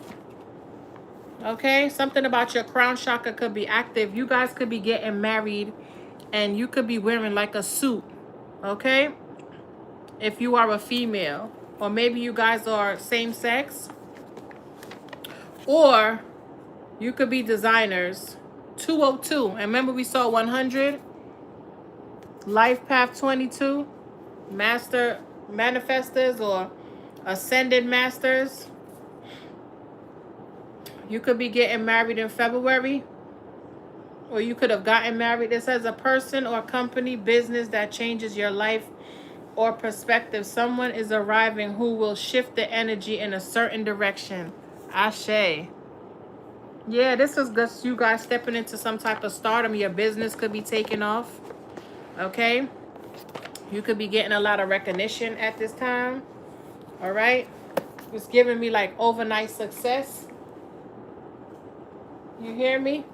Okay? Something about your crown chakra could be active. You guys could be getting married and you could be wearing like a suit. Okay? If you are a female. Or maybe you guys are same sex. Or you could be designers. 202. And remember we saw 100? Life Path 22. Master manifestors or ascended masters. You could be getting married in February. Or you could have gotten married. It says a person or company, business that changes your life or perspective. Someone is arriving who will shift the energy in a certain direction. Ashe. Yeah, this is just you guys stepping into some type of stardom. Your business could be taking off. Okay? You could be getting a lot of recognition at this time. All right? It's giving me like overnight success. You hear me?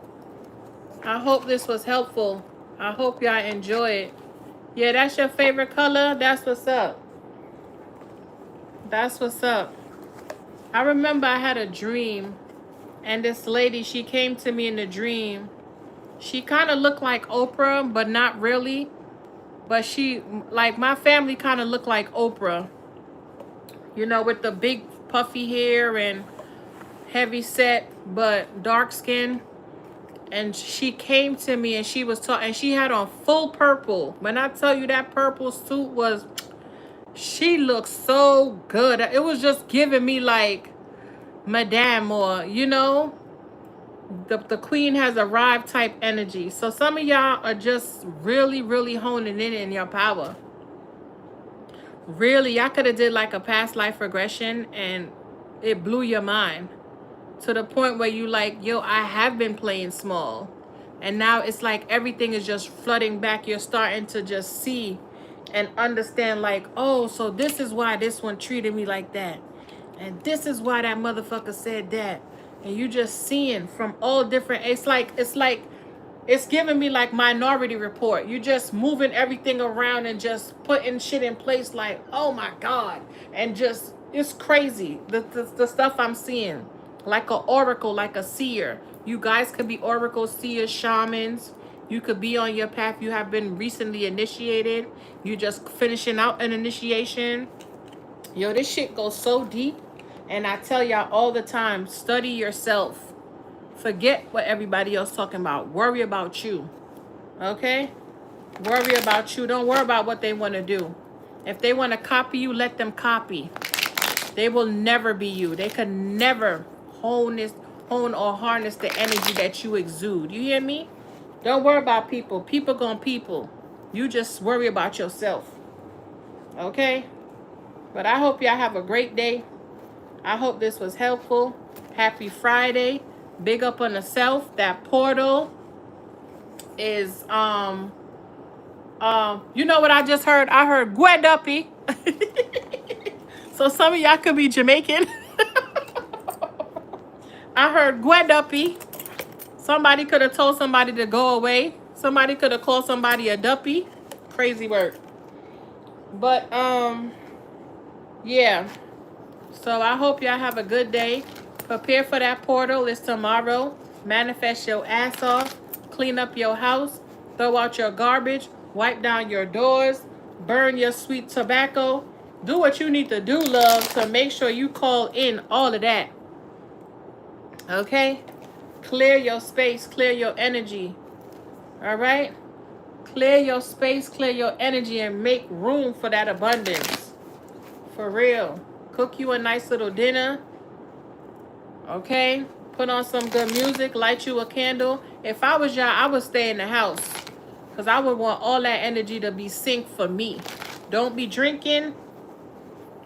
I hope this was helpful. I hope y'all enjoy it. Yeah, that's your favorite color. That's what's up. That's what's up. I remember I had a dream. And this lady, she came to me in the dream. She kind of looked like Oprah, but not really. But she, like my family kind of looked like Oprah. You know, with the big puffy hair and heavy set, but dark skin. And she came to me and she was talking, and she had on full purple. When I tell you that purple suit was, she looked so good. It was just giving me like Madame, or, you know, the queen has arrived type energy. So some of y'all are just really, really honing in your power. Really, y'all could have did like a past life regression and it blew your mind. To the point where you like, yo, I have been playing small. And now it's like everything is just flooding back. You're starting to just see and understand like, oh, so this is why this one treated me like that. And this is why that motherfucker said that. And you just seeing from all different, it's giving me like Minority Report. You just moving everything around and just putting shit in place like, oh my God. And just, it's crazy. The stuff I'm seeing. Like an oracle, like a seer. You guys could be oracle, seers, shamans. You could be on your path. You have been recently initiated. You just finishing out an initiation. Yo, this shit goes so deep. And I tell y'all all the time, study yourself. Forget what everybody else talking about. Worry about you. Okay? Worry about you. Don't worry about what they want to do. If they want to copy you, let them copy. They will never be you. They could never hone or harness the energy that you exude. You hear me? Don't worry about people. People gonna people. You just worry about yourself. Okay? But I hope y'all have a great day. I hope this was helpful. Happy Friday. Big up on the self. That portal is you know what I just heard? I heard Gweduppy. So some of y'all could be Jamaican. I heard Gweduppy. Somebody could have told somebody to go away. Somebody could have called somebody a duppy. Crazy word. But yeah. So I hope y'all have a good day. Prepare for that portal. It's tomorrow. Manifest your ass off. Clean up your house. Throw out your garbage. Wipe down your doors. Burn your sweet tobacco. Do what you need to do, love, to make sure you call in all of that. Okay? Clear your space. Clear your energy. All right? Clear your space. Clear your energy and make room for that abundance. For real. Cook you a nice little dinner. Okay? Put on some good music. Light you a candle. If I was y'all, I would stay in the house. Because I would want all that energy to be synced for me. Don't be drinking.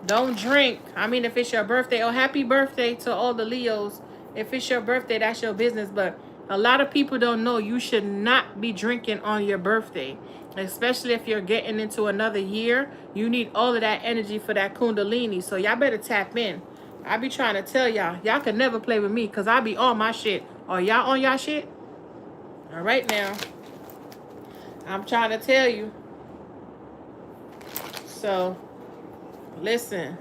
Don't drink. I mean, if it's your birthday, oh, happy birthday to all the Leos. If it's your birthday, that's your business. But a lot of people don't know you should not be drinking on your birthday. Especially if you're getting into another year. You need all of that energy for that kundalini. So y'all better tap in. I be trying to tell y'all. Y'all can never play with me because I be on my shit. Are y'all on y'all shit? All right now. I'm trying to tell you. So, listen.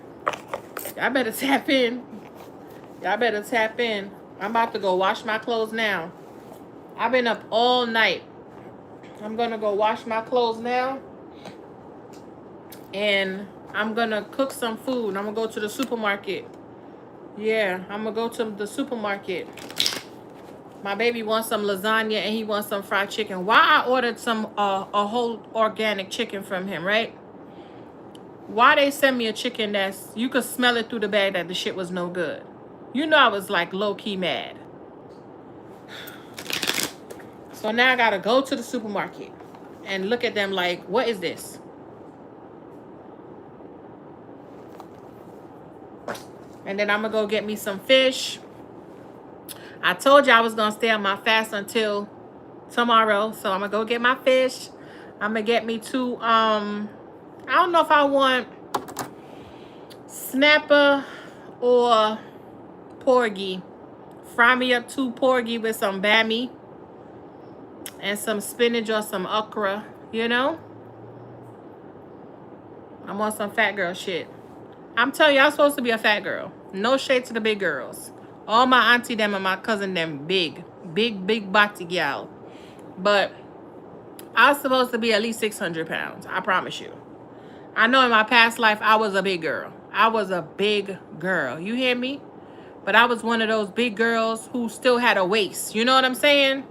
Y'all better tap in. Y'all better tap in. I'm about to go wash my clothes now. I've been up all night. I'm going to go wash my clothes now. And I'm going to cook some food. I'm going to go to the supermarket. Yeah, I'm going to go to the supermarket. My baby wants some lasagna and he wants some fried chicken. Why I ordered some a whole organic chicken from him, right? Why they send me a chicken that's, you could smell it through the bag that the shit was no good. You know I was like low-key mad. So now I gotta go to the supermarket and look at them like, what is this? And then I'm gonna go get me some fish. I told you I was gonna stay on my fast until tomorrow. So I'm gonna go get my fish. I'm gonna get me two, I don't know if I want snapper or porgy. Fry me up 2 porgy with some bami and some spinach or some okra, you know? I'm on some fat girl shit. I'm telling you, I'm supposed to be a fat girl. No shade to the big girls. All my auntie them and my cousin them big body gal. But I was supposed to be at least 600 pounds. I promise you. I know in my past life, I was a big girl. I was a big girl. You hear me? But I was one of those big girls who still had a waist. You know what I'm saying?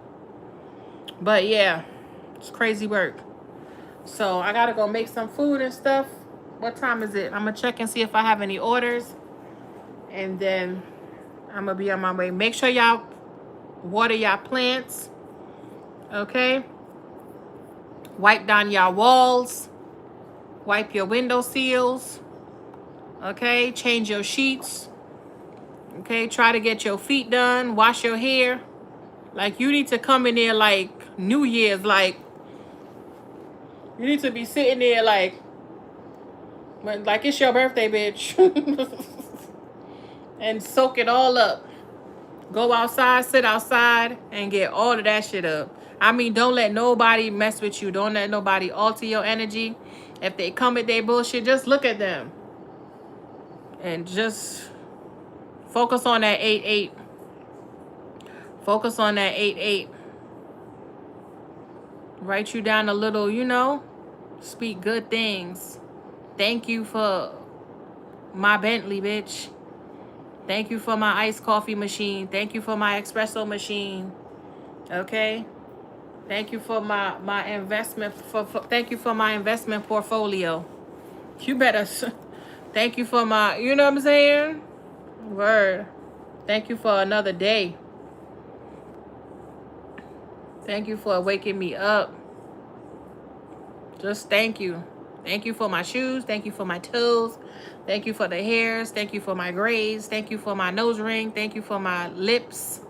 But yeah, it's crazy work. So I gotta go make some food and stuff. What time is it? I'm gonna check and see if I have any orders. And then I'm gonna be on my way. Make sure y'all water y'all plants. Okay? Wipe down y'all walls. Wipe your window sills. Okay? Change your sheets. Okay? Try to get your feet done. Wash your hair. Like, you need to come in there like New Year's. Like, you need to be sitting there like it's your birthday, bitch. And soak it all up. Go outside, sit outside, and get all of that shit up. I mean, don't let nobody mess with you. Don't let nobody alter your energy. If they come with their bullshit, just look at them. And just focus on that 8-8. Focus on that 8-8. Write you down a little, you know. Speak good things. Thank you for my Bentley, bitch. Thank you for my iced coffee machine. Thank you for my espresso machine. Okay? Thank you for my investment. Thank you for my investment portfolio. You better. Thank you for my, you know what I'm saying? Word. Thank you for another day. Thank you for waking me up. Just thank you. Thank you for my shoes. Thank you for my toes. Thank you for the hairs. Thank you for my grades. Thank you for my nose ring. Thank you for my lips,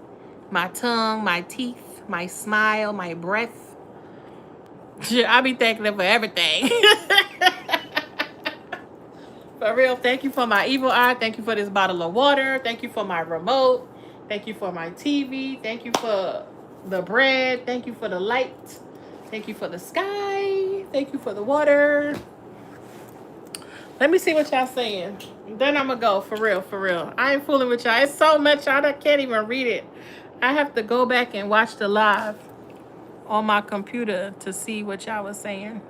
my tongue, my teeth, my smile, my breath. I be thanking them for everything. For real, thank you for my evil eye. Thank you for this bottle of water. Thank you for my remote. Thank you for my TV. Thank you for the bread. Thank you for the light. Thank you for the sky. Thank you for the water. Let me see what y'all saying. Then I'm gonna go for real, for real. I ain't fooling with y'all. It's so much y'all that can't even read it. I have to go back and watch the live on my computer to see what y'all was saying.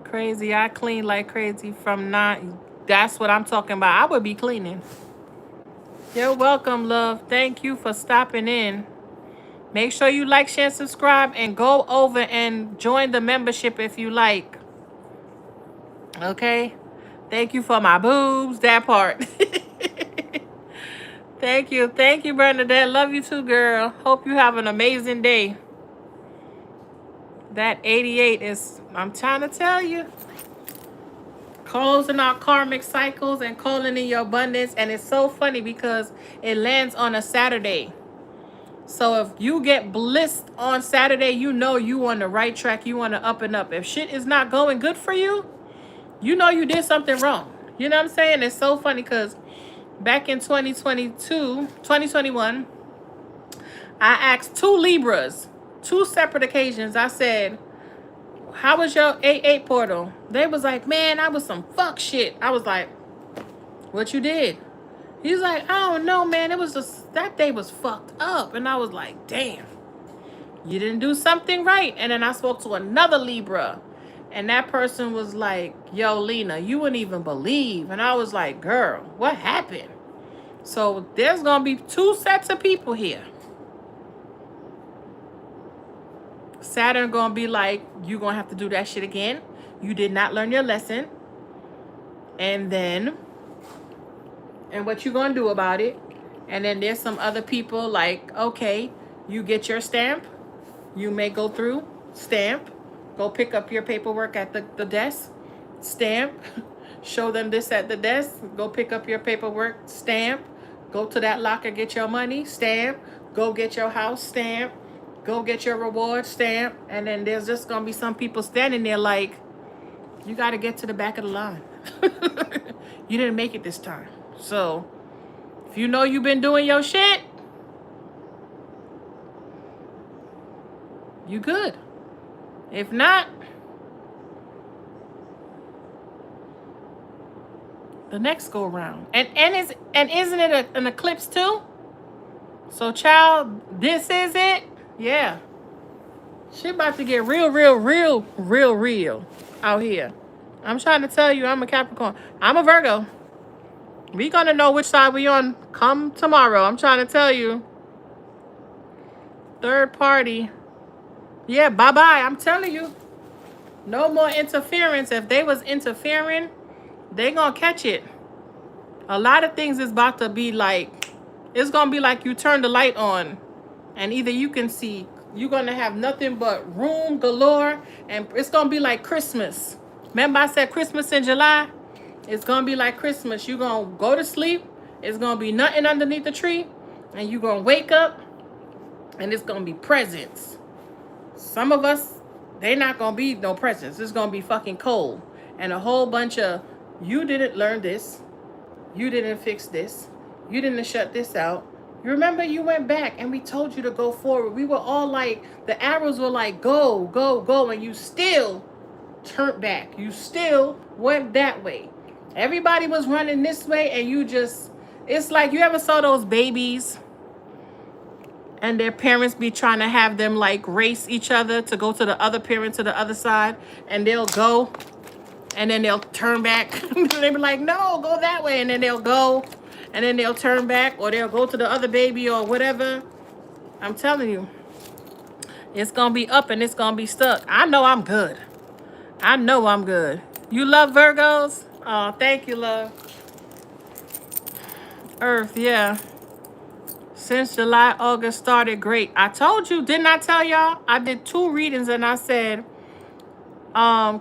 Crazy. I clean like crazy from 9. That's what I'm talking about. I would be cleaning. You're welcome, love. Thank you for stopping in. Make sure you like, share, subscribe, and go over and join the membership if you like. Okay? Thank you for my boobs. That part. Thank you. Thank you, Bernadette. Love you too, girl. Hope you have an amazing day. That 88 is, I'm trying to tell you, closing out karmic cycles and calling in your abundance. And it's so funny because it lands on a Saturday. So if you get blissed on Saturday, you know you on the right track. You on the up and up. If shit is not going good for you, you know you did something wrong. You know what I'm saying? It's so funny because back in 2021, I asked 2 Libras, 2 separate occasions. I said, how was your 88 portal? They was like, man, I was some fuck shit. I was like, what you did? He's like, I don't know, man. It was just, that day was fucked up. And I was like, damn, you didn't do something right. And then I spoke to another Libra. And that person was like, yo, Lena, you wouldn't even believe. And I was like, girl, what happened? So there's going to be 2 sets of people here. Saturn going to be like, you're going to have to do that shit again. You did not learn your lesson. And then, and what you going to do about it? And then there's some other people like, okay, you get your stamp. You may go through, stamp. Go pick up your paperwork at the desk. Stamp. Show them this at the desk. Go pick up your paperwork. Stamp. Go to that locker, get your money. Stamp. Go get your house. Stamp. Go get your reward. Stamp. And then there's just going to be some people standing there like, you got to get to the back of the line. You didn't make it this time. So, if you know you've been doing your shit, you good. If not, the next go round. And isn't it an eclipse too? So child, this is it? Yeah. Shit about to get real out here. I'm trying to tell you, I'm a Capricorn. I'm a Virgo. We gonna know which side we on come tomorrow. I'm trying to tell you. Third party. Yeah, bye-bye. I'm telling you. No more interference. If they was interfering, they gonna catch it. A lot of things is about to be like, it's gonna be like you turn the light on and either you can see, you're gonna have nothing but room galore, and it's gonna be like Christmas. Remember I said Christmas in July? It's gonna be like Christmas. You're gonna go to sleep, it's gonna be nothing underneath the tree, and you're gonna wake up and it's gonna be presents. Some of us, they not gonna be no presents. It's gonna be fucking cold. And a whole bunch of, you didn't learn this. You didn't fix this. You didn't shut this out. You remember you went back and we told you to go forward. We were all like, the arrows were like, go, go, go. And you still turned back. You still went that way. Everybody was running this way and you just, it's like, you ever saw those babies and their parents be trying to have them like race each other to go to the other parent to the other side, and they'll go and then they'll turn back. They'll be like, no, go that way. And then they'll go and then they'll turn back, or they'll go to the other baby or whatever. I'm telling you, it's going to be up and it's going to be stuck. I know I'm good. I know I'm good. You love Virgos? Oh, thank you, love. Earth, yeah. Since July, August started great. I told you, didn't I tell y'all? I did 2 readings and I said,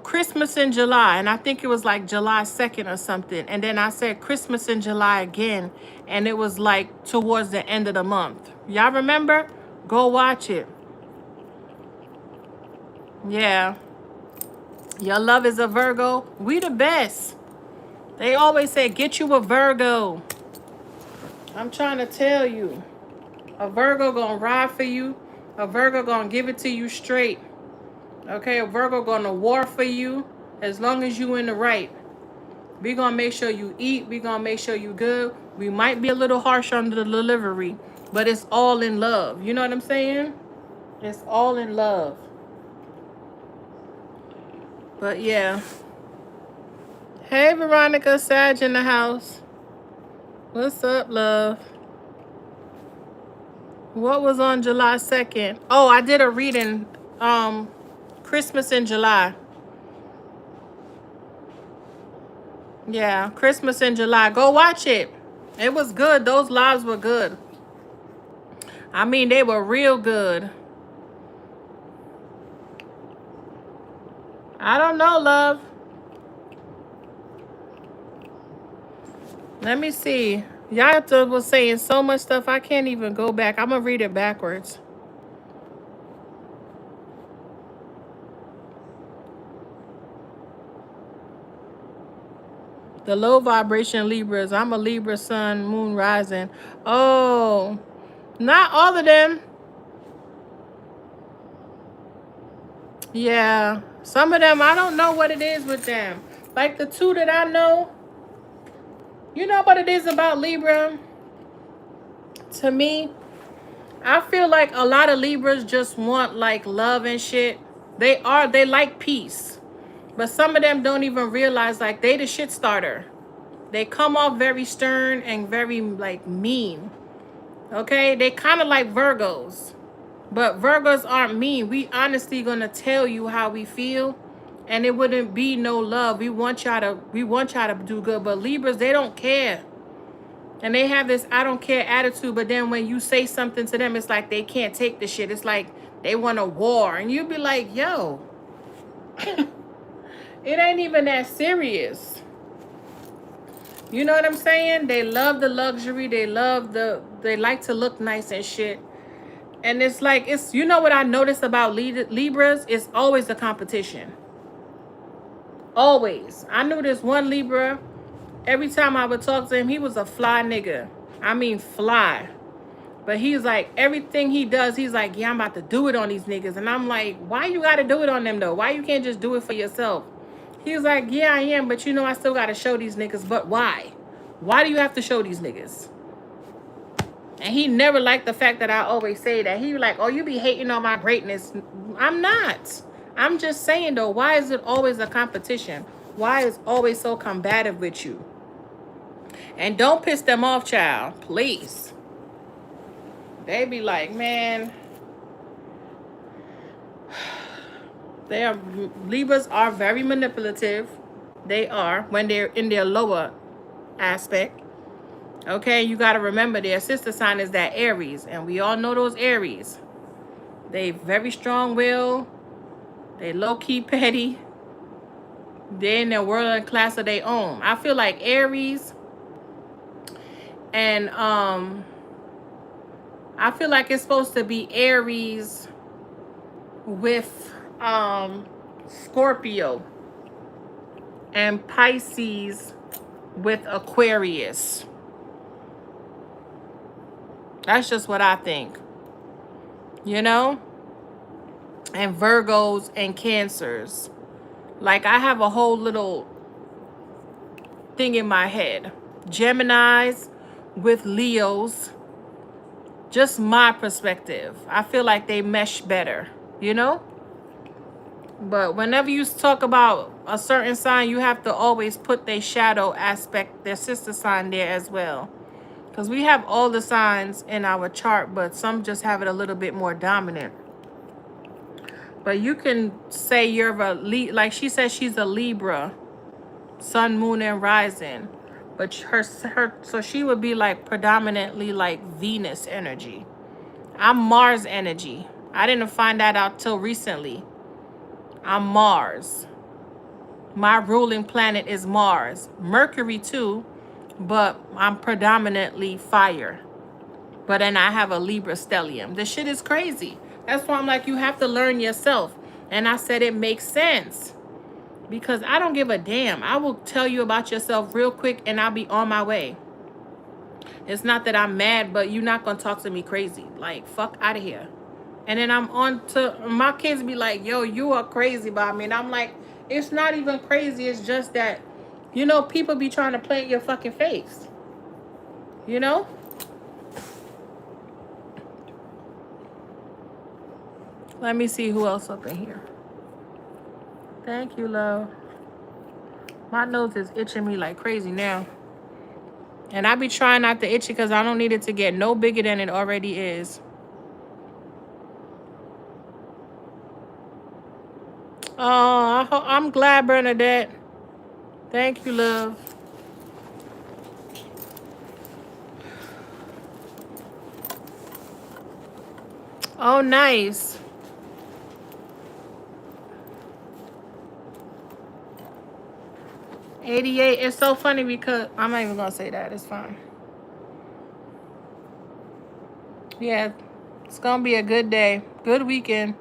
Christmas in July, and I think it was like July 2nd or something. And then I said Christmas in July again, and it was like towards the end of the month. Y'all remember? Go watch it. Yeah. Your love is a Virgo. We the best. They always say, get you a Virgo. I'm trying to tell you. A Virgo gonna ride for you. A Virgo gonna give it to you straight. Okay, a Virgo gonna war for you as long as you in the right. We're going to make sure you eat. We're going to make sure you good. We might be a little harsh on the delivery, but it's all in love. You know what I'm saying? It's all in love. But yeah. Hey, Veronica, Sag in the house. What's up, love? What was on July 2nd? Oh, I did a reading. Christmas in July. Yeah, Christmas in July. Go watch it. It was good. Those lives were good. I mean, they were real good. I don't know, love. Let me see. Y'all was saying so much stuff. I can't even go back. I'm going to read it backwards. The low vibration Libras. I'm a Libra sun, moon rising. Oh, not all of them. Yeah. Some of them, I don't know what it is with them. Like the two that I know. You know what it is about Libra? To me, I feel like a lot of Libras just want like love and shit. They like peace. But some of them don't even realize like they the shit starter. They come off very stern and very like mean. Okay? They kind of like Virgos. But Virgos aren't mean. We honestly gonna tell you how we feel. And it wouldn't be no love. We want y'all to do good. But Libras, they don't care. And they have this I don't care attitude, but then when you say something to them, it's like they can't take the shit. It's like they want a war. And you be like, yo, it ain't even that serious. You know what I'm saying? They love the luxury. They like to look nice and shit. And it's like, you know what I noticed about Libras? It's always a competition. Always. I knew this one Libra. Every time I would talk to him, he was a fly nigga. I mean, fly. But he's like, everything he does, he's like, yeah, I'm about to do it on these niggas. And I'm like, why you got to do it on them, though? Why you can't just do it for yourself? He was like, yeah, I am. But, you know, I still got to show these niggas. But why? Why do you have to show these niggas? And he never liked the fact that I always say that. He was like, oh, you be hating on my greatness. I'm not. I'm just saying, though, why is it always a competition? Why is always so combative with you? And don't piss them off, child. Please. They be like, man. Libras are very manipulative. They are when they're in their lower aspect. Okay, you got to remember their sister sign is that Aries. And we all know those Aries. They very strong will. They low-key petty. They're in their world and class of their own. I feel like Aries and I feel like it's supposed to be Aries with Scorpio and Pisces with Aquarius. That's just what I think. You know? And Virgos and Cancers. Like, I have a whole little thing in my head. Geminis with Leos. Just my perspective. I feel like they mesh better, you know? But whenever you talk about a certain sign, you have to always put their shadow aspect, their sister sign there as well. Because we have all the signs in our chart, but some just have it a little bit more dominant. But you can say you're like she says she's a Libra, sun, moon, and rising. But so she would be like predominantly like Venus energy. I'm Mars energy. I didn't find that out till recently. I'm Mars. My ruling planet is Mars. Mercury too, but I'm predominantly fire. But then I have a Libra stellium. This shit is crazy. That's why I'm like, you have to learn yourself. And I said it makes sense. Because I don't give a damn. I will tell you about yourself real quick and I'll be on my way. It's not that I'm mad, but you're not going to talk to me crazy. Like, fuck out of here. And then I'm on to, my kids be like, yo, you are crazy about me. And I'm like, it's not even crazy. It's just that You know, people be trying to play in your fucking face. You know? Let me see who else up in here. Thank you, love. My nose is itching me like crazy now. And I be trying not to itch it because I don't need it to get no bigger than it already is. Oh, I'm glad, Bernadette. Thank you, love. Oh, nice. $88. It's so funny because I'm not even gonna say that. It's fine. Yeah, it's gonna be a good day. Good weekend.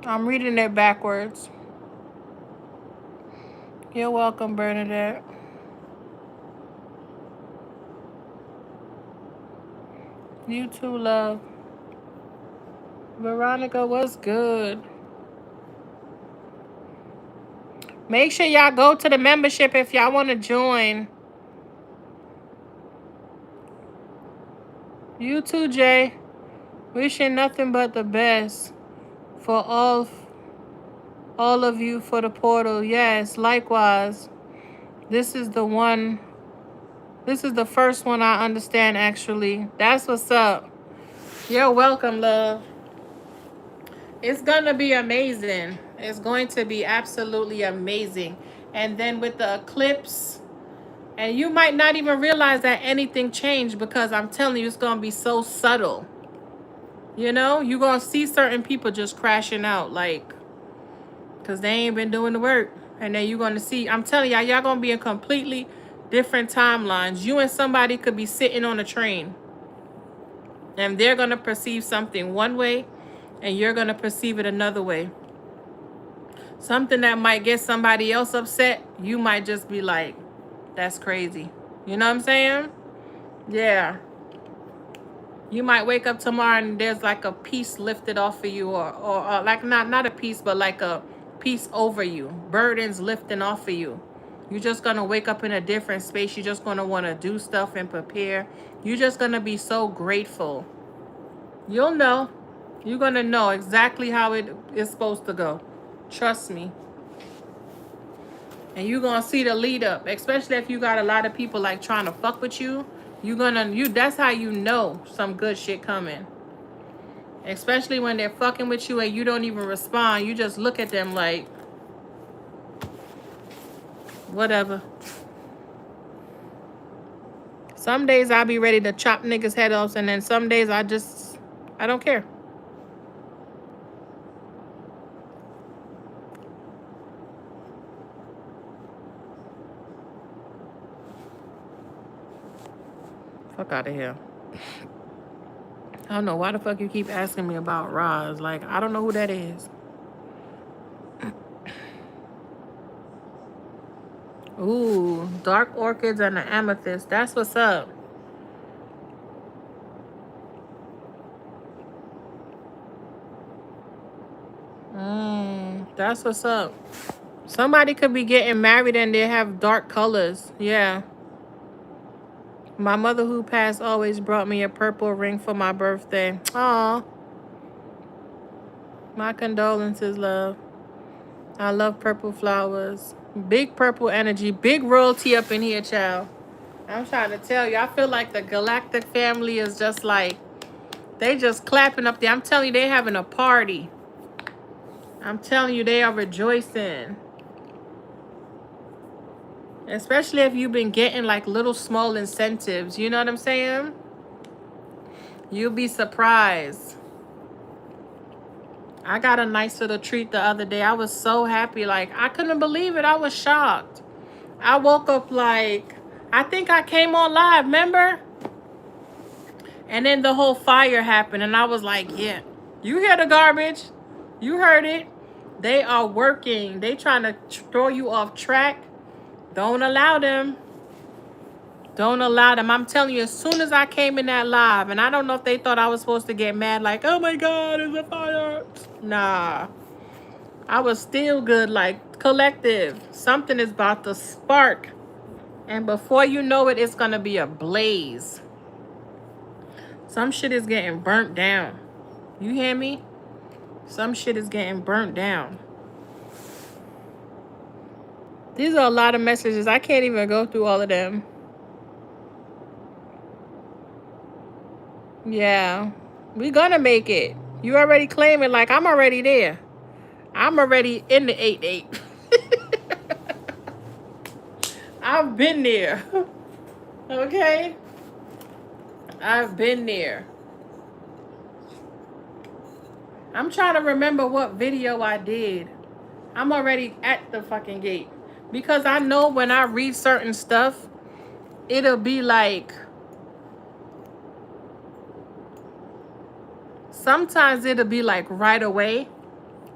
I'm reading it backwards. You're welcome, Bernadette. You too, love. Veronica, what's good? Make sure y'all go to the membership if y'all want to join. You too, Jay. Wishing nothing but the best for all of you for the portal. Yes, likewise. This is the one. This is the first one I understand, actually. That's what's up. You're welcome, love. It's gonna be amazing. It's going to be absolutely amazing. And then with the eclipse, and you might not even realize that anything changed because I'm telling you, it's gonna be so subtle. You know, you're gonna see certain people just crashing out, like, because they ain't been doing the work. And then you're gonna see, I'm telling y'all gonna be in completely different timelines. You and somebody could be sitting on a train, and they're gonna perceive something one way, and you're gonna perceive it another way. Something that might get somebody else upset, you might just be like, that's crazy. You know what I'm saying? Yeah. You might wake up tomorrow and there's like a piece lifted off of you, or like not a piece, but like a piece over you. Burdens lifting off of you. You're just going to wake up in a different space. You're just going to want to do stuff and prepare. You're just going to be so grateful. You'll know. You're going to know exactly how it is supposed to go. Trust me. And you're going to see the lead up, especially if you got a lot of people like trying to fuck with you. That's how you know some good shit coming. Especially when they're fucking with you and you don't even respond. You just look at them like, whatever. Some days I'll be ready to chop niggas' head off, and then some days I don't care. Fuck out of here. I don't know why the fuck you keep asking me about Roz. Like, I don't know who that is. Ooh, dark orchids and the amethyst. That's what's up. That's what's up. Somebody could be getting married and they have dark colors. Yeah. My mother who passed always brought me a purple ring for my birthday. Aw. My condolences, love. I love purple flowers. Big purple energy. Big royalty up in here, child. I'm trying to tell you. I feel like the galactic family is just like, they just clapping up there. I'm telling you, they having a party. I'm telling you, they are rejoicing. Especially if you've been getting like little small incentives. You know what I'm saying? You'll be surprised. I got a nice little treat the other day. I was so happy. Like, I couldn't believe it. I was shocked. I woke up like, I think I came on live, remember? And then the whole fire happened. And I was like, yeah, you hear the garbage. You heard it. They are working. They trying to throw you off track. Don't allow them. Don't allow them. I'm telling you, as soon as I came in that live, and I don't know if they thought I was supposed to get mad, like, oh my God, it's a fire. Nah. I was still good, like collective. Something is about to spark. And before you know it, it's going to be a blaze. Some shit is getting burnt down. You hear me? Some shit is getting burnt down. These are a lot of messages. I can't even go through all of them. Yeah. We gonna make it. You already claim it like I'm already there. I'm already in the 8-8. I've been there. Okay? I've been there. I'm trying to remember what video I did. I'm already at the fucking gate. Because I know when I read certain stuff, it'll be like... Sometimes it'll be like right away.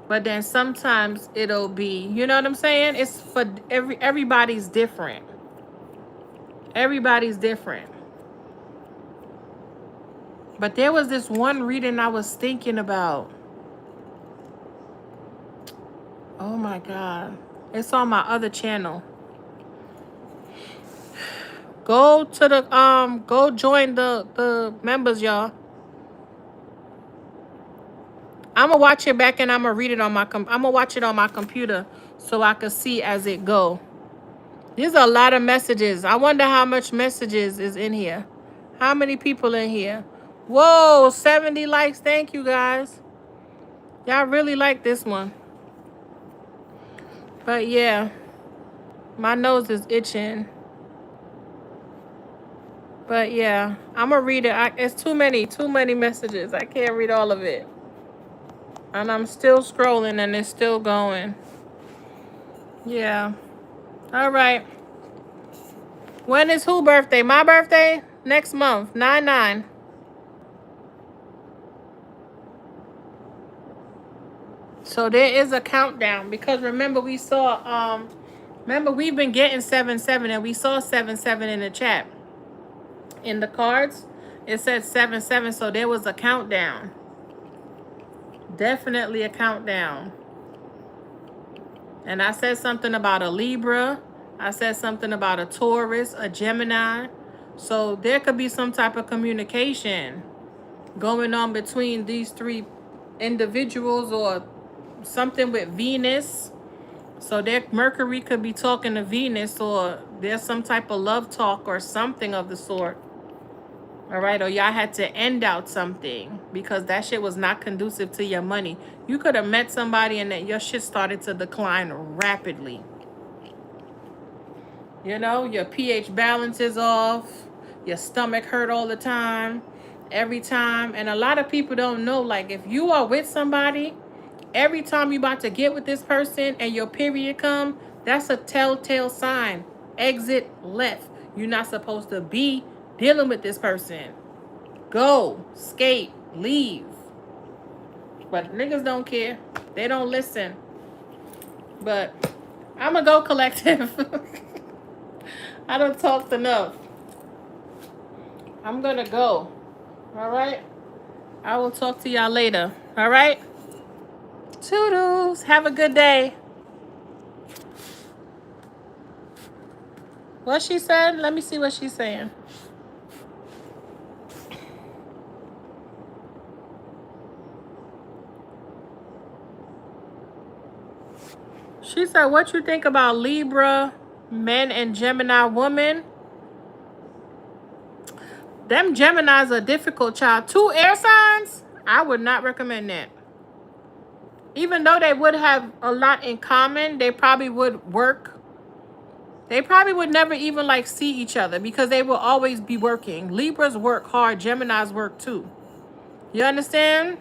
But then sometimes it'll be... You know what I'm saying? It's for everybody's different. Everybody's different. But there was this one reading I was thinking about. Oh my God. It's on my other channel. Go to the go join the members, y'all. I'm gonna watch it back and I'm gonna read it on my I'm gonna watch it on my computer so I can see as it go. There's a lot of messages. I wonder how much messages is in here. How many people in here? Whoa, 70 likes. Thank you guys. Y'all really like this one. But yeah, my nose is itching. But yeah, I'm gonna read it. It's too many messages. I can't read all of it. And I'm still scrolling and it's still going. Yeah. All right. When is who birthday? My birthday? Next month. 9/9. So there is a countdown because remember we saw remember we've been getting 7/7 and we saw 7/7 in the chat. In the cards, it said 7/7, so there was a countdown. Definitely a countdown. And I said something about a Libra. I said something about a Taurus, a Gemini. So there could be some type of communication going on between these three individuals or something with Venus. So their Mercury could be talking to Venus or there's some type of love talk or something of the sort. All right, or y'all had to end out something because that shit was not conducive to your money. You could have met somebody and then your shit started to decline rapidly. You know, your pH balance is off. Your stomach hurt all the time. Every time. And a lot of people don't know, like, if you are with somebody, every time you're about to get with this person and your period come, that's a telltale sign. Exit left. You're not supposed to be dealing with this person. Go, skate, leave. But niggas don't care. They don't listen. But I'm gonna go collective. I don't talk enough. I'm gonna go. All right? I will talk to y'all later. All right? Toodles. Have a good day. What she said? Let me see what she's saying. She said, what you think about Libra men and Gemini women? Them Geminis are difficult, child. 2 air signs? I would not recommend that. Even though they would have a lot in common, they probably would work. They probably would never even like see each other because they will always be working. Libras work hard. Geminis work too. You understand?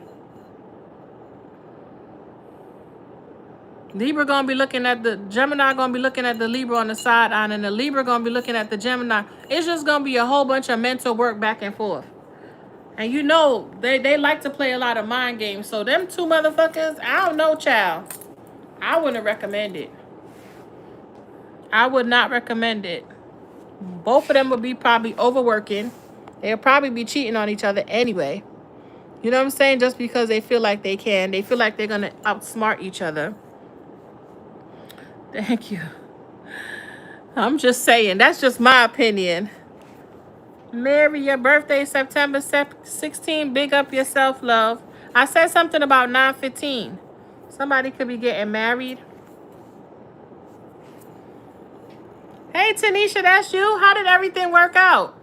Libra gonna be looking at the Gemini, gonna be looking at the Libra on the side eye, and the Libra gonna be looking at the Gemini. It's just gonna be a whole bunch of mental work back and forth. And you know, they like to play a lot of mind games. So them two motherfuckers, I don't know, child. I wouldn't recommend it. I would not recommend it. Both of them would be probably overworking. They'll probably be cheating on each other anyway. You know what I'm saying? Just because they feel like they can. They feel like they're gonna outsmart each other. Thank you. I'm just saying. That's just my opinion. Mary, your birthday September 16. Big up yourself, love. I said something about 9:15. Somebody could be getting married. Hey, Tanisha, that's you? How did everything work out?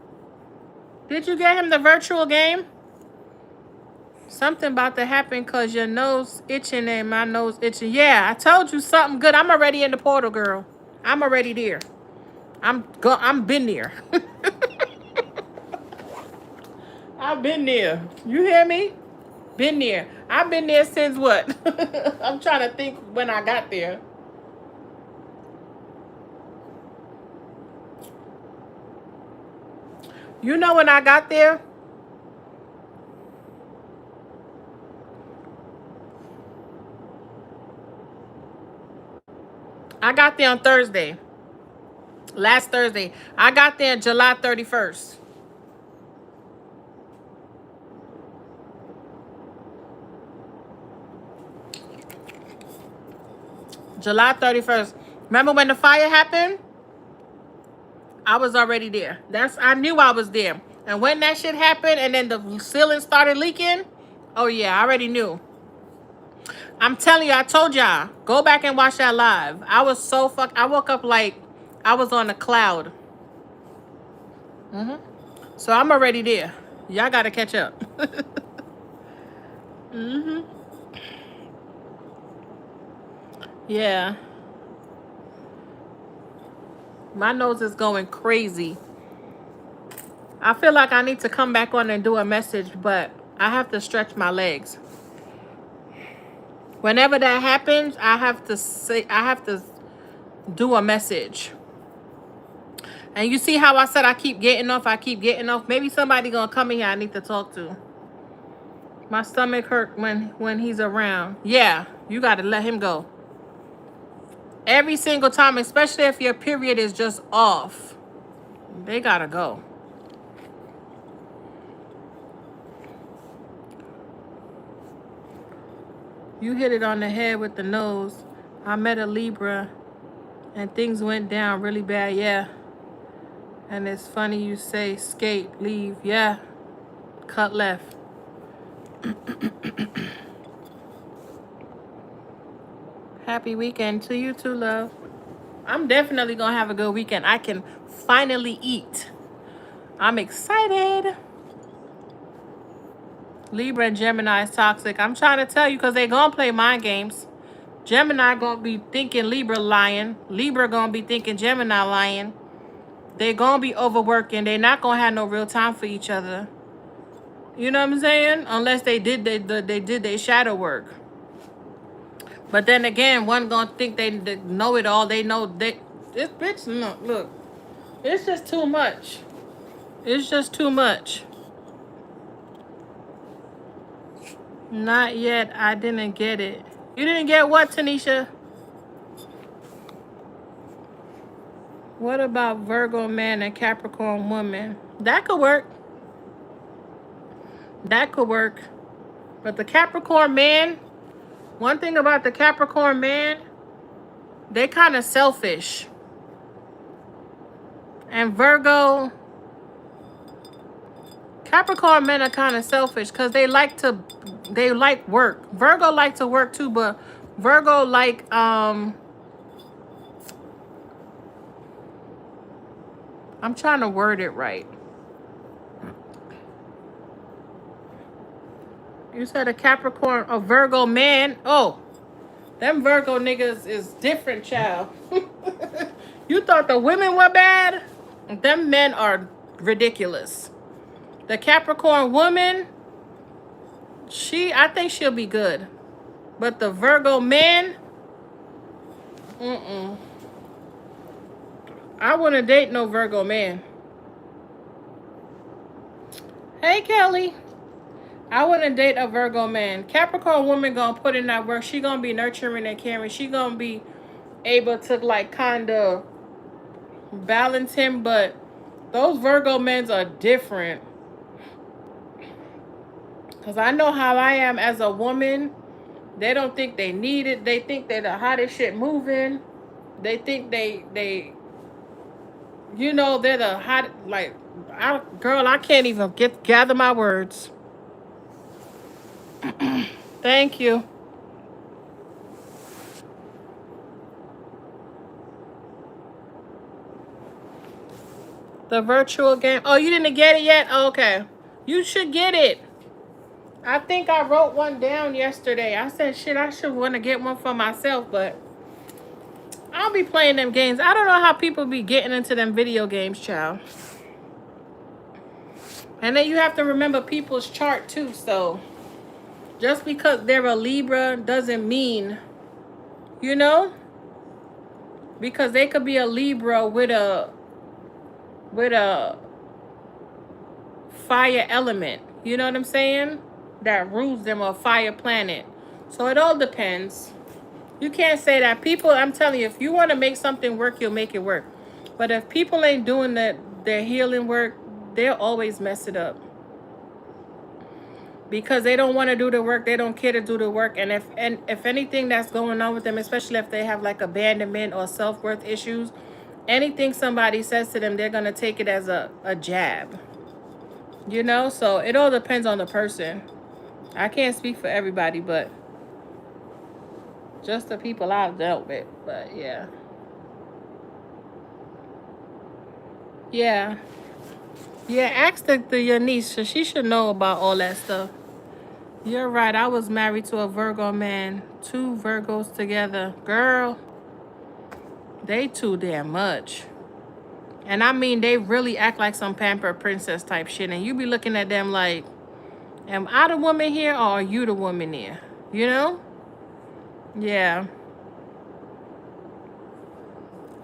Did you get him the virtual game? Something about to happen because your nose itching and my nose itching. Yeah, I told you something good. I'm already in the portal, girl. I'm already there. I'm been there. I've been there. You hear me? Been there. I've been there since what? I'm trying to think when I got there. You know when I got there? I got there on Thursday. Last Thursday. I got there July 31st. July 31st. Remember when the fire happened? I was already there. I knew I was there. And when that shit happened and then the ceiling started leaking, oh yeah, I already knew. I'm telling you, I told y'all, go back and watch that live. I was so I woke up like I was on a cloud. So I'm already there. Y'all gotta catch up. Yeah. My nose is going crazy. I feel like I need to come back on and do a message, but I have to stretch my legs. Whenever that happens, I have to do a message. And you see how I said I keep getting off? Maybe somebody gonna come in here I need to talk to. My stomach hurt when he's around. Yeah, you gotta let him go. Every single time, especially if your period is just off. They gotta go. You hit it on the head with the nose. I met a Libra and things went down really bad. Yeah. And it's funny you say skate, leave. Yeah. Cut left. Happy weekend to you too, love. I'm definitely gonna have a good weekend. I can finally eat. I'm excited. Libra and Gemini is toxic. I'm trying to tell you because they're gonna play mind games. Gemini gonna be thinking Libra lying. Libra gonna be thinking Gemini lying. They're gonna be overworking. They're not gonna have no real time for each other. You know what I'm saying? Unless they did their shadow work. But then again, one gonna think they know it all. They know this bitch. Look, it's just too much. It's just too much. Not yet. I didn't get it. You didn't get what, Tanisha? What about Virgo man and Capricorn woman? That could work. That could work. But the Capricorn man, one thing about the Capricorn man, they kind of selfish. And Capricorn men are kind of selfish because they like work. Virgo like to work too, but Virgo like, I'm trying to word it right. You said a Capricorn, a Virgo man. Oh, them Virgo niggas is different, child. You thought the women were bad? Them men are ridiculous. The Capricorn woman, I think she'll be good. But the Virgo man, I wouldn't date no Virgo man. Hey, Kelly. I wouldn't date a Virgo man. Capricorn woman gonna put in that work. She gonna be nurturing and caring. She gonna be able to like kind of balance him. But those Virgo men are different. Because I know how I am as a woman. They don't think they need it. They think they're the hottest shit moving. They think they you know, they're the hot, like, girl, I can't even gather my words. Thank you. The virtual game. Oh, you didn't get it yet? Oh, okay. You should get it. I think I wrote one down yesterday. I said, shit, I should want to get one for myself, but I'll be playing them games. I don't know how people be getting into them video games, child. And then you have to remember people's chart too. So just because they're a Libra doesn't mean, you know, because they could be a Libra with a fire element. You know what I'm saying? That rules them, a fire planet. So it all depends. You can't say that. People, I'm telling you, if you want to make something work, you'll make it work. But if people ain't doing their healing work, they'll always mess it up. Because they don't want to do the work, they don't care to do the work. And if anything that's going on with them, especially if they have like abandonment or self-worth issues, anything somebody says to them, they're going to take it as a jab. You know, so it all depends on the person. I can't speak for everybody, but just the people I've dealt with. But yeah. Yeah. Yeah, ask your niece. So she should know about all that stuff. You're right. I was married to a Virgo man. 2 Virgos together. Girl, they too damn much. And I mean, they really act like some pampered princess type shit. And you be looking at them like, am I the woman here or are you the woman here? You know? Yeah.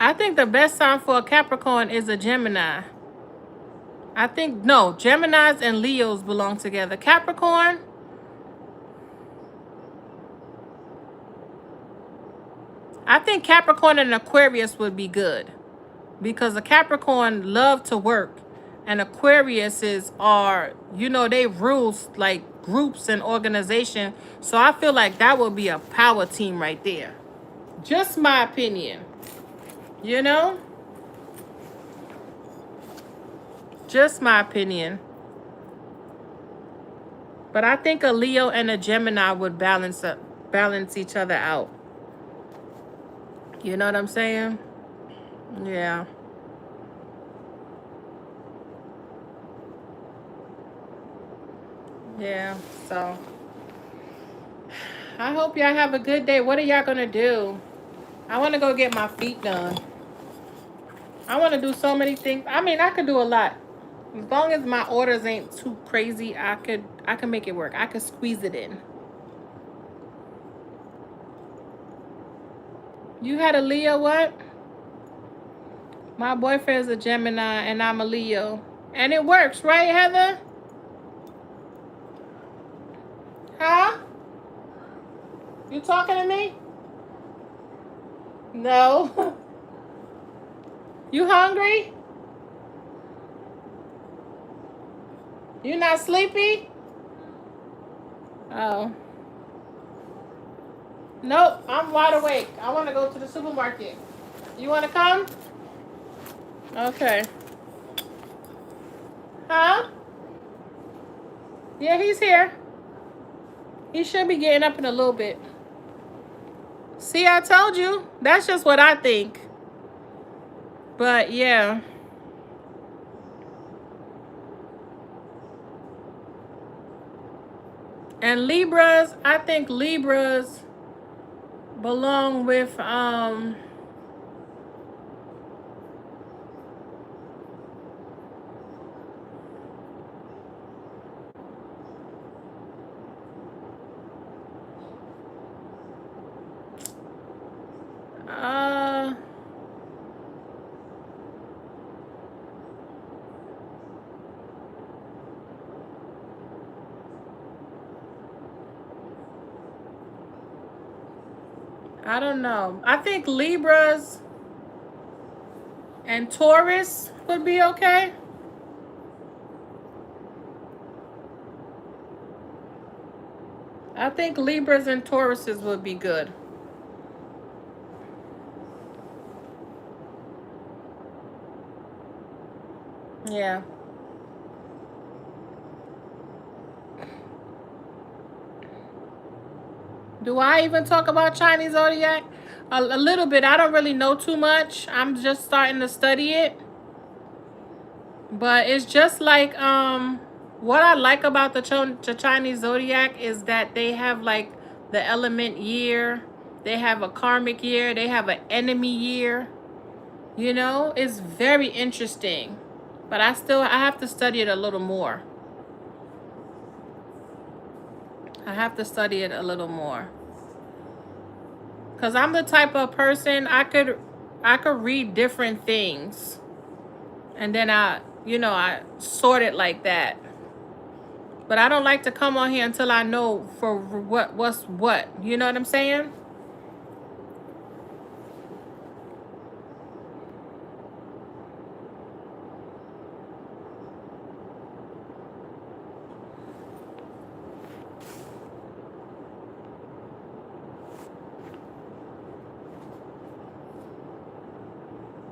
I think the best sign for a Capricorn is a Gemini. I think, no, Geminis and Leos belong together. Capricorn, I think Capricorn and Aquarius would be good. Because a Capricorn love to work. And Aquariuses are, you know, they rules like groups and organization. So I feel like that would be a power team right there. Just my opinion. You know? Just my opinion. But I think a Leo and a Gemini would balance each other out. You know what I'm saying? Yeah. Yeah. So I hope y'all have a good day. What are y'all gonna do? I want to go get my feet done. I want to do so many things. I mean, I could do a lot. As long as my orders ain't too crazy, I can make it work. I could squeeze it in. You had a Leo what? My boyfriend's a Gemini and I'm a Leo. And it works, right, Heather? Huh? You talking to me? No. You hungry? You not sleepy? Oh. Nope, I'm wide awake. I want to go to the supermarket. You want to come? Okay. Huh? Yeah, he's here. He should be getting up in a little bit. See, I told you. That's just what I think. But, yeah. And Libras, I think Libras belong with, I don't know. I think Libras and Taurus would be okay. I think Libras and Tauruses would be good. Yeah. Do I even talk about Chinese zodiac? A little bit. I don't really know too much. I'm just starting to study it. But it's just like what I like about the Chinese zodiac is that they have like the element year, they have a karmic year, they have an enemy year. You know, it's very interesting. But I have to study it a little more. I have to study it a little more. Cause I'm the type of person I could read different things and then I sort it like that. But I don't like to come on here until I know for what's what. You know what I'm saying?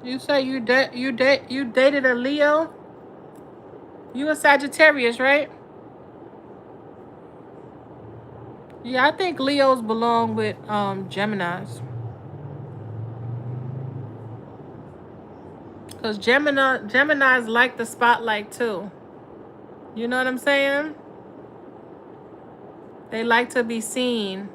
You say you dated a Leo? You a Sagittarius, right? Yeah, I think Leos belong with Geminis. Cause Geminis like the spotlight too. You know what I'm saying? They like to be seen.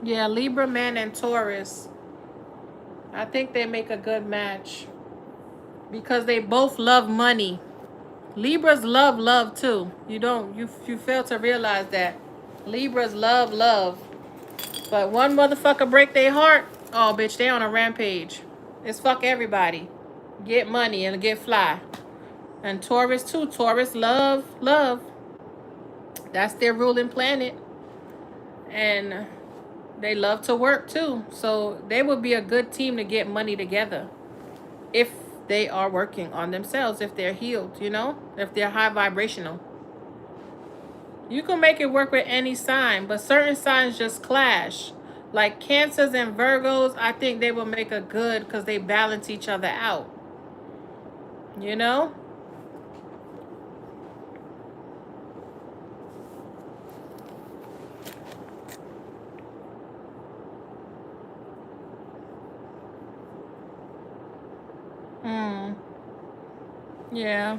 Yeah, Libra man and Taurus. I think they make a good match because they both love money. Libras love love too. You fail to realize that. Libras love love. But one motherfucker break their heart, oh bitch, they on a rampage. It's fuck everybody. Get money and get fly. And Taurus too. Taurus love love. That's their ruling planet. And they love to work too. So they would be a good team to get money together if they are working on themselves, if they're healed, if they're high vibrational. You can make it work with any sign, but certain signs just clash. Like Cancers and Virgos, I think they will make a good because they balance each other out. You know? Hmm. Yeah.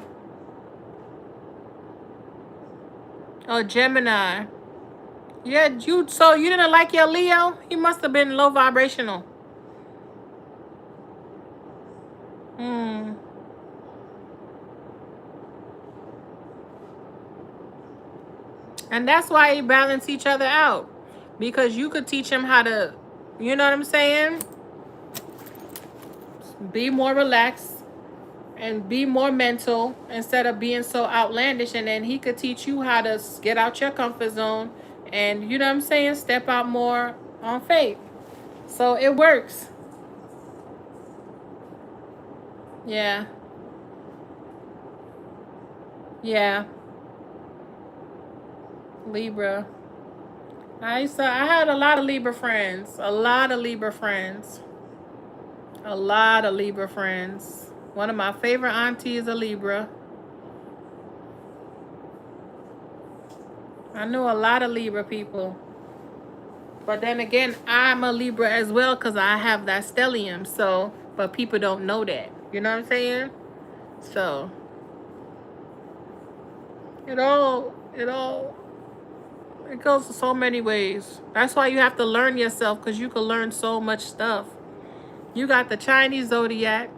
Oh, Gemini. Yeah, so you didn't like your Leo? He must have been low vibrational. Hmm. And that's why they balance each other out. Because you could teach him how to, you know what I'm saying? Be more relaxed and be more mental instead of being so outlandish. And then he could teach you how to get out your comfort zone and, you know what I'm saying, step out more on faith. So it works. Yeah. Yeah. Libra. I had a lot of Libra friends. A lot of Libra friends. A lot of Libra friends. One of my favorite aunties is a Libra. I know a lot of Libra people. But then again, I'm a Libra as well because I have that stellium. So, but people don't know that. You know what I'm saying? So, it goes so many ways. That's why you have to learn yourself because you can learn so much stuff. You got the Chinese zodiac,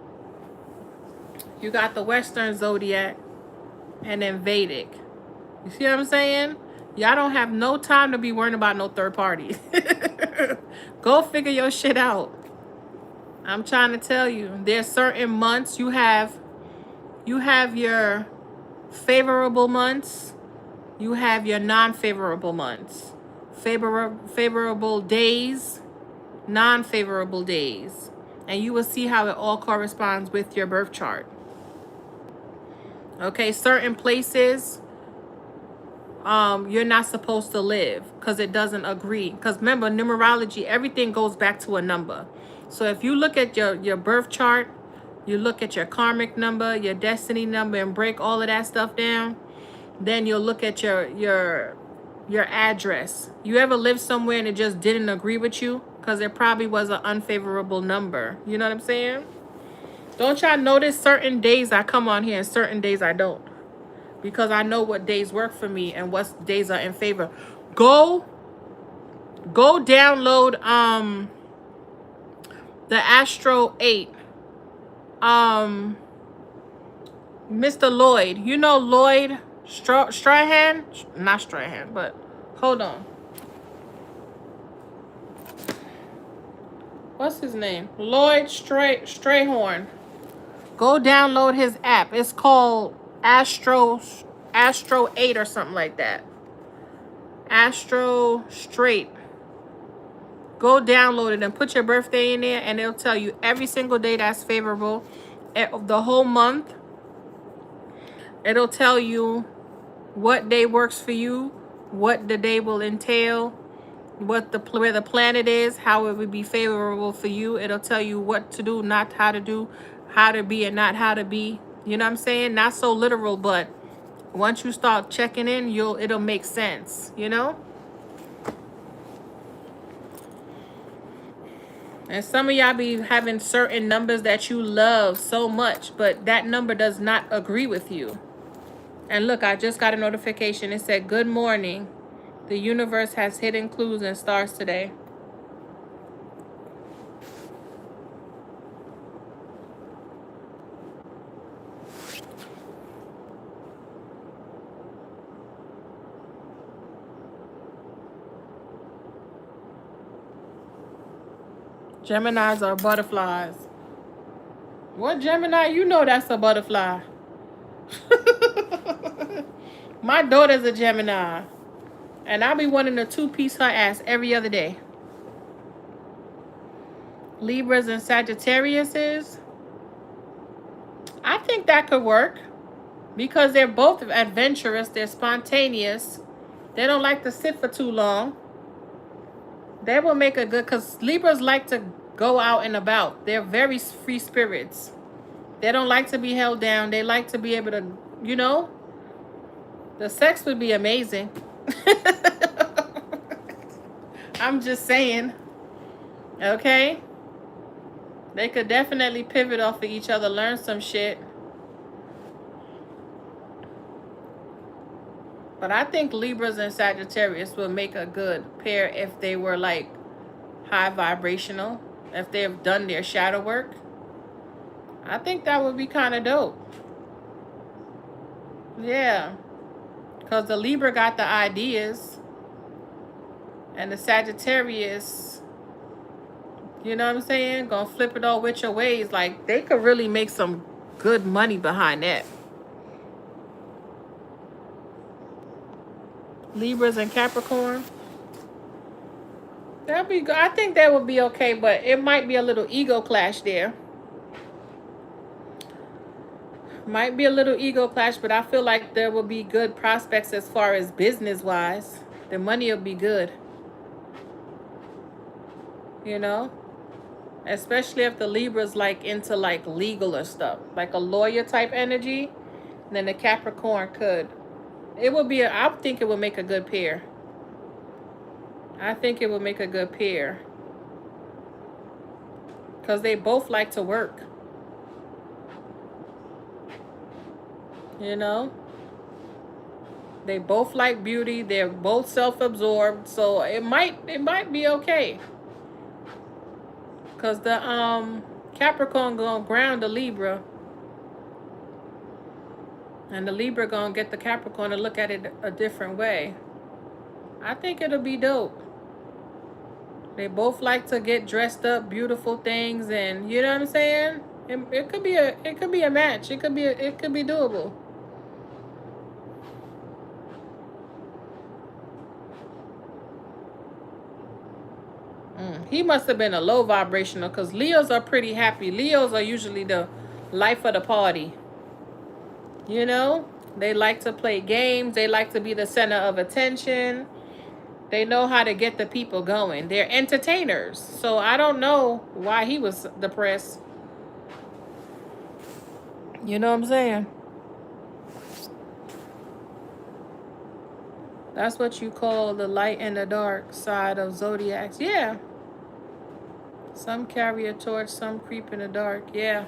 you got the Western zodiac, and then Vedic. You see what I'm saying? Y'all don't have no time to be worrying about no third party. Go figure your shit out. I'm trying to tell you, there's certain months you have your favorable months, you have your non-favorable months. Favorable days, non-favorable days. And you will see how it all corresponds with your birth chart. Okay, certain places you're not supposed to live because it doesn't agree. Because remember, numerology, everything goes back to a number. So if you look at your birth chart, you look at your karmic number, your destiny number, and break all of that stuff down, then you'll look at your address. You ever lived somewhere and it just didn't agree with you because it probably was an unfavorable number? You know what I'm saying? Don't y'all notice certain days I come on here and certain days I don't? Because I know what days work for me and what days are in favor. Go download the Astro 8. Mr. Lloyd. You know Lloyd Strahan? Not Strahan, but hold on. What's his name? Lloyd Strayhorn. Go download his app. It's called Astro 8 or something like that. Astro Straight. Go download it and put your birthday in there, and it'll tell you every single day that's favorable. The whole month. It'll tell you what day works for you, what the day will entail, where the planet is, how it would be favorable for you. It'll tell you what to do, not how to do, how to be and not how to be. You know what I'm saying? Not so literal, but once you start checking in, it'll make sense, you know? And some of y'all be having certain numbers that you love so much, but that number does not agree with you. And look, I just got a notification. It said, good morning. The universe has hidden clues and stars today. Geminis are butterflies. What Gemini? You know that's a butterfly. My daughter's a Gemini. And I'll be wanting to two-piece her ass every other day. Libras and Sagittariuses. I think that could work. Because they're both adventurous. They're spontaneous. They don't like to sit for too long. They will make a good... Because Libras like to go out and about. They're very free spirits. They don't like to be held down. They like to be able to, you know... The sex would be amazing. I'm just saying. Okay? They could definitely pivot off of each other, learn some shit. But I think Libras and Sagittarius will make a good pair if they were like high vibrational. If they've done their shadow work. I think that would be kind of dope. Yeah. Because the Libra got the ideas. And the Sagittarius, you know what I'm saying? Gonna flip it all with your ways. Like, they could really make some good money behind that. Libras and Capricorn. That'd be good. I think that would be okay, but it might be a little ego clash there. Might be a little ego clash, but I feel like there will be good prospects as far as business-wise. The money will be good. You know? Especially if the Libra's like into like legal or stuff. Like a lawyer type energy. Then the Capricorn could. It would be, I think it would make a good pair. I think it would make a good pair. Because they both like to work. You know? They both like beauty. They're both self-absorbed. So it might be okay. Because the Capricorn gonna ground the Libra. And the Libra gonna get the Capricorn to look at it a different way. I think it'll be dope. They both like to get dressed up, beautiful things, and you know what I'm saying? It could be a match. It could be doable. He must have been a low vibrational, because Leos are pretty happy. Leos are usually the life of the party. You know, they like to play games. They like to be the center of attention. They know how to get the people going. They're entertainers. So I don't know why he was depressed. You know what I'm saying? That's what you call the light and the dark side of zodiacs. Yeah. Some carry a torch, some creep in the dark. Yeah.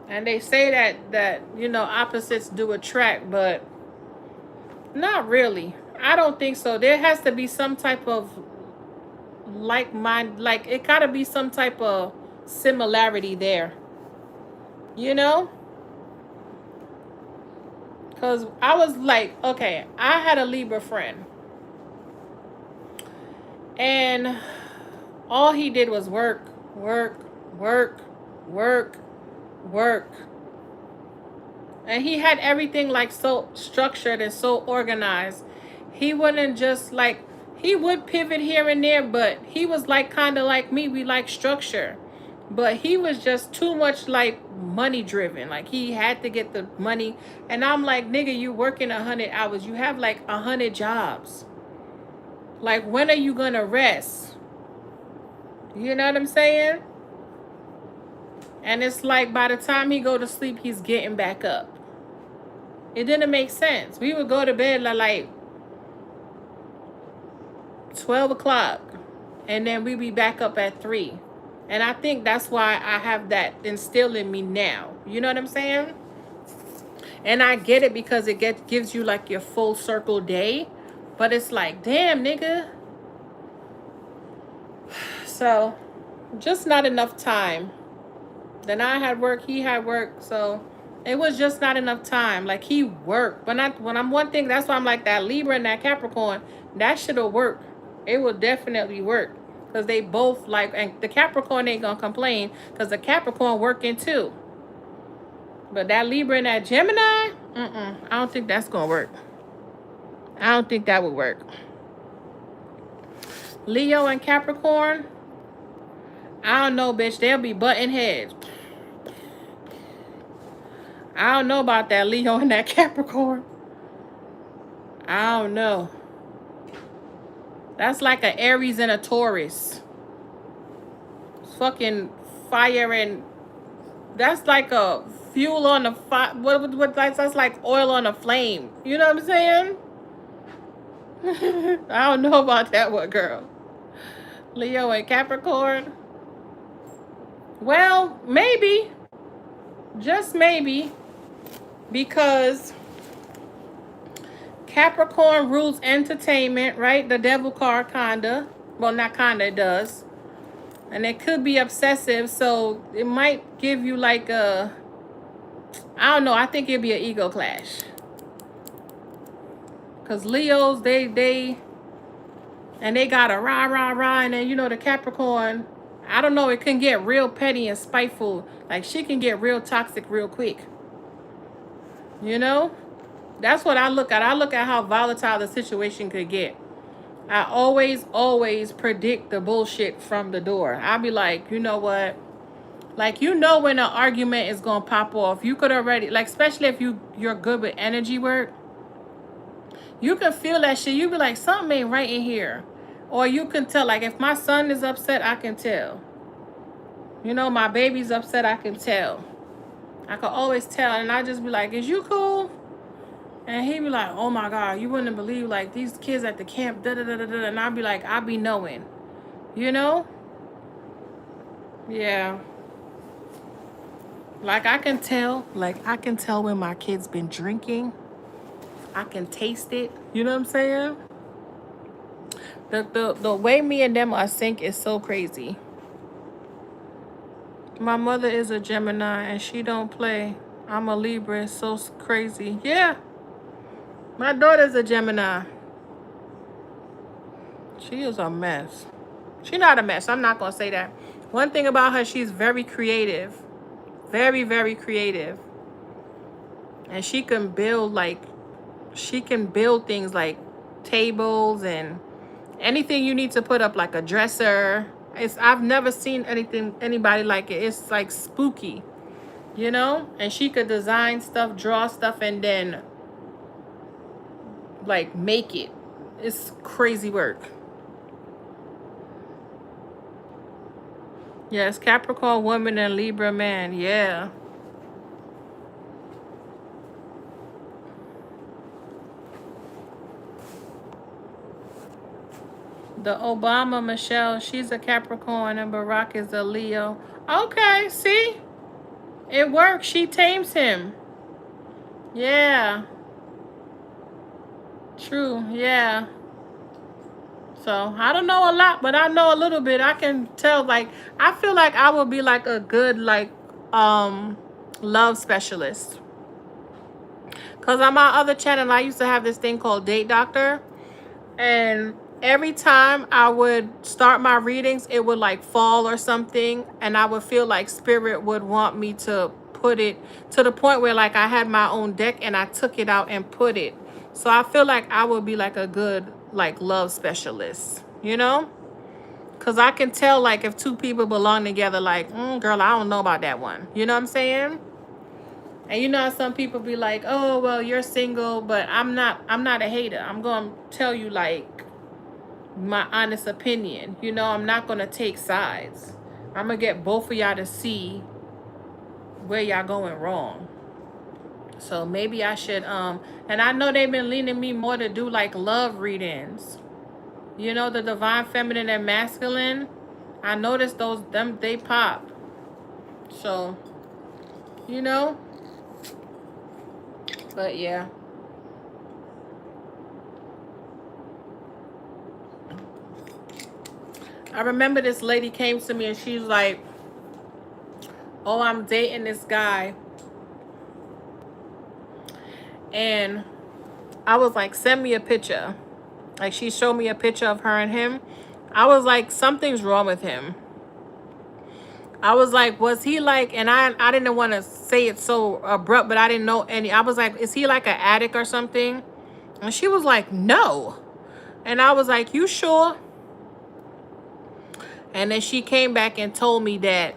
And they say that you know, opposites do attract, but not really. I don't think so. There has to be some type of like mind, like it gotta be some type of similarity there. You know? Because I was like, okay, I had a Libra friend. And all he did was work, work, work, work, work. And he had everything like so structured and so organized. He wouldn't just like, he would pivot here and there, but he was like kind of like me. We like structure. But he was just too much like money driven. Like he had to get the money. And I'm like, nigga, you working 100 hours. You have like 100 jobs. Like, when are you gonna rest? You know what I'm saying? And it's like by the time he go to sleep, he's getting back up. It didn't make sense. We would go to bed at like 12 o'clock. And then we'd be back up at 3. And I think that's why I have that instilled in me now. You know what I'm saying? And I get it because it gives you like your full circle day. But it's like, damn, nigga. So, just not enough time. Then I had work, he had work. So, it was just not enough time. Like, he worked. But not, when I'm one thing, that's why I'm like that Libra and that Capricorn. That shit'll work. It will definitely work. Because they both like, and the Capricorn ain't gonna complain. Because the Capricorn working too. But that Libra and that Gemini, I don't think that's gonna work. I don't think that would work. Leo and Capricorn, I don't know, bitch. They'll be butting heads. I don't know about that Leo and that Capricorn. I don't know. That's like an Aries and a Taurus. It's fucking fire, and that's like a fuel on the fire. What that's like oil on a flame. You know what I'm saying? I don't know about that one, girl. Leo and Capricorn. Well, maybe. Just maybe. Because Capricorn rules entertainment, right? The devil card, kinda. Well, not kinda, it does. And it could be obsessive, so it might give you like a, I don't know, I think it'd be an ego clash. Because Leos, they got a rah, rah, rah, and then, you know, the Capricorn, I don't know, it can get real petty and spiteful. Like, she can get real toxic real quick. You know? That's what I look at. I look at how volatile the situation could get. I always predict the bullshit from the door. I'll be like, you know what? Like, you know when an argument is going to pop off. You could already, like, especially if you're good with energy work. You can feel that shit. You be like, something ain't right in here. Or you can tell, like, if my son is upset, I can tell. You know, my baby's upset, I can tell. I can always tell. And I just be like, is you cool? And he be like, oh my God, you wouldn't believe, like, these kids at the camp, da-da-da-da-da. And I be like, I be knowing. You know? Yeah. Like, I can tell. Like, I can tell when my kid's been drinking. I can taste it. You know what I'm saying? The way me and them are sync is so crazy. My mother is a Gemini and she don't play. I'm a Libra. It's so crazy. Yeah. My daughter's a Gemini. She is a mess. She's not a mess. I'm not going to say that. One thing about her, she's very creative. Very, very creative. And she can build things like tables and anything you need to put up, like a dresser. I've never seen anybody like it. It's like spooky. you know? And she could design stuff, draw stuff, and then like make it. It's crazy work. Yes, Capricorn woman and Libra man. Yeah. The Obama Michelle, she's a Capricorn and Barack is a Leo. Okay, see? It works. She tames him. Yeah. True. Yeah. So I don't know a lot, but I know a little bit. I can tell, like, I feel like I would be like a good like love specialist. Cause on my other channel I used to have this thing called Date Doctor. And every time I would start my readings, it would like fall or something. And I would feel like spirit would want me to put it to the point where like I had my own deck and I took it out and put it. So I feel like I would be like a good like love specialist, you know? Because I can tell like if two people belong together, like, girl, I don't know about that one. You know what I'm saying? And you know how some people be like, oh, well, you're single, but I'm not a hater. I'm going to tell you like my honest opinion. You know, I'm not going to take sides. I'm going to get both of y'all to see where y'all going wrong. So maybe I should, and I know they've been leaning me more to do like love readings. You know, the divine feminine and masculine. I noticed them, they pop. So, you know, but yeah. I remember this lady came to me and she's like, oh, I'm dating this guy. And I was like, send me a picture. Like, she showed me a picture of her and him. I was like, something's wrong with him. I was like, was he like, and I didn't want to say it so abrupt, but I didn't know any. I was like, is he like an addict or something? And she was like, no. And I was like, you sure? And then she came back and told me that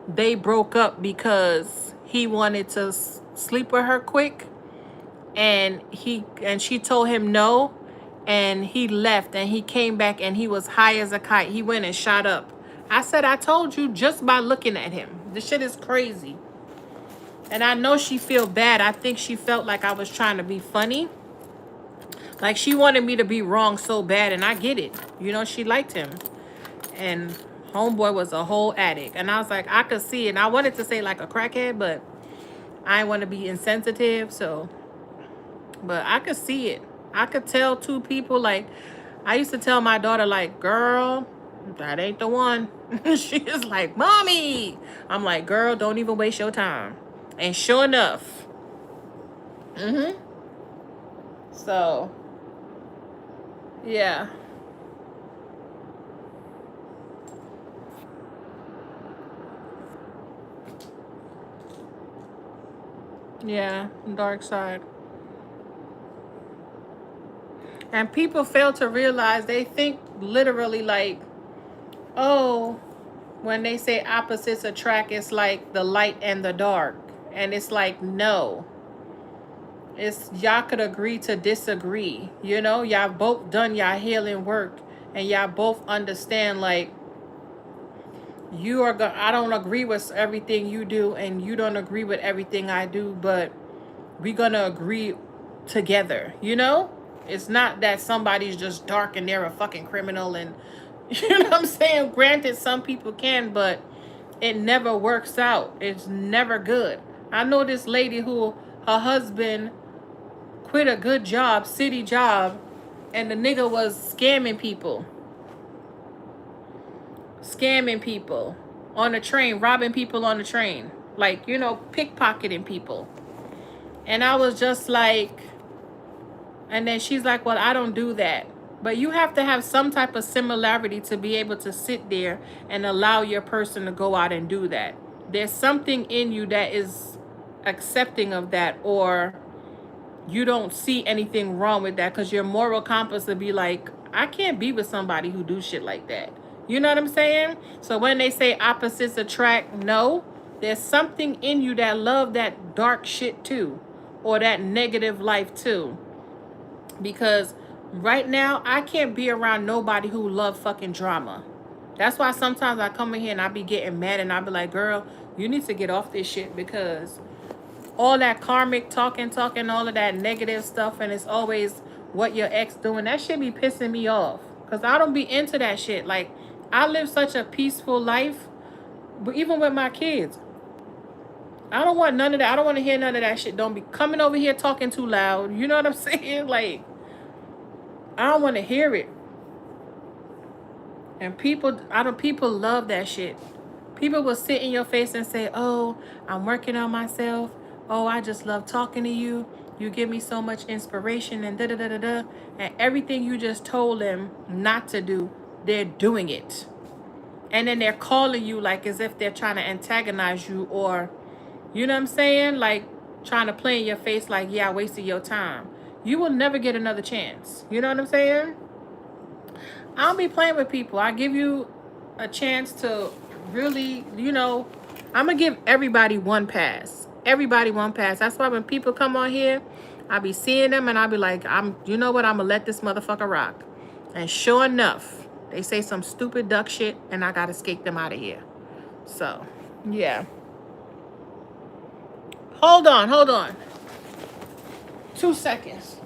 they broke up because he wanted to sleep with her quick. And she told him no. And he left and he came back and he was high as a kite. He went and shot up. I said, I told you just by looking at him. This shit is crazy. And I know she feel bad. I think she felt like I was trying to be funny. Like she wanted me to be wrong so bad. And I get it. You know, she liked him. And homeboy was a whole addict. And I was like, I could see it. And I wanted to say like a crackhead, but I didn't want to be insensitive. So, but I could see it. I could tell two people, like, I used to tell my daughter, like, girl, that ain't the one. She is like, mommy. I'm like, girl, don't even waste your time. And sure enough. So, yeah. Yeah, dark side. And people fail to realize, they think literally like, oh, when they say opposites attract, it's like the light and the dark. And it's like, no. It's y'all could agree to disagree. You know, y'all both done y'all healing work. And y'all both understand, like, I don't agree with everything you do. And you don't agree with everything I do. But we're going to agree together, you know? It's not that somebody's just dark and they're a fucking criminal and, you know what I'm saying? Granted, some people can, but it never works out. It's never good. I know this lady who her husband quit a good job, city job, and the nigga was scamming people. Scamming people on the train, robbing people on the train. Like, you know, pickpocketing people. And I was just like, and then she's like, well, I don't do that. But you have to have some type of similarity to be able to sit there and allow your person to go out and do that. There's something in you that is accepting of that, or you don't see anything wrong with that because your moral compass would be like, I can't be with somebody who do shit like that. You know what I'm saying? So when they say opposites attract, no. There's something in you that love that dark shit too, or that negative life too. Because right now, I can't be around nobody who love fucking drama. That's why sometimes I come in here and I be getting mad and I be like, girl, you need to get off this shit, because all that karmic talking, all of that negative stuff, and it's always what your ex doing. That shit be pissing me off. Because I don't be into that shit. Like, I live such a peaceful life, but even with my kids, I don't want none of that. I don't want to hear none of that shit. Don't be coming over here talking too loud. You know what I'm saying? Like, I don't want to hear it. And people love that shit. People will sit in your face and say, oh, I'm working on myself. Oh, I just love talking to you. You give me so much inspiration and da-da-da-da-da. And everything you just told them not to do, they're doing it. And then they're calling you like as if they're trying to antagonize you, or, you know what I'm saying? Like, trying to play in your face like, yeah, I wasted your time. You will never get another chance. You know what I'm saying? I don't be playing with people. I give you a chance to really, I'm going to give everybody one pass. Everybody one pass. That's why when people come on here, I be seeing them and I be like, you know what? I'm going to let this motherfucker rock. And sure enough, they say some stupid duck shit and I got to skate them out of here. So, yeah. Hold on. 2 seconds.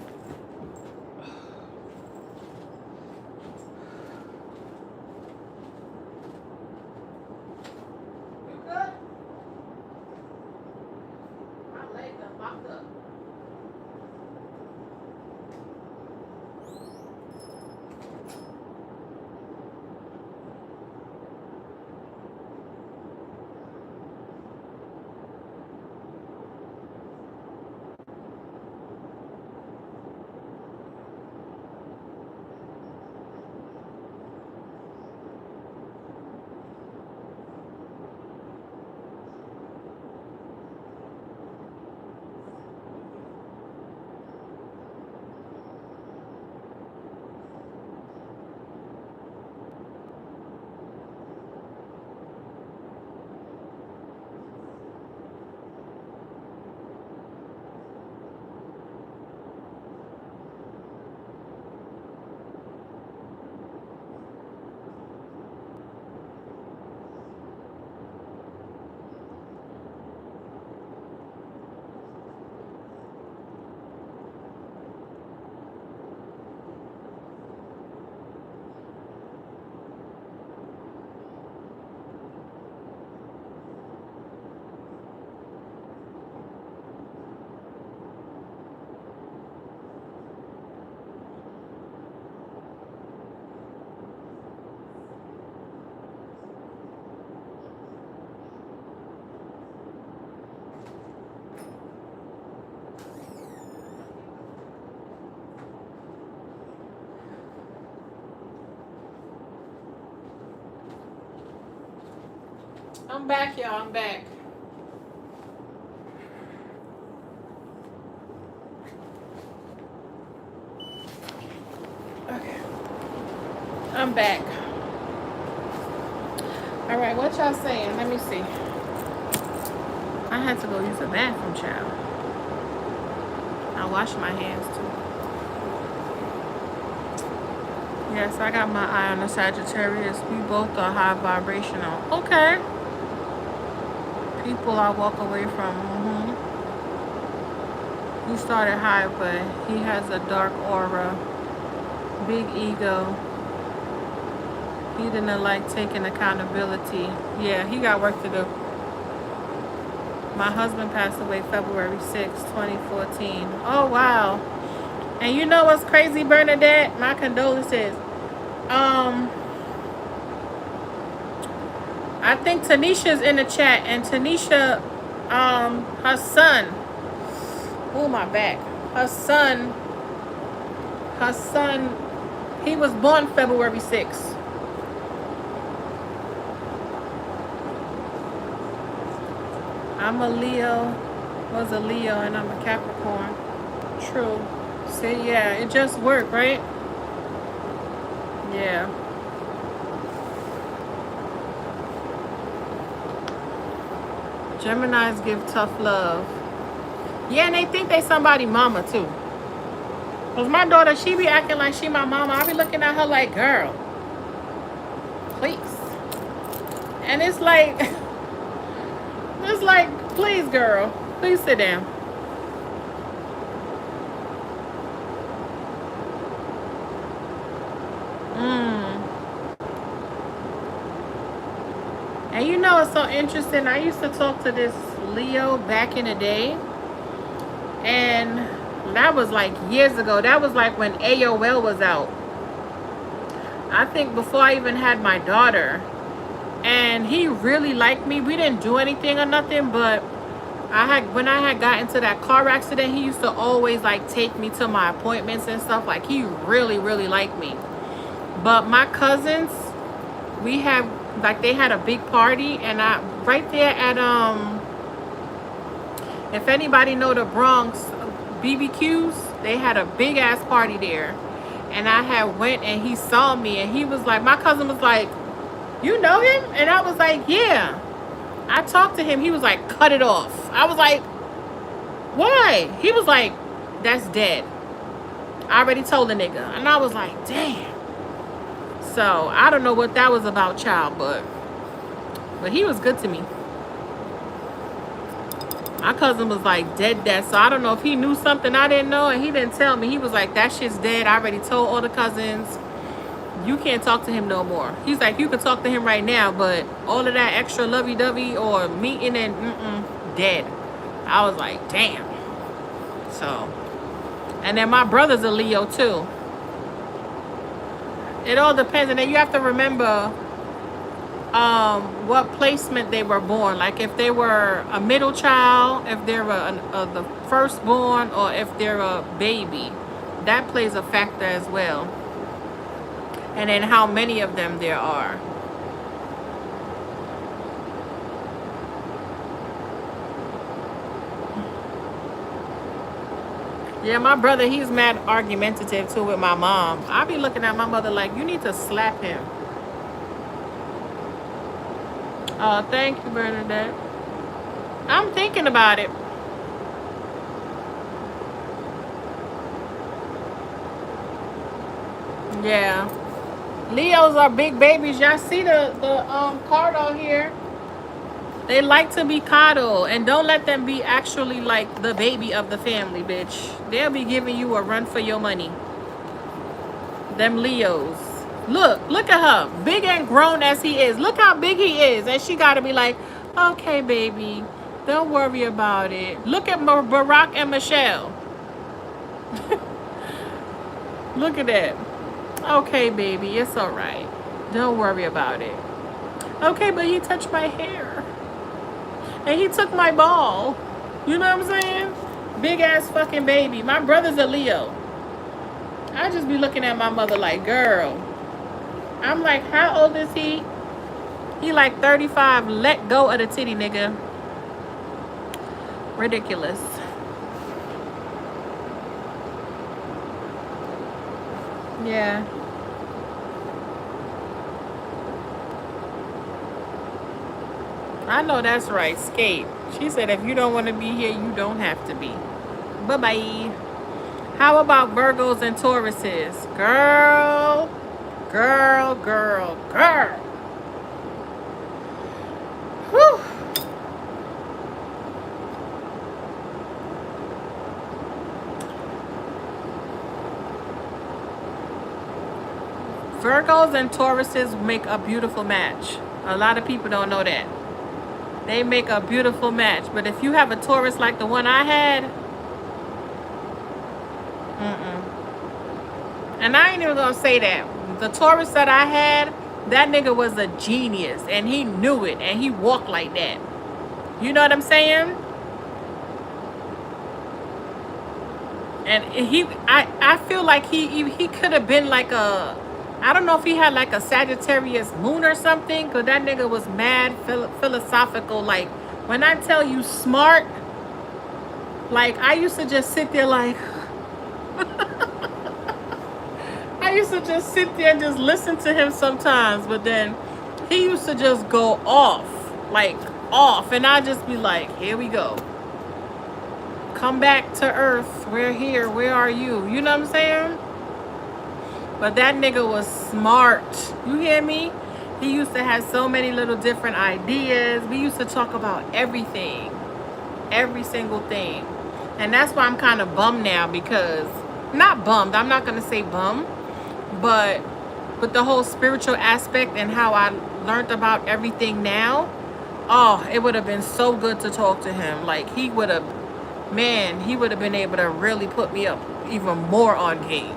I'm back, y'all. I'm back. Okay. I'm back. All right, what y'all saying? Let me see. I had to go use the bathroom, child. I wash my hands too. Yes, I got my eye on the Sagittarius. We both are high vibrational. Okay. People I walk away from. He started high, but he has a dark aura, big ego. He didn't like taking accountability. Yeah, he got work to do. My husband passed away February 6, 2014. Oh, wow. And you know what's crazy, Bernadette? My condolences. I think Tanisha's in the chat, and Tanisha, her son, oh, my back. Her son, he was born February 6th. I'm a Leo, was a Leo, and I'm a Capricorn. True. See, yeah, it just worked, right? Yeah. Geminis give tough love. Yeah, and they think they somebody mama too. Cause my daughter, she be acting like she my mama. I be looking at her like, girl, please. And it's like, please, girl, please sit down. And you know, it's so interesting. I used to talk to this Leo back in the day, and that was like years ago. That was like when AOL was out. I think before I even had my daughter. And he really liked me. We didn't do anything or nothing, but when I had got into that car accident, he used to always like take me to my appointments and stuff. Like, he really, really liked me. But my cousins, we have, like, they had a big party, and right there at if anybody know the Bronx BBQs, they had a big ass party there. And I had went, and he saw me, and he was like, my cousin was like, you know him? And I was like, yeah. I talked to him. He was like, cut it off. I was like, why? He was like, that's dead. I already told the nigga. And I was like, damn. So I don't know what that was about, child, but he was good to me. My cousin was like dead. So I don't know if he knew something I didn't know, and he didn't tell me. He was like, that shit's dead. I already told all the cousins. You can't talk to him no more. He's like, you can talk to him right now, but all of that extra lovey-dovey or meeting and dead. I was like, damn. So, and then my brother's a Leo too. It all depends, and then you have to remember what placement they were born. Like, if they were a middle child, if they're the firstborn, or if they're a baby, that plays a factor as well. And then how many of them there are. Yeah, my brother, he's mad argumentative too with my mom. I be looking at my mother like, you need to slap him. Oh, thank you, Bernadette. I'm thinking about it. Yeah. Leos are big babies. Y'all see the card on here? They like to be coddled, and don't let them be actually like the baby of the family, bitch. They'll be giving you a run for your money. Them Leos. Look at her. Big and grown as he is. Look how big he is. And she gotta be like, okay, baby, don't worry about it. Look at Barack and Michelle. Look at that. Okay, baby, it's all right. Don't worry about it. Okay, but he touched my hair. And he took my ball. You know what I'm saying? Big ass fucking baby. My brother's a Leo. I just be looking at my mother like, girl. I'm like, how old is he? He like 35. Let go of the titty, nigga. Ridiculous. Yeah. I know that's right. Skate. She said, if you don't want to be here, you don't have to be. Bye-bye. How about Virgos and Tauruses? Girl. Girl, girl, girl. Whew. Virgos and Tauruses make a beautiful match. A lot of people don't know that. They make a beautiful match. But if you have a Taurus like the one I had, and I ain't even gonna say that. The Taurus that I had, that nigga was a genius, and he knew it, and he walked like that. You know what I'm saying? And I feel like he could have been like a, I don't know if he had like a Sagittarius moon or something, because that nigga was mad philosophical. Like, when I tell you smart, like, I used to just sit there like, I used to just sit there and just listen to him sometimes, but then he used to just go off, like off, and I just be like, here we go. Come back to earth. We're here. Where are you? You know what I'm saying? But that nigga was smart. You hear me? He used to have so many little different ideas. We used to talk about everything. Every single thing. And that's why I'm kind of bummed now, because, not bummed, I'm not going to say bummed, but with the whole spiritual aspect and how I learned about everything now, oh, it would have been so good to talk to him. Like, he would have, man, he would have been able to really put me up even more on game.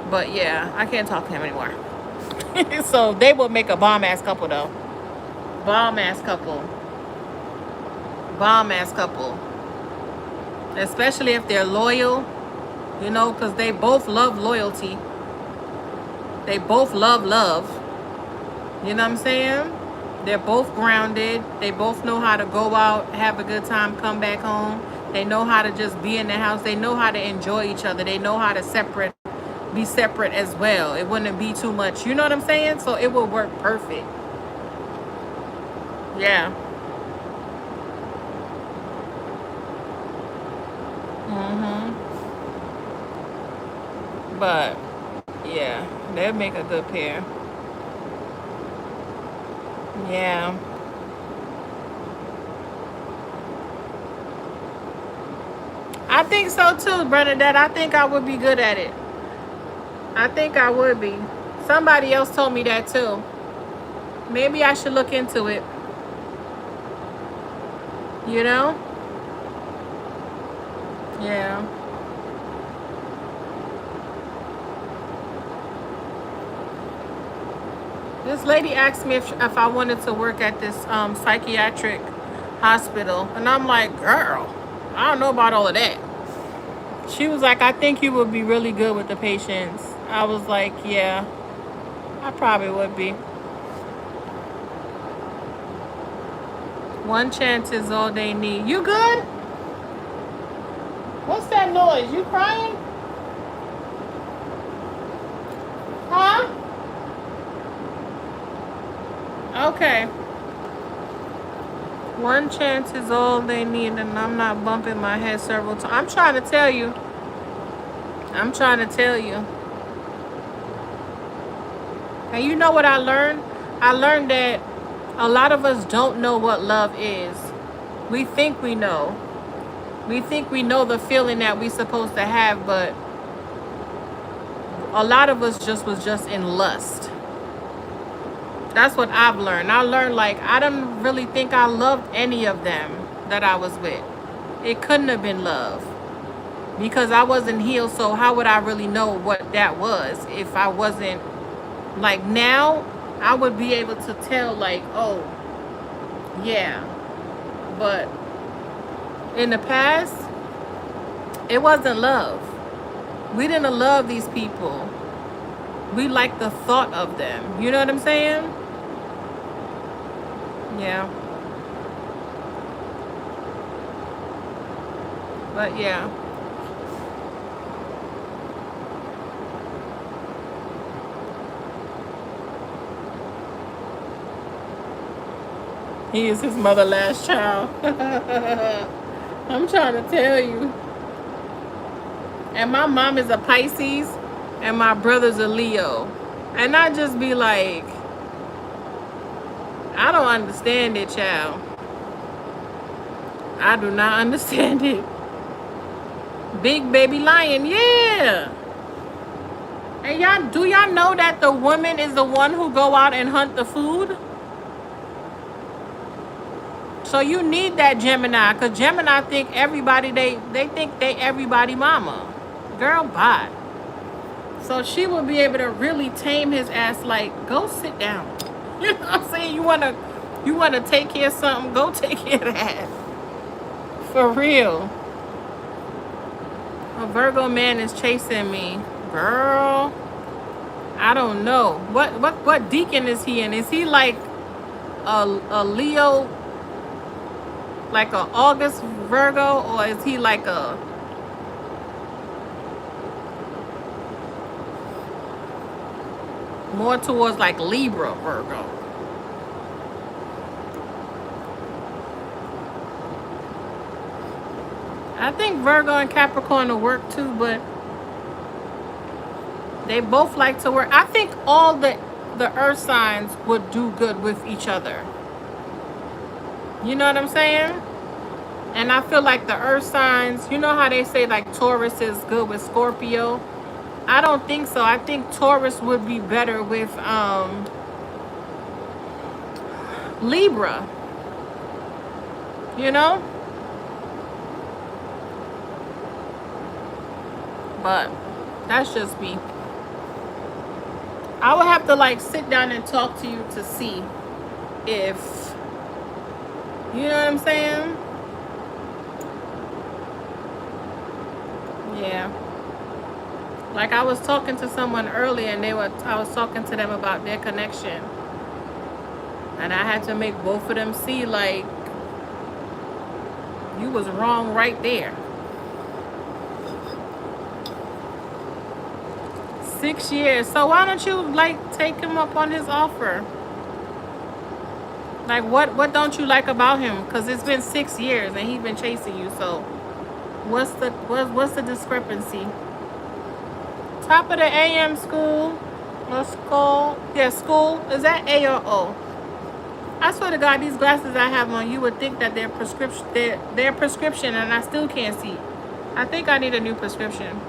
But yeah, I can't talk to him anymore. So they would make a bomb-ass couple, though. Bomb-ass couple. Bomb-ass couple. Especially if they're loyal, you know, because they both love loyalty. They both love love. You know what I'm saying? They're both grounded. They both know how to go out, have a good time, come back home. They know how to just be in the house. They know how to enjoy each other. They know how to be separate as well. It wouldn't be too much. You know what I'm saying? So it would work perfect. Yeah. But yeah, they'd make a good pair. Yeah. I think so too, Bernadette. I think I would be good at it. I think I would be. Somebody else told me that too. Maybe I should look into it. You know? Yeah. This lady asked me if I wanted to work at this psychiatric hospital. And I'm like, girl, I don't know about all of that. She was like, I think you would be really good with the patients. I was like, yeah, I probably would be. One chance is all they need. You good? What's that noise? You crying? Huh? Okay. One chance is all they need, and I'm not bumping my head several times. I'm trying to tell you. I'm trying to tell you. And you know what I learned? I learned that a lot of us don't know what love is. We think we know. We think we know the feeling that we're supposed to have, but a lot of us was just in lust. That's what I've learned. I learned, like, I don't really think I loved any of them that I was with. It couldn't have been love, because I wasn't healed. So how would I really know what that was if I wasn't, like, now I would be able to tell, like, oh yeah. But in the past, it wasn't love. We didn't love these people. We liked the thought of them. You know what I'm saying? Yeah. But yeah. He is his mother's last child. I'm trying to tell you. And my mom is a Pisces, and my brother's a Leo. And I just be like, I don't understand it, child. I do not understand it. Big baby lion, yeah. And do y'all know that the woman is the one who go out and hunt the food? So you need that Gemini, because Gemini think everybody, they think they everybody mama. Girl, bye. So she will be able to really tame his ass, like, go sit down. You know what I'm saying? You wanna take care of something, go take care of that. For real. A Virgo man is chasing me. Girl, I don't know. What deacon is he in? Is he like a Leo, like a August Virgo, or is he like a more towards like Libra Virgo? I think Virgo and Capricorn will work too, but they both like to work. I think all the earth signs would do good with each other. You know what I'm saying? And I feel like the earth signs, you know how they say like Taurus is good with Scorpio? I don't think so. I think Taurus would be better with Libra, you know? But that's just me. I would have to like sit down and talk to you to see if, you know what I'm saying? Yeah. Like I was talking to someone earlier and I was talking to them about their connection. And I had to make both of them see like you was wrong right there. 6 years. So why don't you like take him up on his offer? Like what don't you like about him? Cause it's been 6 years and he's been chasing you. So what's the discrepancy? Top of the AM school. Or school. Yeah, school. Is that A or O? I swear to God, these glasses I have on, you would think that they're prescription and I still can't see. I think I need a new prescription.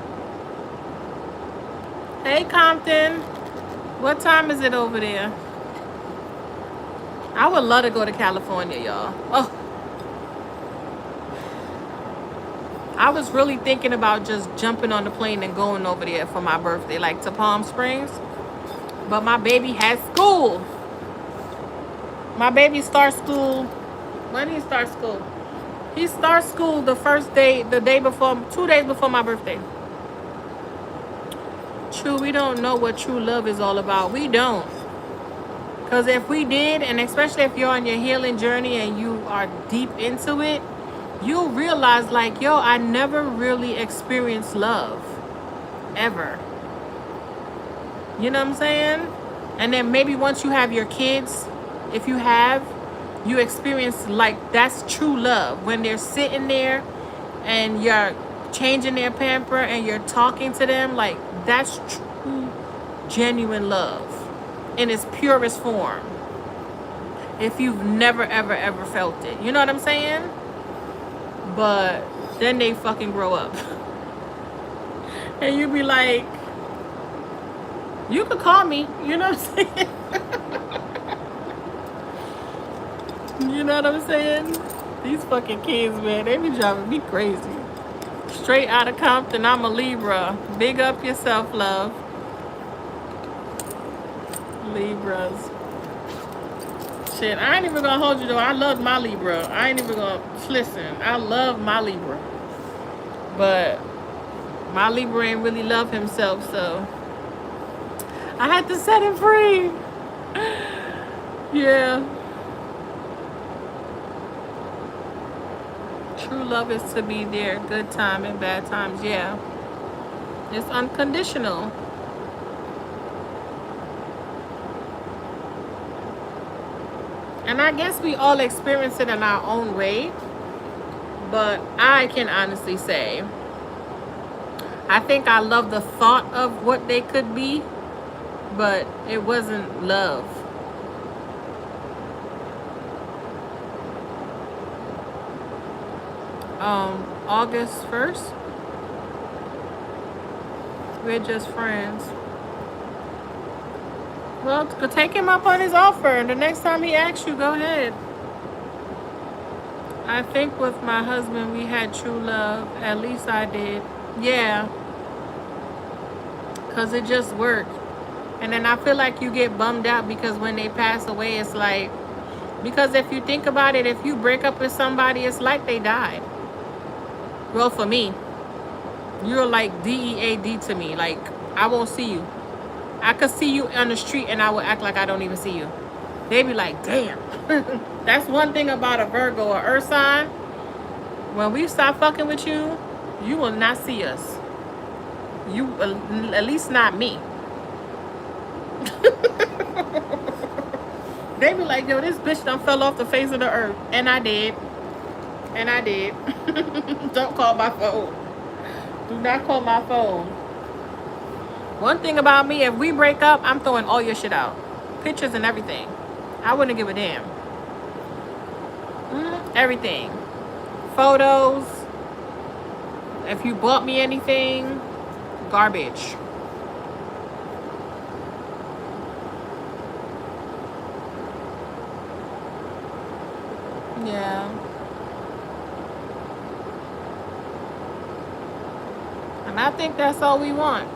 Hey Compton. What time is it over there? I would love to go to California, y'all. Oh, I was really thinking about just jumping on the plane and going over there for my birthday, like to Palm Springs. But my baby has school. My baby starts school. When he starts school? He starts school the first day, the day before, 2 days before my birthday. True, we don't know what true love is all about. We don't. Because if we did, and especially if you're on your healing journey and you are deep into it, you'll realize like, yo, I never really experienced love. Ever. You know what I'm saying? And then maybe once you have your kids, if you have, you experience like that's true love. When they're sitting there and you're changing their pamper and you're talking to them, like that's true, genuine love in its purest form. If you've never, ever, ever felt it. You know what I'm saying? But then they fucking grow up. And you be like, you could call me. You know what I'm saying? You know what I'm saying? These fucking kids, man, they be driving me crazy. Straight out of Compton, I'm a Libra. Big up yourself, love. Libras. Shit, I ain't even gonna hold you though. I love my Libra. I ain't even gonna, listen, I love my Libra. But my Libra ain't really love himself, so I had to set him free. Yeah. True love is to be there, good time and bad times, yeah. It's unconditional. And I guess we all experience it in our own way. But I can honestly say, I think I love the thought of what they could be, but it wasn't love. August 1st. We're just friends. Well, take him up on his offer, and the next time he asks you, go ahead. I think with my husband, we had true love. At least I did. Yeah. Because it just worked. And then I feel like you get bummed out because when they pass away, it's like, because if you think about it, if you break up with somebody, it's like they died. Well, for me, you're like DEAD to me. Like, I won't see you. I could see you on the street and I would act like I don't even see you. They be like, damn. That's one thing about a Virgo or Earth sign. When we stop fucking with you, you will not see us. You, at least not me. They be like, yo, this bitch done fell off the face of the earth. And I did. And I did. Don't call my phone. Do not call my phone. One thing about me, if we break up, I'm throwing all your shit out. Pictures and everything. I wouldn't give a damn. Everything. Photos. If you bought me anything, garbage. Yeah. And I think that's all we want.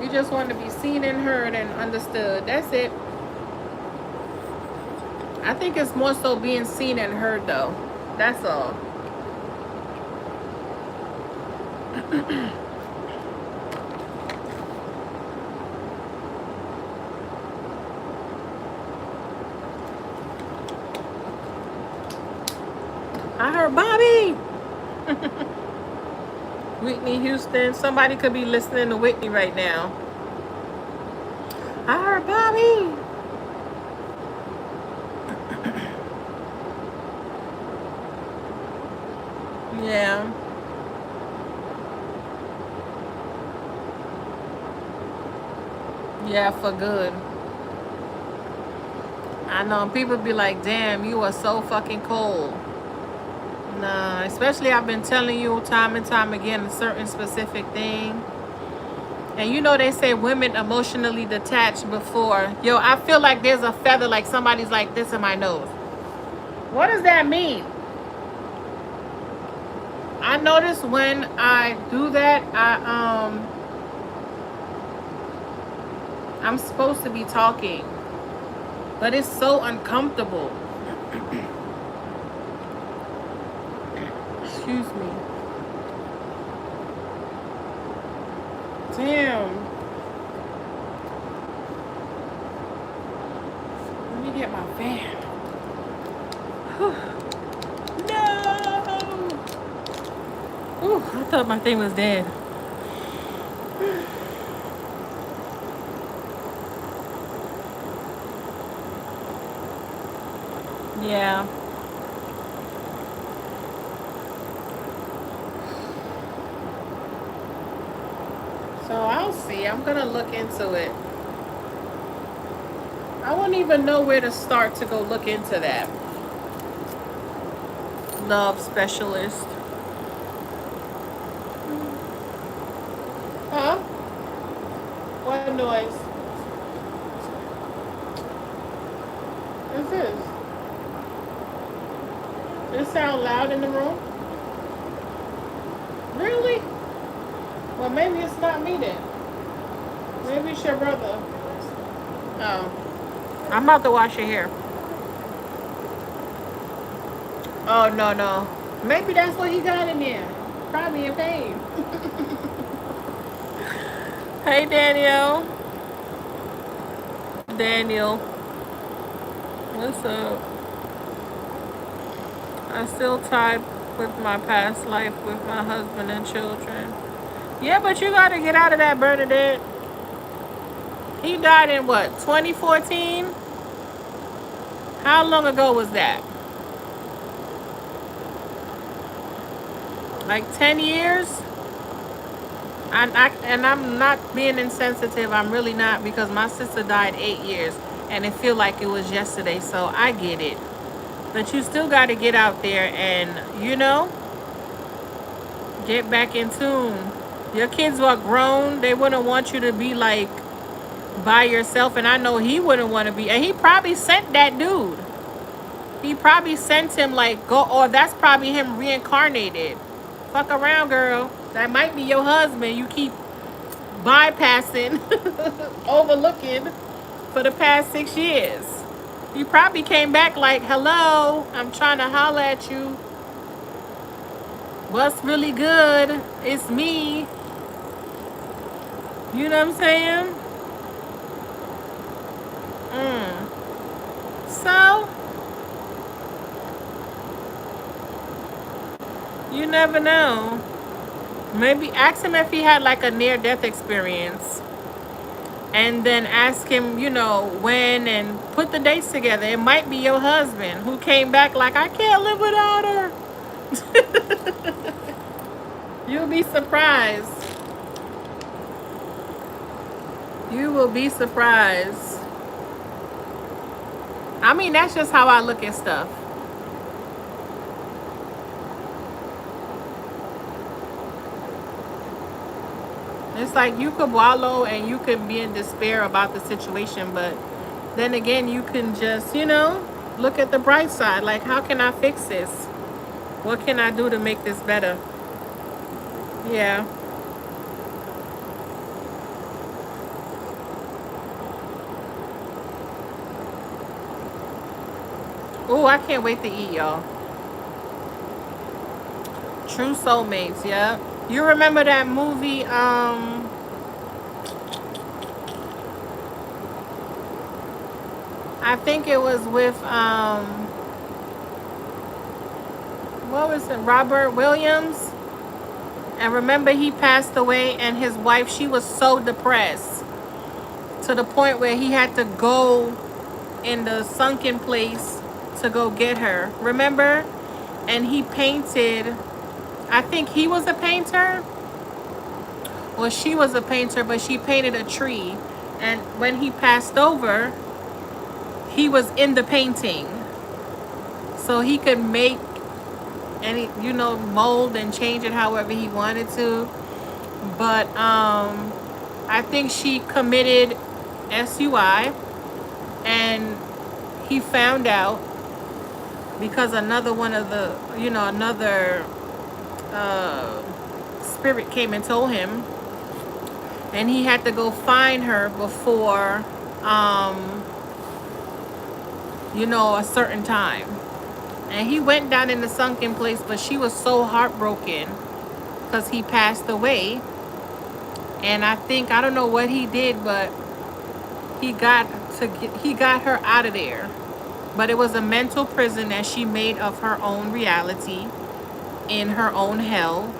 We just want to be seen and heard and understood. That's it. I think it's more so being seen and heard, though. That's all. I heard Bobby. Whitney Houston. Somebody could be listening to Whitney right now. I heard Bobby. Yeah. Yeah, for good. I know people be like, damn, you are so fucking cold. Nah, especially I've been telling you time and time again a certain specific thing. And you know they say women emotionally detached before. Yo, I feel like there's a feather, like somebody's like this in my nose. What does that mean? I notice when I do that, I'm supposed to be talking, but it's so uncomfortable. Excuse me. Damn. Let me get my fan. No. Ooh, I thought my thing was dead. Yeah. So I'll see. I'm gonna look into it. I wouldn't even know where to start to go look into that. Love specialist. Huh? What noise? What's this? Does it sound loud in the room? Really? Well, maybe it's not me then. Maybe it's your brother. Oh. I'm about to wash your hair. Oh, no, no. Maybe that's what he got in there. Probably in pain. Hey, Daniel. Daniel. What's up? I'm still tied with my past life with my husband and children. Yeah, but you gotta get out of that, Bernadette. He died in what, 2014? How long ago was that? Like 10 years? And I'm not being insensitive. I'm really not, because my sister died 8 years and it feel like it was yesterday. So I get it. But you still got to get out there and, get back in tune. Your kids are grown. They wouldn't want you to be like by yourself. And I know he wouldn't want to be. And he probably sent that dude. He probably sent him like, go, or that's probably him reincarnated. Fuck around, girl. That might be your husband. You keep bypassing, overlooking for the past 6 years. He probably came back like, hello, I'm trying to holler at you. What's really good? It's me. You know what I'm saying? So, you never know. Maybe ask him if he had like a near-death experience. And then ask him, when, and put the dates together. It might be your husband who came back like, I can't live without her. You'll be surprised. You will be surprised. I mean, that's just how I look at stuff. It's like you could wallow and you could be in despair about the situation, but then again, you can just, look at the bright side. Like, how can I fix this? What can I do to make this better? Yeah. Oh, I can't wait to eat, y'all. True Soulmates, yeah. You remember that movie, I think it was with, what was it, Robert Williams? And remember he passed away and his wife, she was so depressed to the point where he had to go in the sunken place to go get her. Remember? And he painted, I think he was a painter. Well, she was a painter, but she painted a tree. And when he passed over, he was in the painting. So he could make any, mold and change it however he wanted to. But I think she committed SUI, and he found out because another one of the, another spirit came and told him, and he had to go find her before, a certain time. And he went down in the sunken place, but she was so heartbroken because he passed away. And I don't know what he did, but he got her out of there. But it was a mental prison that she made of her own reality in her own hell.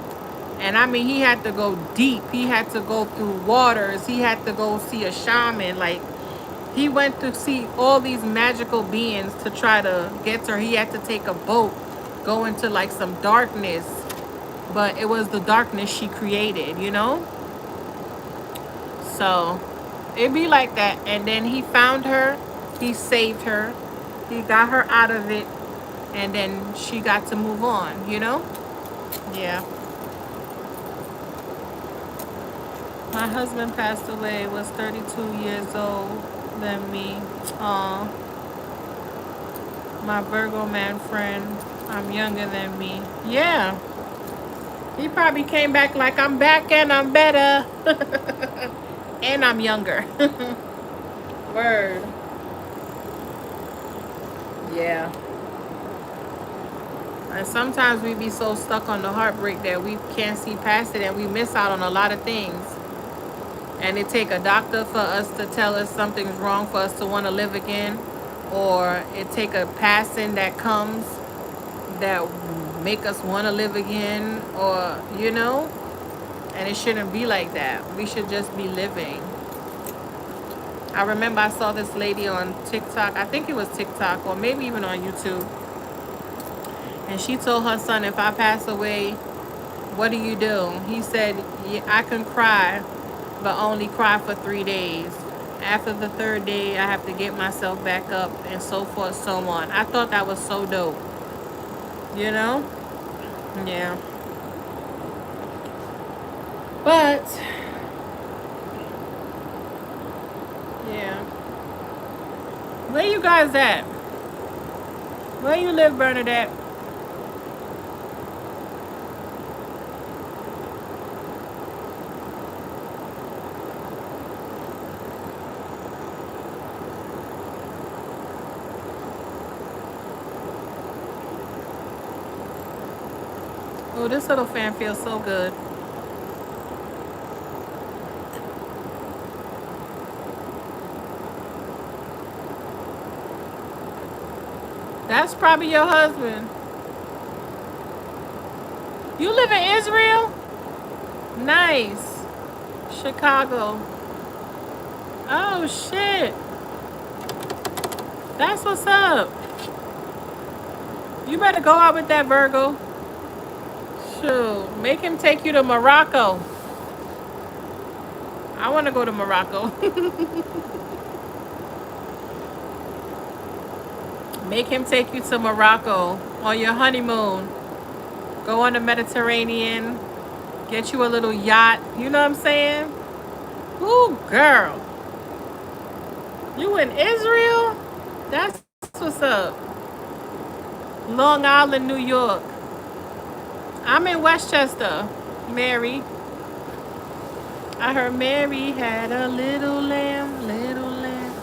And I mean, he had to go deep. He had to go through waters. He had to go see a shaman. Like, he went to see all these magical beings to try to get to her. He had to take a boat, go into like some darkness. But it was the darkness she created, So it'd be like that. And then he found her. He saved her. He got her out of it. And then she got to move on, Yeah. My husband passed away, was 32 years old than me. My Virgo man friend, I'm younger than me. Yeah. He probably came back like, I'm back and I'm better. And I'm younger. Word. Yeah. And sometimes we be so stuck on the heartbreak that we can't see past it and we miss out on a lot of things. And it take a doctor for us to tell us something's wrong for us to want to live again. Or it take a passing that comes that make us want to live again. Or, and it shouldn't be like that. We should just be living. I remember I saw this lady on TikTok. I think it was TikTok or maybe even on YouTube. And she told her son, if I pass away, what do you do? He said, yeah, I can cry, but only cry for 3 days. After the 3rd day, I have to get myself back up and so forth, so on. I thought that was so dope. Yeah. But, yeah. Where you guys at? Where you live, Bernadette? Oh, this little fan feels so good. That's probably your husband. You live in Israel? Nice. Chicago. Oh, shit. That's what's up. You better go out with that Virgo. Shoot, make him take you to Morocco. I want to go to Morocco. Make him take you to Morocco on your honeymoon. Go on the Mediterranean. Get you a little yacht. You know what I'm saying? Ooh, girl. You in Israel? That's what's up. Long Island, New York. I'm in Westchester, Mary. I heard Mary had a little lamb, little lamb.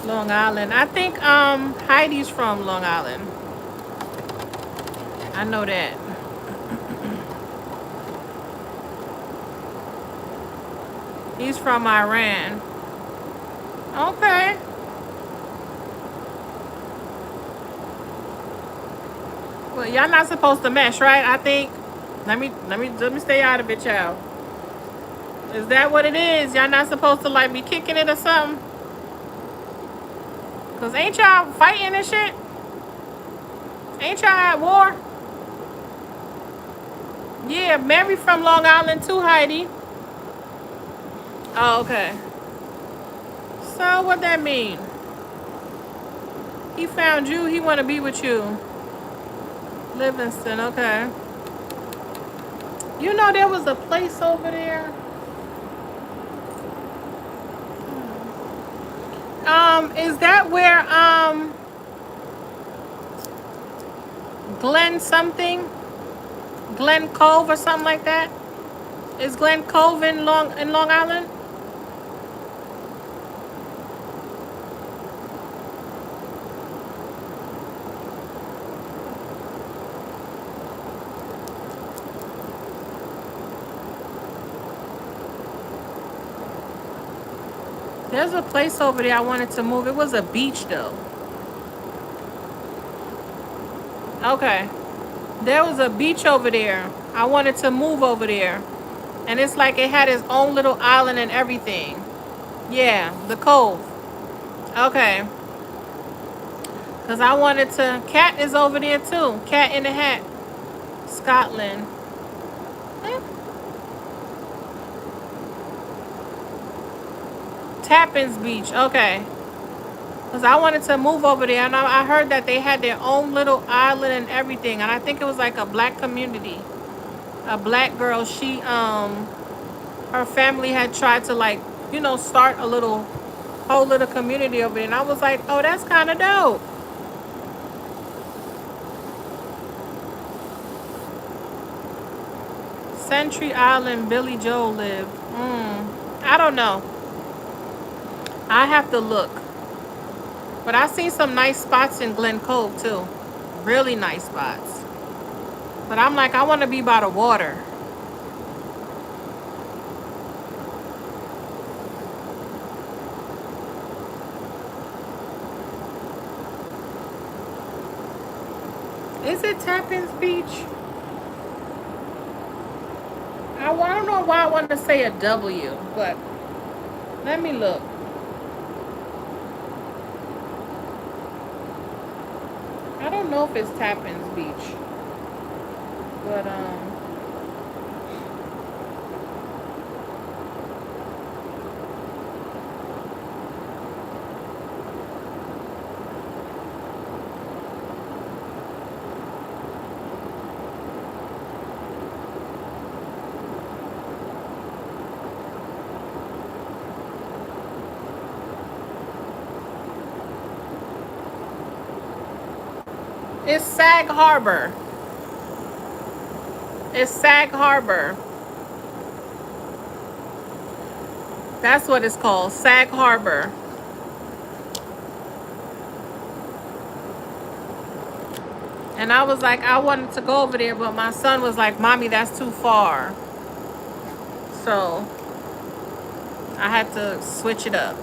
Long Island. I think Heidi's from Long Island. I know that. He's from Iran. Okay. Well, y'all not supposed to mesh, right? I think. Let me stay out of it, y'all. Is that what it is? Y'all not supposed to like be kicking it or something? Cause ain't y'all fighting and shit? Ain't y'all at war? Yeah, Mary from Long Island too, Heidi. Oh, okay. So what that mean? He found you. He want to be with you. Livingston, okay. You know there was a place over there. Is that where Glen something? Glen Cove or something like that? Is Glen Cove in Long Island? There's a place over there I wanted to move. It was a beach though. Okay. There was a beach over there. I wanted to move over there. And it's like it had its own little island and everything. Yeah, the cove. Okay. Because I wanted to. Cat is over there too. Cat in the Hat. Scotland. Eh. Tappan's Beach. Okay. Because I wanted to move over there. And I heard that they had their own little island and everything. And I think it was like a black community. A black girl. Her family had tried to like, start a whole little community over there. And I was like, oh, that's kind of dope. Century Island, Billy Joel lived. I don't know. I have to look. But I seen some nice spots in Glen Cove too. Really nice spots. But I'm like, I want to be by the water. Is it Tappan's Beach? I don't know why I want to say a W, but let me look. I don't know if it's Tappan's Beach, but it's Sag Harbor. It's Sag Harbor. That's what it's called, Sag Harbor. And I was like, I wanted to go over there, but my son was like, Mommy, that's too far. So I had to switch it up.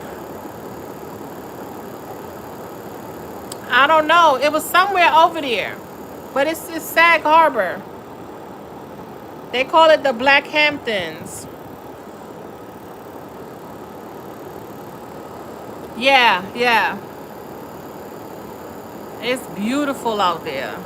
I don't know. It was somewhere over there. But it's Sag Harbor. They call it the Black Hamptons. Yeah, yeah. It's beautiful out there.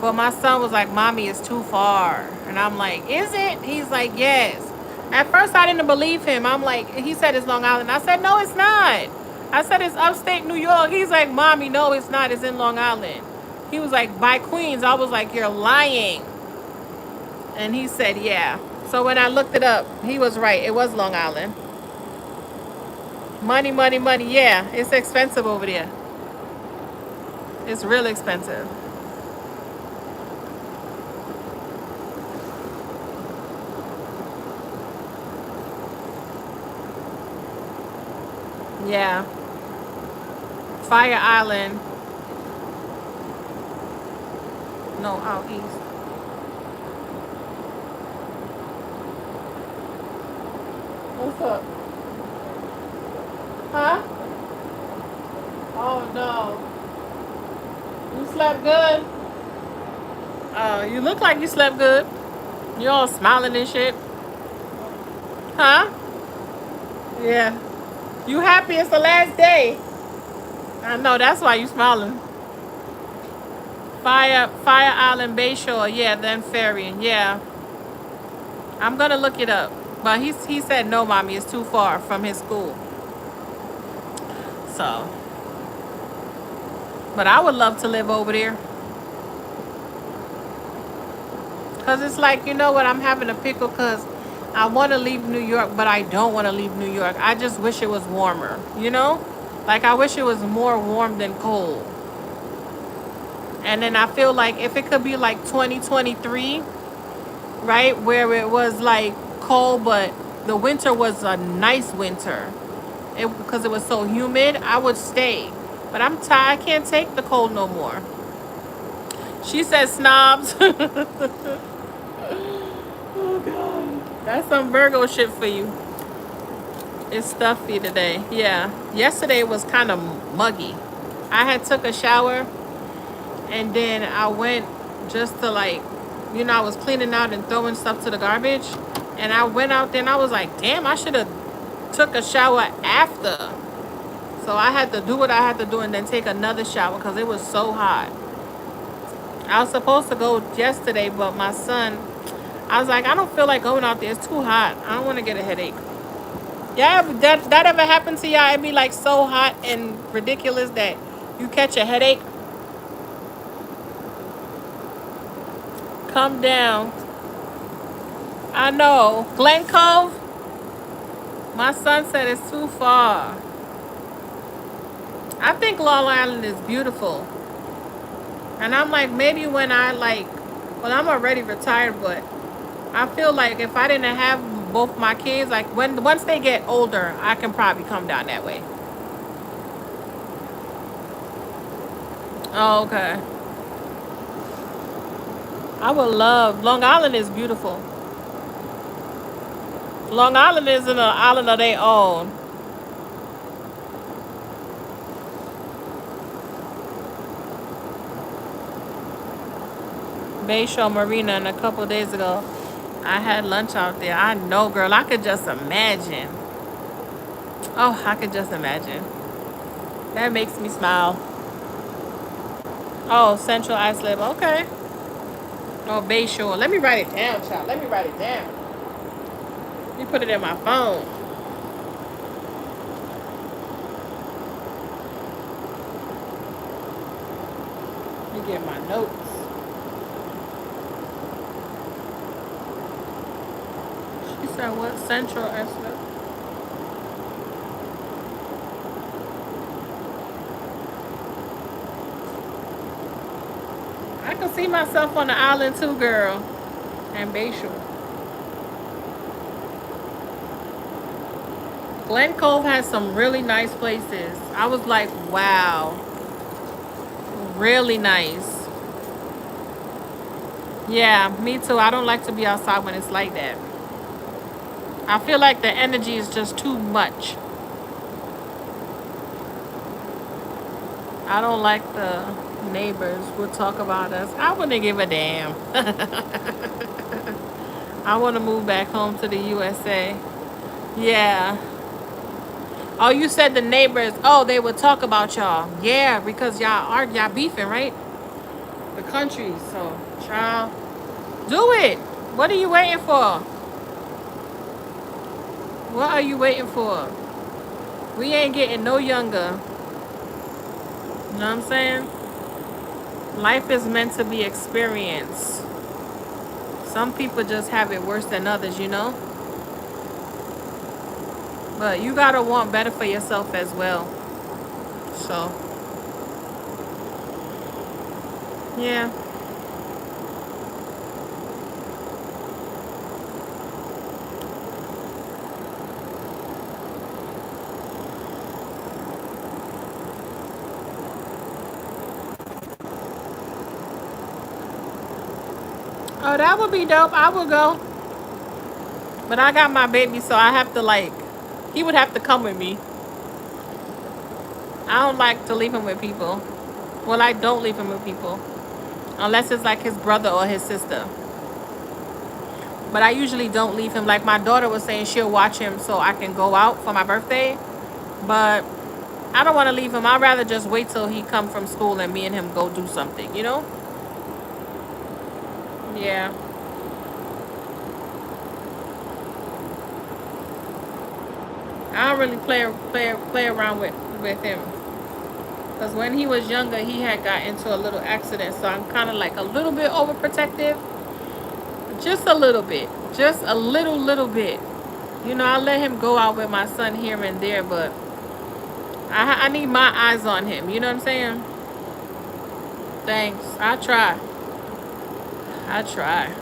But my son was like, Mommy, it's too far. And I'm like, is it? He's like, yes. At first, I didn't believe him. I'm like, he said it's Long Island. I said, no, it's not. I said, it's upstate New York. He's like, Mommy, no, it's not. It's in Long Island. He was like, by Queens. I was like, you're lying. And he said, yeah. So when I looked it up, he was right. It was Long Island. Money, money, money. Yeah, it's expensive over there. It's real expensive. Yeah. Fire Island. No, out east. What's up? Huh? Oh no. You slept good? You look like you slept good. You all smiling and shit. Huh? Yeah. You happy it's the last day. I know, that's why you smiling. Fire Island Bayshore, yeah, then ferry. Yeah. I'm gonna look it up. But he said no, Mommy, it's too far from his school. So, but I would love to live over there. Cause it's like, you know what, I'm having a pickle because I want to leave New York, but I don't want to leave New York. I just wish it was warmer, you know? Like, I wish it was more warm than cold. And then I feel like if it could be like 2023, right, where it was like cold, but the winter was a nice winter, because it was so humid, I would stay. But I'm tired. I can't take the cold no more. She says snobs. Oh God, that's some Virgo shit for you. It's stuffy today. Yeah, yesterday was kind of muggy. I had took a shower, and then I went just to, like, you know, I was cleaning out and throwing stuff to the garbage, and I went out there and I was like, damn, I should have took a shower after. So I had to do what I had to do and then take another shower because it was so hot. I was supposed to go yesterday, but my son, I was like, I don't feel like going out there. It's too hot. I don't want to get a headache. Yeah, that ever happened to y'all? It be like so hot and ridiculous that you catch a headache? Come down. I know. Glen Cove? My son said it's too far. I think Long Island is beautiful. And I'm like, maybe when I like, well, I'm already retired, but I feel like if I didn't have both my kids, like once they get older, I can probably come down that way. Oh, okay. I would love, Long Island is beautiful. Long Island is in an island of their own. Bayshore Marina, and a couple days ago, I had lunch out there. I know, girl. I could just imagine. Oh, I could just imagine. That makes me smile. Oh, Central Islip. Okay. Oh, Bayshore. Let me write it down, child. Let me write it down. Let me put it in my phone. Let me get my notes. She said what? Central Islip. I can see myself on the island too, girl. And Bayshore. Glen Cove has some really nice places. I was like, wow. Really nice. Yeah, me too. I don't like to be outside when it's like that. I feel like the energy is just too much. I don't like the neighbors would talk about us. I wouldn't give a damn. I want to move back home to the USA. Yeah. Oh, you said the neighbors. Oh, they would talk about y'all. Yeah, because y'all beefing, right? The country. So, child, do it. What are you waiting for? What are you waiting for? We ain't getting no younger. You know what I'm saying? Life is meant to be experienced. Some people just have it worse than others, you know? But you gotta want better for yourself as well. So, yeah. Oh, that would be dope. I would go. But I got my baby, so I have to, like, he would have to come with me. I don't like to leave him with people. Well, I don't leave him with people. Unless it's like his brother or his sister. But I usually don't leave him. Like my daughter was saying, she'll watch him so I can go out for my birthday. But I don't want to leave him. I'd rather just wait till he come from school and me and him go do something, you know? Yeah. I don't really play around with him. Because when he was younger, he had got into a little accident. So I'm kind of like a little bit overprotective. Just a little bit. Just a little bit. You know, I let him go out with my son here and there, but I need my eyes on him. You know what I'm saying? Thanks. I try. I try.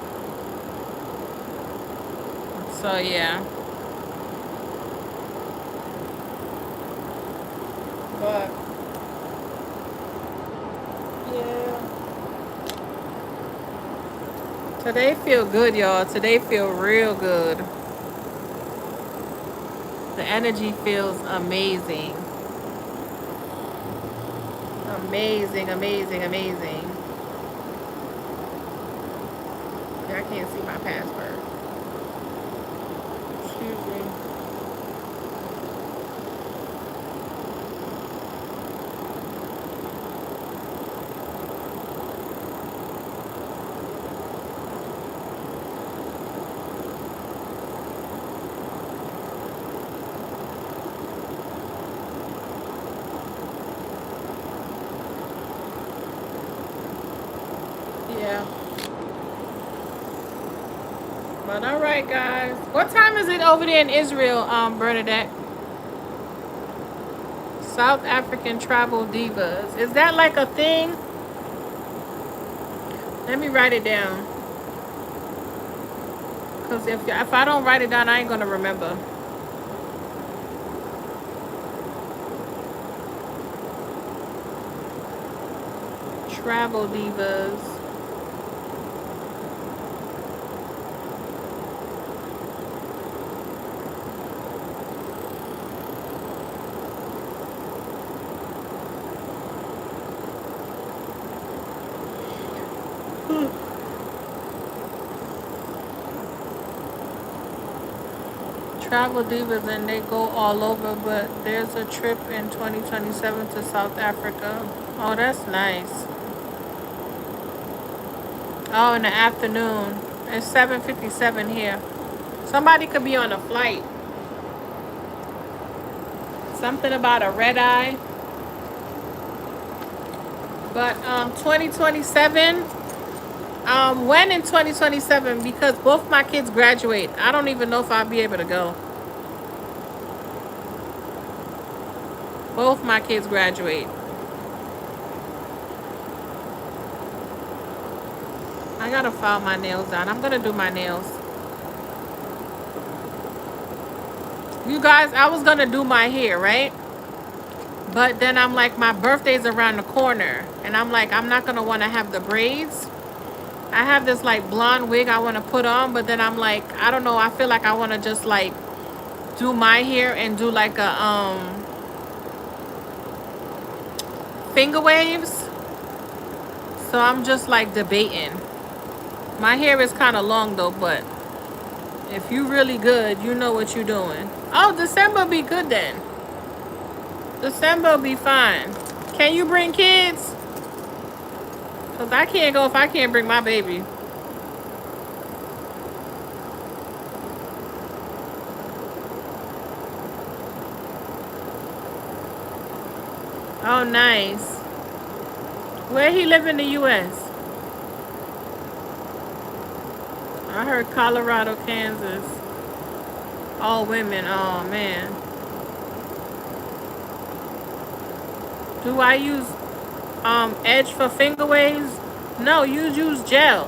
So, yeah. But, yeah. Today feel good, y'all. Today feel real good. The energy feels amazing. Amazing, amazing, amazing. I can't see my password. Excuse me. Yeah. But all right, guys. What time is it over there in Israel, Bernadette? South African travel divas. Is that like a thing? Let me write it down. Because if I don't write it down, I ain't going to remember. Travel divas. Travel divas, and they go all over, but there's a trip in 2027 to South Africa. Oh, that's nice. Oh, in the afternoon. It's 7:57 here. Somebody could be on a flight. Something about a red eye. But 2027, when in 2027? Because both my kids graduate. I don't even know if I'll be able to go. Both my kids graduate. I gotta file my nails down. I'm gonna do my nails. You guys, I was gonna do my hair, right? But then I'm like, my birthday's around the corner. And I'm like, I'm not gonna wanna have the braids. I have this like blonde wig I wanna put on, but then I'm like, I don't know, I feel like I wanna just like do my hair and do like a finger waves. So I'm just like debating. My hair is kind of long though, but if you really good, you know what you're doing. Oh, December be good then. December will be fine. Can you bring kids? Because I can't go if I can't bring my baby. Oh, nice. Where he live in the U.S.? I heard Colorado, Kansas. All women. Oh, man. Do I use Edge for finger waves? No, you use gel.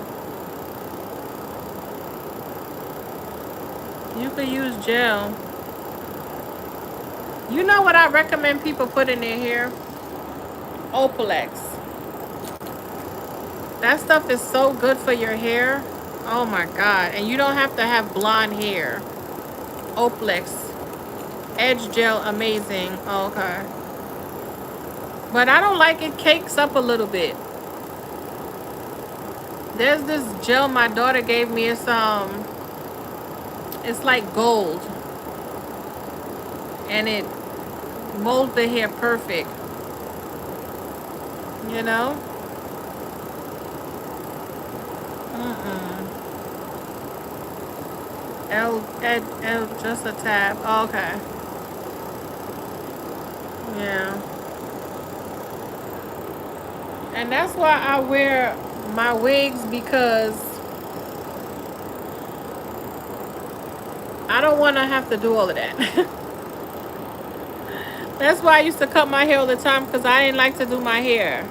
You could use gel. You know what I recommend people put in their hair? Opalex. That stuff is so good for your hair. Oh my God. And you don't have to have blonde hair. Opalex. Edge gel, amazing. Oh, okay. But I don't like it cakes up a little bit. There's this gel my daughter gave me. It's like gold. And it molds the hair perfect. You know? L, just a tab. Oh, okay. Yeah. And that's why I wear my wigs, because I don't want to have to do all of that. That's why I used to cut my hair all the time, because I didn't like to do my hair.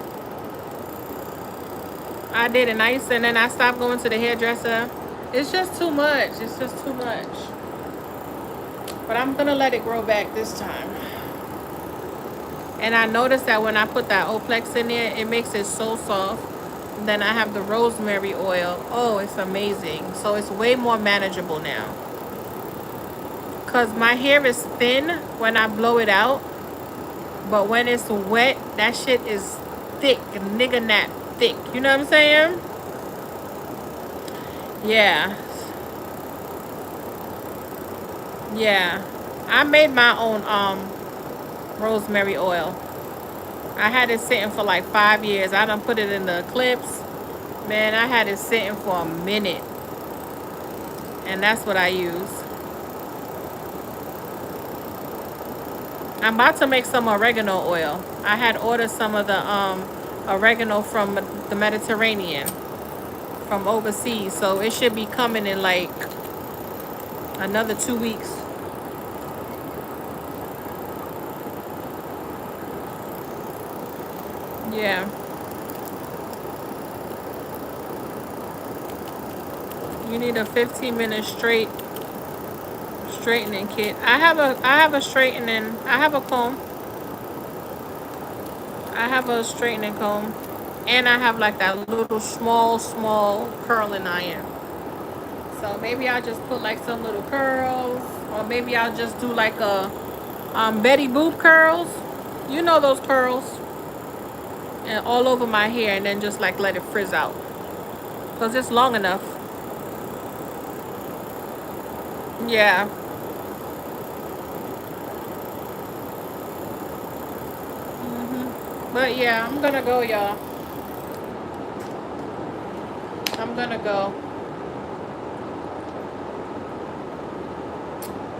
I did, and then I stopped going to the hairdresser. It's just too much. It's just too much. But I'm going to let it grow back this time. And I noticed that when I put that Oplex in there, it makes it so soft. Then I have the rosemary oil. Oh, it's amazing. So it's way more manageable now. Because my hair is thin when I blow it out. But when it's wet, that shit is thick. Nigga nap thick. You know what I'm saying? Yeah. Yeah. I made my own rosemary oil. I had it sitting for like 5 years. I done put it in the clips. Man, I had it sitting for a minute. And that's what I use. I'm about to make some oregano oil. I had ordered some of the oregano from the Mediterranean, from overseas. So it should be coming in like another 2 weeks. Yeah. You need a 15-minute straightening kit. I have a straightening. I have a comb. I have a straightening comb. And I have like that little small curling iron. So maybe I'll just put like some little curls. Or maybe I'll just do like a Betty Boop curls. You know those curls. And all over my hair, and then just like let it frizz out. Because it's long enough. Yeah. But yeah, I'm gonna go, y'all. I'm gonna go.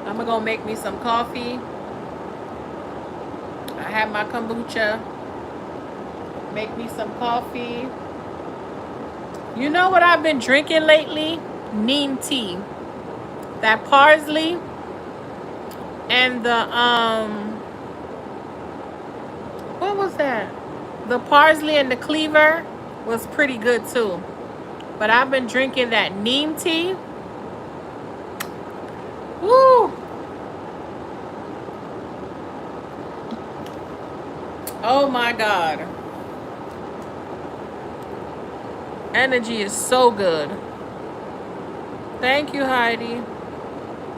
I'm gonna go make me some coffee. I have my kombucha. Make me some coffee. You know what I've been drinking lately? Neem tea. That parsley and the what was that? The parsley and the cleaver was pretty good too. But I've been drinking that neem tea. Woo! Oh my God. Energy is so good. Thank you, Heidi.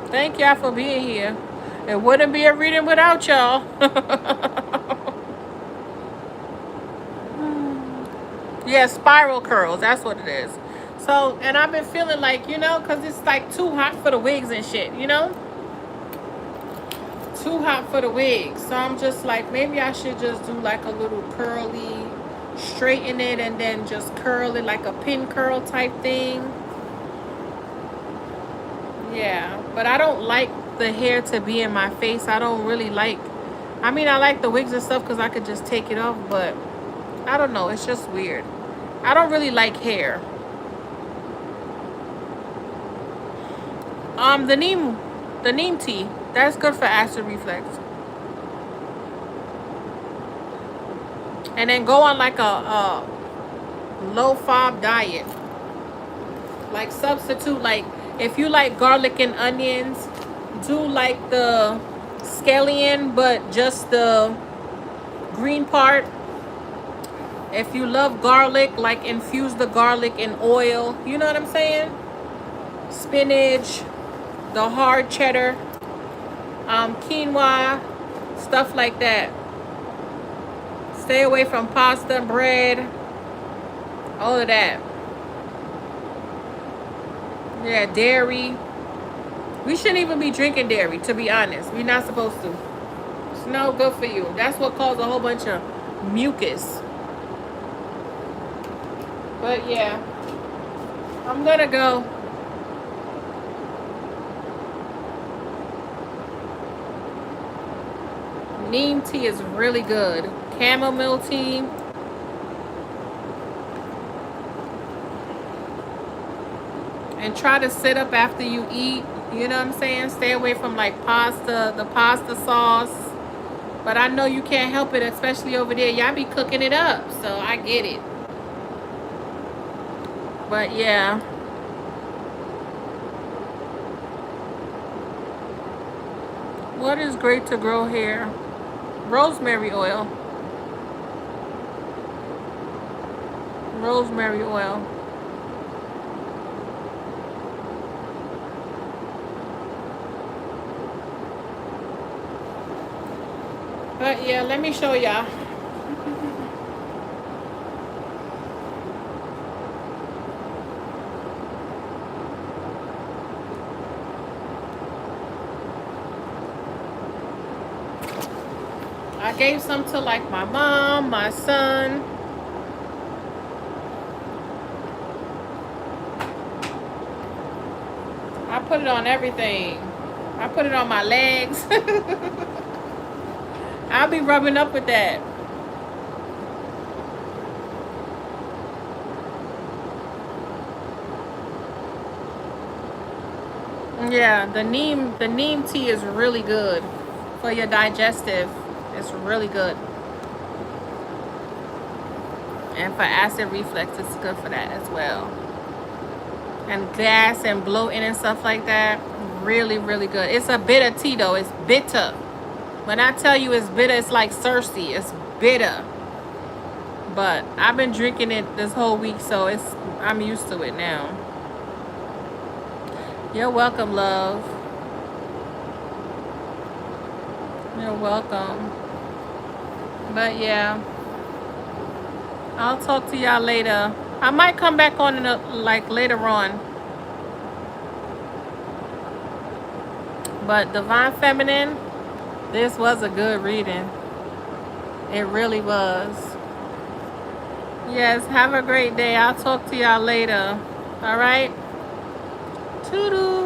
Thank y'all for being here. It wouldn't be a reading without y'all. Yeah, spiral curls. That's what it is. So, and I've been feeling like, you know, because it's like too hot for the wigs and shit, you know? too hot for the wig. So I'm just like, maybe I should just do like a little curly, straighten it and then just curl it like a pin curl type thing. Yeah, but I don't like the hair to be in my face. I don't really like, I mean, I like the wigs and stuff because I could just take it off, but I don't know. It's just weird. I don't really like hair. The neem tea, that's good for acid reflux. And then go on like a low carb diet. Like substitute, like if you like garlic and onions, do like the scallion, but just the green part. If you love garlic, like infuse the garlic in oil. You know what I'm saying? Spinach, the hard cheddar, quinoa, stuff like that. Stay away from pasta, bread, all of that. Yeah, dairy. We shouldn't even be drinking dairy, to be honest. We're not supposed to. It's no good for you. That's what caused a whole bunch of mucus. But yeah, I'm gonna go. Neem tea is really good. Chamomile tea. And try to sit up after you eat. You know what I'm saying? Stay away from like pasta, the pasta sauce. But I know you can't help it, especially over there. Y'all be cooking it up, so I get it. But yeah. What is great to grow hair? Rosemary oil. Rosemary oil. But yeah, let me show y'all. I gave some to like my mom, my son. I put it on everything. I put it on my legs. I'll be rubbing up with that. Yeah, the neem tea is really good for your digestive. It's really good. And for acid reflux, it's good for that as well. And gas and bloating and stuff like that, really, really good. It's a bitter tea though. It's bitter. When I tell you it's bitter, it's like Cersei. It's bitter. But I've been drinking it this whole week, so I'm used to it now. You're welcome, love. You're welcome. But yeah, I'll talk to y'all later. I might come back on in like later on. But Divine Feminine, this was a good reading. It really was. Yes, have a great day. I'll talk to y'all later. All right? Toodoo.